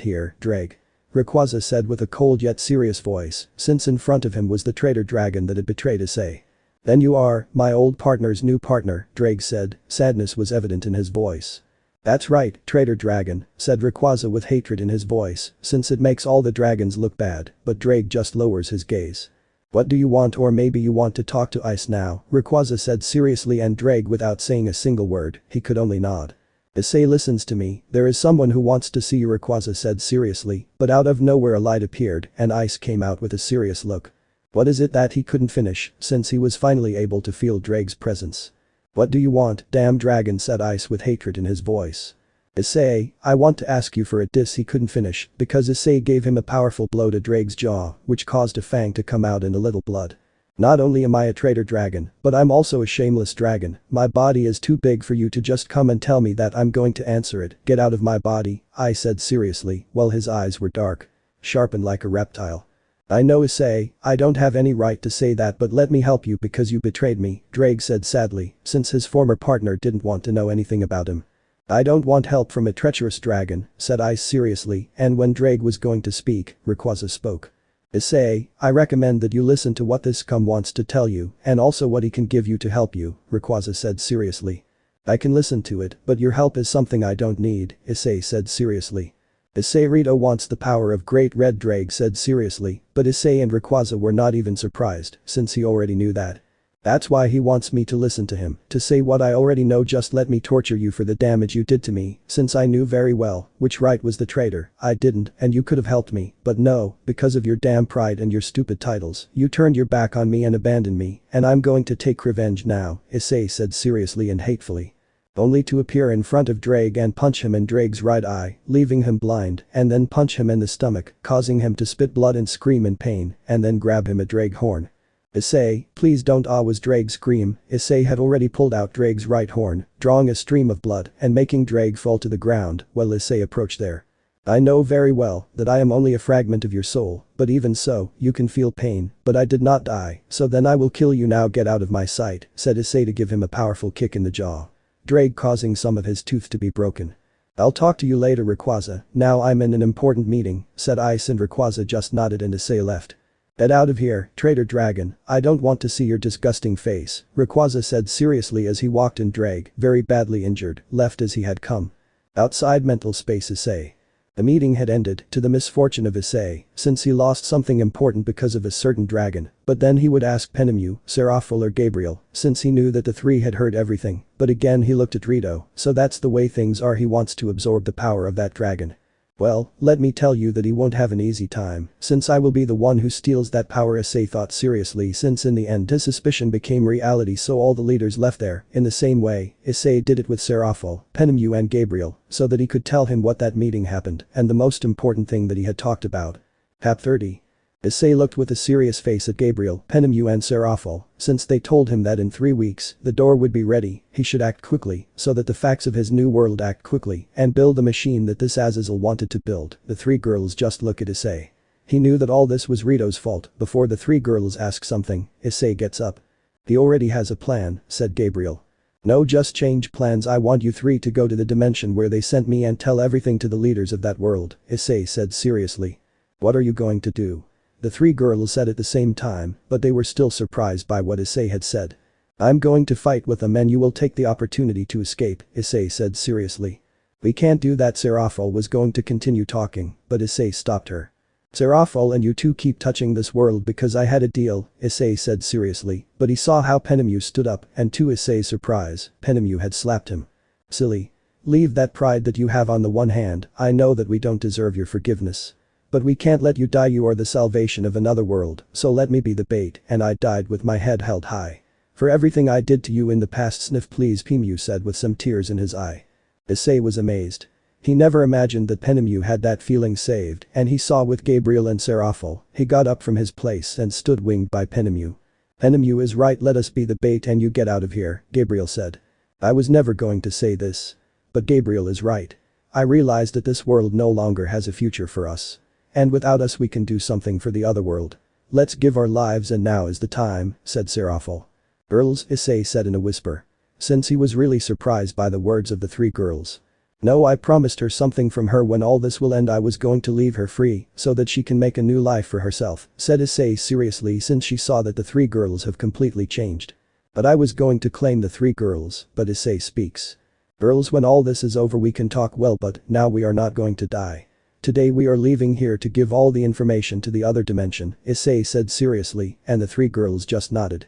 here, Drake? Rayquaza said with a cold yet serious voice, since in front of him was the traitor dragon that had betrayed Issei. Then you are, my old partner's new partner, Drake said, sadness was evident in his voice. That's right, traitor dragon, said Rayquaza with hatred in his voice, since it makes all the dragons look bad, but Drake just lowers his gaze. What do you want, or maybe you want to talk to Ice now, Rayquaza said seriously, and Drake without saying a single word, he could only nod. Issei listens to me, there is someone who wants to see you, Rayquaza said seriously, but out of nowhere a light appeared and Ice came out with a serious look. What is it that he couldn't finish, since he was finally able to feel Drake's presence? What do you want, damn dragon, said Ice with hatred in his voice. Issei, I want to ask you for a diss. He couldn't finish, because Issei gave him a powerful blow to Drake's jaw, which caused a fang to come out and a little blood. Not only am I a traitor dragon, but I'm also a shameless dragon. My body is too big for you to just come and tell me that. I'm going to answer it. Get out of my body, I said seriously, while his eyes were dark. Sharpened like a reptile. I know, Issei, I don't have any right to say that, but let me help you because you betrayed me, Drake said sadly, since his former partner didn't want to know anything about him. I don't want help from a treacherous dragon, said Ice seriously, and when Drake was going to speak, Rayquaza spoke. Issei, I recommend that you listen to what this scum wants to tell you, and also what he can give you to help you, Rayquaza said seriously. I can listen to it, but your help is something I don't need, Issei said seriously. Issei Rito wants the power of Great Red, Drake said seriously, but Issei and Rayquaza were not even surprised, since he already knew that. That's why he wants me to listen to him, to say what I already know. Just let me torture you for the damage you did to me, since I knew very well which right was the traitor. I didn't, and you could have helped me, but no, because of your damn pride and your stupid titles, you turned your back on me and abandoned me, and I'm going to take revenge now, Issei said seriously and hatefully. Only to appear in front of Drake and punch him in Drake's right eye, leaving him blind, and then punch him in the stomach, causing him to spit blood and scream in pain, and then grab him a Drake horn. Issei, please don't, was Drake's scream. Issei had already pulled out Drake's right horn, drawing a stream of blood and making Drake fall to the ground while Issei approached there. I know very well that I am only a fragment of your soul, but even so, you can feel pain, but I did not die, so then I will kill you now. Get out of my sight, said Issei to give him a powerful kick in the jaw. Drake causing some of his tooth to be broken. I'll talk to you later, Rayquaza, now I'm in an important meeting, said Ice, and Rayquaza just nodded and Issei left. Get out of here, traitor dragon, I don't want to see your disgusting face, Rayquaza said seriously as he walked in. Drake, very badly injured, left as he had come. Outside mental space, Issei. The meeting had ended, to the misfortune of Issei, since he lost something important because of a certain dragon, but then he would ask Penemu, Serafol or Gabriel, since he knew that the three had heard everything, but again he looked at Rito, so that's the way things are. He wants to absorb the power of that dragon. Well, let me tell you that he won't have an easy time, since I will be the one who steals that power, Issei thought seriously, since in the end his suspicion became reality, so all the leaders left there. In the same way, Issei did it with Serafol, Penemu and Gabriel, so that he could tell him what that meeting happened and the most important thing that he had talked about. Chap 30. Issei looked with a serious face at Gabriel, Penemu and Serafol, since they told him that in 3 weeks, the door would be ready, he should act quickly, so that the facts of his new world act quickly, and build the machine that this Azazel wanted to build. The three girls just look at Issei. He knew that all this was Rito's fault. Before the three girls ask something, Issei gets up. He already has a plan, said Gabriel. No, just change plans. I want you three to go to the dimension where they sent me and tell everything to the leaders of that world, Issei said seriously. What are you going to do? The three girls said at the same time, but they were still surprised by what Issei had said. I'm going to fight with them and you will take the opportunity to escape, Issei said seriously. We can't do that. Serafal was going to continue talking, but Issei stopped her. Serafal and you two keep touching this world because I had a deal, Issei said seriously, but he saw how Penemu stood up and to Issei's surprise, Penemu had slapped him. Silly. Leave that pride that you have. On the one hand, I know that we don't deserve your forgiveness. But we can't let you die. You are the salvation of another world, so let me be the bait. And I died with my head held high. For everything I did to you in the past. Sniff please, Penemu said with some tears in his eye. Issei was amazed. He never imagined that Penemu had that feeling saved, and he saw with Gabriel and Serafal. He got up from his place and stood winged by Penemu. Penemu is right, let us be the bait and you get out of here, Gabriel said. I was never going to say this. But Gabriel is right. I realized that this world no longer has a future for us. And without us we can do something for the other world. Let's give our lives and now is the time, said Serafal. Girls, Issei said in a whisper. Since he was really surprised by the words of the three girls. No, I promised her something from her. When all this will end I was going to leave her free so that she can make a new life for herself, said Issei seriously since she saw that the three girls have completely changed. But I was going to claim the three girls, but Issei speaks. Girls, when all this is over we can talk well, but now we are not going to die. Today we are leaving here to give all the information to the other dimension, Issei said seriously, and the three girls just nodded.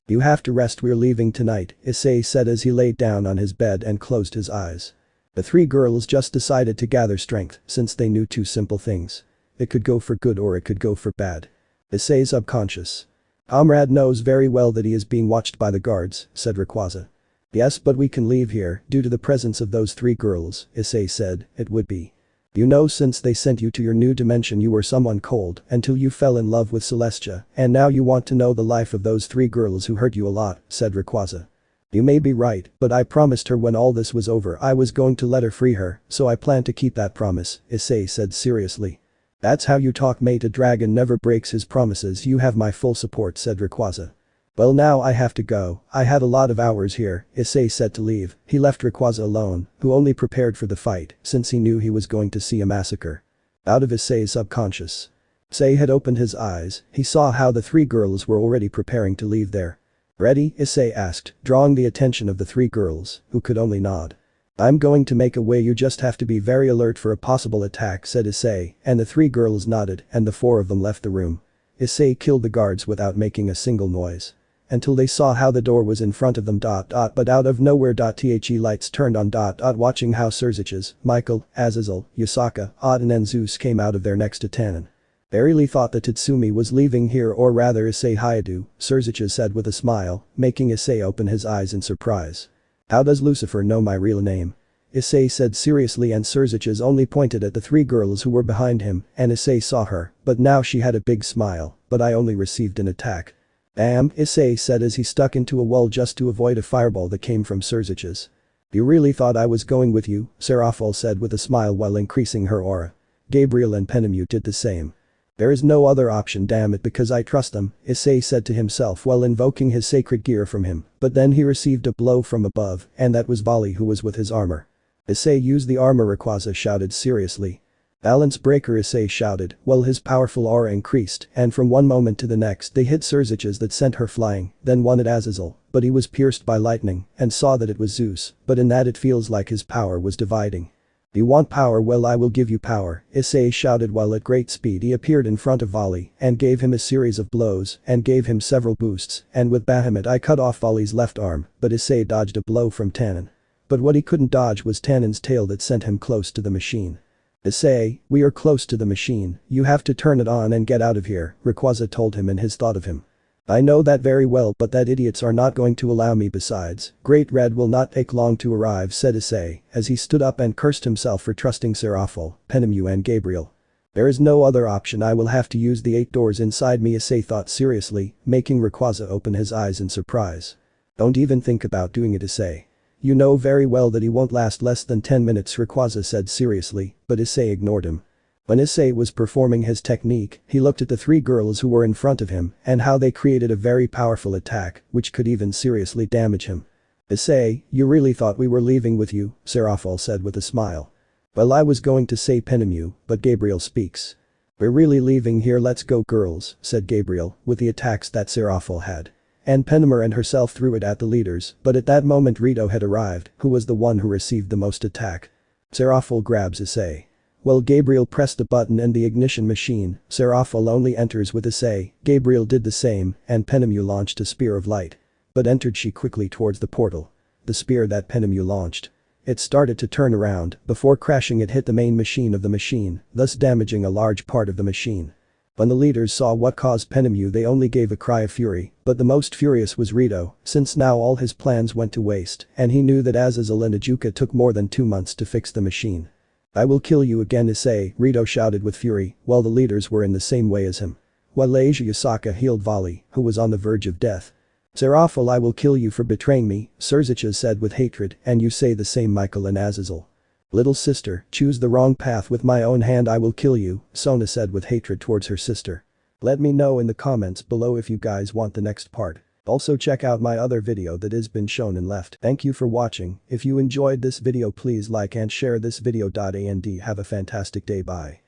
You have to rest. We're leaving tonight, Issei said as he laid down on his bed and closed his eyes. The three girls just decided to gather strength since they knew two simple things. It could go for good or it could go for bad. Issei's subconscious. Amrad knows very well that he is being watched by the guards, said Rayquaza. Yes, but we can leave here due to the presence of those three girls, Issei said. It would be. You know, since they sent you to your new dimension you were someone cold until you fell in love with Celestia, and now you want to know the life of those three girls who hurt you a lot, said Rayquaza. You may be right, but I promised her when all this was over I was going to let her free her, so I plan to keep that promise, Issei said seriously. That's how you talk, mate. A dragon never breaks his promises. You have my full support, said Rayquaza. Well, now I have to go. I had a lot of hours here, Issei said to leave. He left Rayquaza alone, who only prepared for the fight since he knew he was going to see a massacre. Out of Issei's subconscious. Issei had opened his eyes. He saw how the three girls were already preparing to leave there. Ready? Issei asked, drawing the attention of the three girls, who could only nod. I'm going to make a way. You just have to be very alert for a possible attack, said Issei, and the three girls nodded and the four of them left the room. Issei killed the guards without making a single noise. Until they saw how the door was in front of them. But out of nowhere. The lights turned on. Watching how Surziches, Michael, Azazel, Yasaka, Auden and Zeus came out of there next to Tannen. I really thought that Tatsumi was leaving here, or rather Issei Hayadu, Surziches said with a smile, making Issei open his eyes in surprise. How does Lucifer know my real name? Issei said seriously, and Surziches only pointed at the three girls who were behind him, and Issei saw her, but now she had a big smile, but I only received an attack. Issei said as he stuck into a wall just to avoid a fireball that came from Surziches. You really thought I was going with you, Serafal said with a smile while increasing her aura. Gabriel and Penemu did the same. There is no other option, damn it, because I trust them, Issei said to himself while invoking his sacred gear from him, but then he received a blow from above, and that was Bali who was with his armor. Issei used the armor, Rayquaza shouted seriously. Balance breaker, Issei shouted, while his powerful aura increased, and from one moment to the next they hit Surziches that sent her flying, then one at Azazel, but he was pierced by lightning, and saw that it was Zeus, but in that it feels like his power was dividing. You want power? Well, I will give you power, Issei shouted while at great speed he appeared in front of Vali and gave him a series of blows and gave him several boosts, and with Bahamut I cut off Vali's left arm, but Issei dodged a blow from Tannen. But what he couldn't dodge was Tannen's tail that sent him close to the machine. Issei, we are close to the machine, you have to turn it on and get out of here, Rayquaza told him in his thought of him. I know that very well, but that idiots are not going to allow me. Besides, Great Red will not take long to arrive, said Issei, as he stood up and cursed himself for trusting Serafal, Penemu and Gabriel. There is no other option. I will have to use the 8 doors inside me, Issei thought seriously, making Rayquaza open his eyes in surprise. Don't even think about doing it, Issei. You know very well that he won't last less than 10 minutes, Rayquaza said seriously, but Issei ignored him. When Issei was performing his technique, he looked at the three girls who were in front of him and how they created a very powerful attack, which could even seriously damage him. Issei, you really thought we were leaving with you, Serafal said with a smile. Well, I was going to say Penemu, but Gabriel speaks. We're really leaving here, let's go girls, said Gabriel, with the attacks that Serafal had. And Penemu and herself threw it at the leaders, but at that moment Rito had arrived, who was the one who received the most attack. Serafal grabs Issei. Well, Gabriel pressed the button and the ignition machine, Serafal only enters with Issei, Gabriel did the same, and Penemu launched a spear of light. But entered she quickly towards the portal. The spear that Penemu launched. It started to turn around, before crashing it hit the main machine of the machine, thus damaging a large part of the machine. When the leaders saw what caused Penemu they only gave a cry of fury, but the most furious was Rito, since now all his plans went to waste, and he knew that Azazel and Ajuka took more than 2 months to fix the machine. I will kill you again, Issei, Rito shouted with fury, while the leaders were in the same way as him. While Asia Yasaka healed Vali, who was on the verge of death. Serafal, I will kill you for betraying me, Surzicha said with hatred, and you say the same, Michael and Azazel. Little sister, choose the wrong path, with my own hand I will kill you, Sona said with hatred towards her sister. Let me know in the comments below if you guys want the next part. Also check out my other video that has been shown and left. Thank you for watching. If you enjoyed this video please like and share this video. And have a fantastic day. Bye.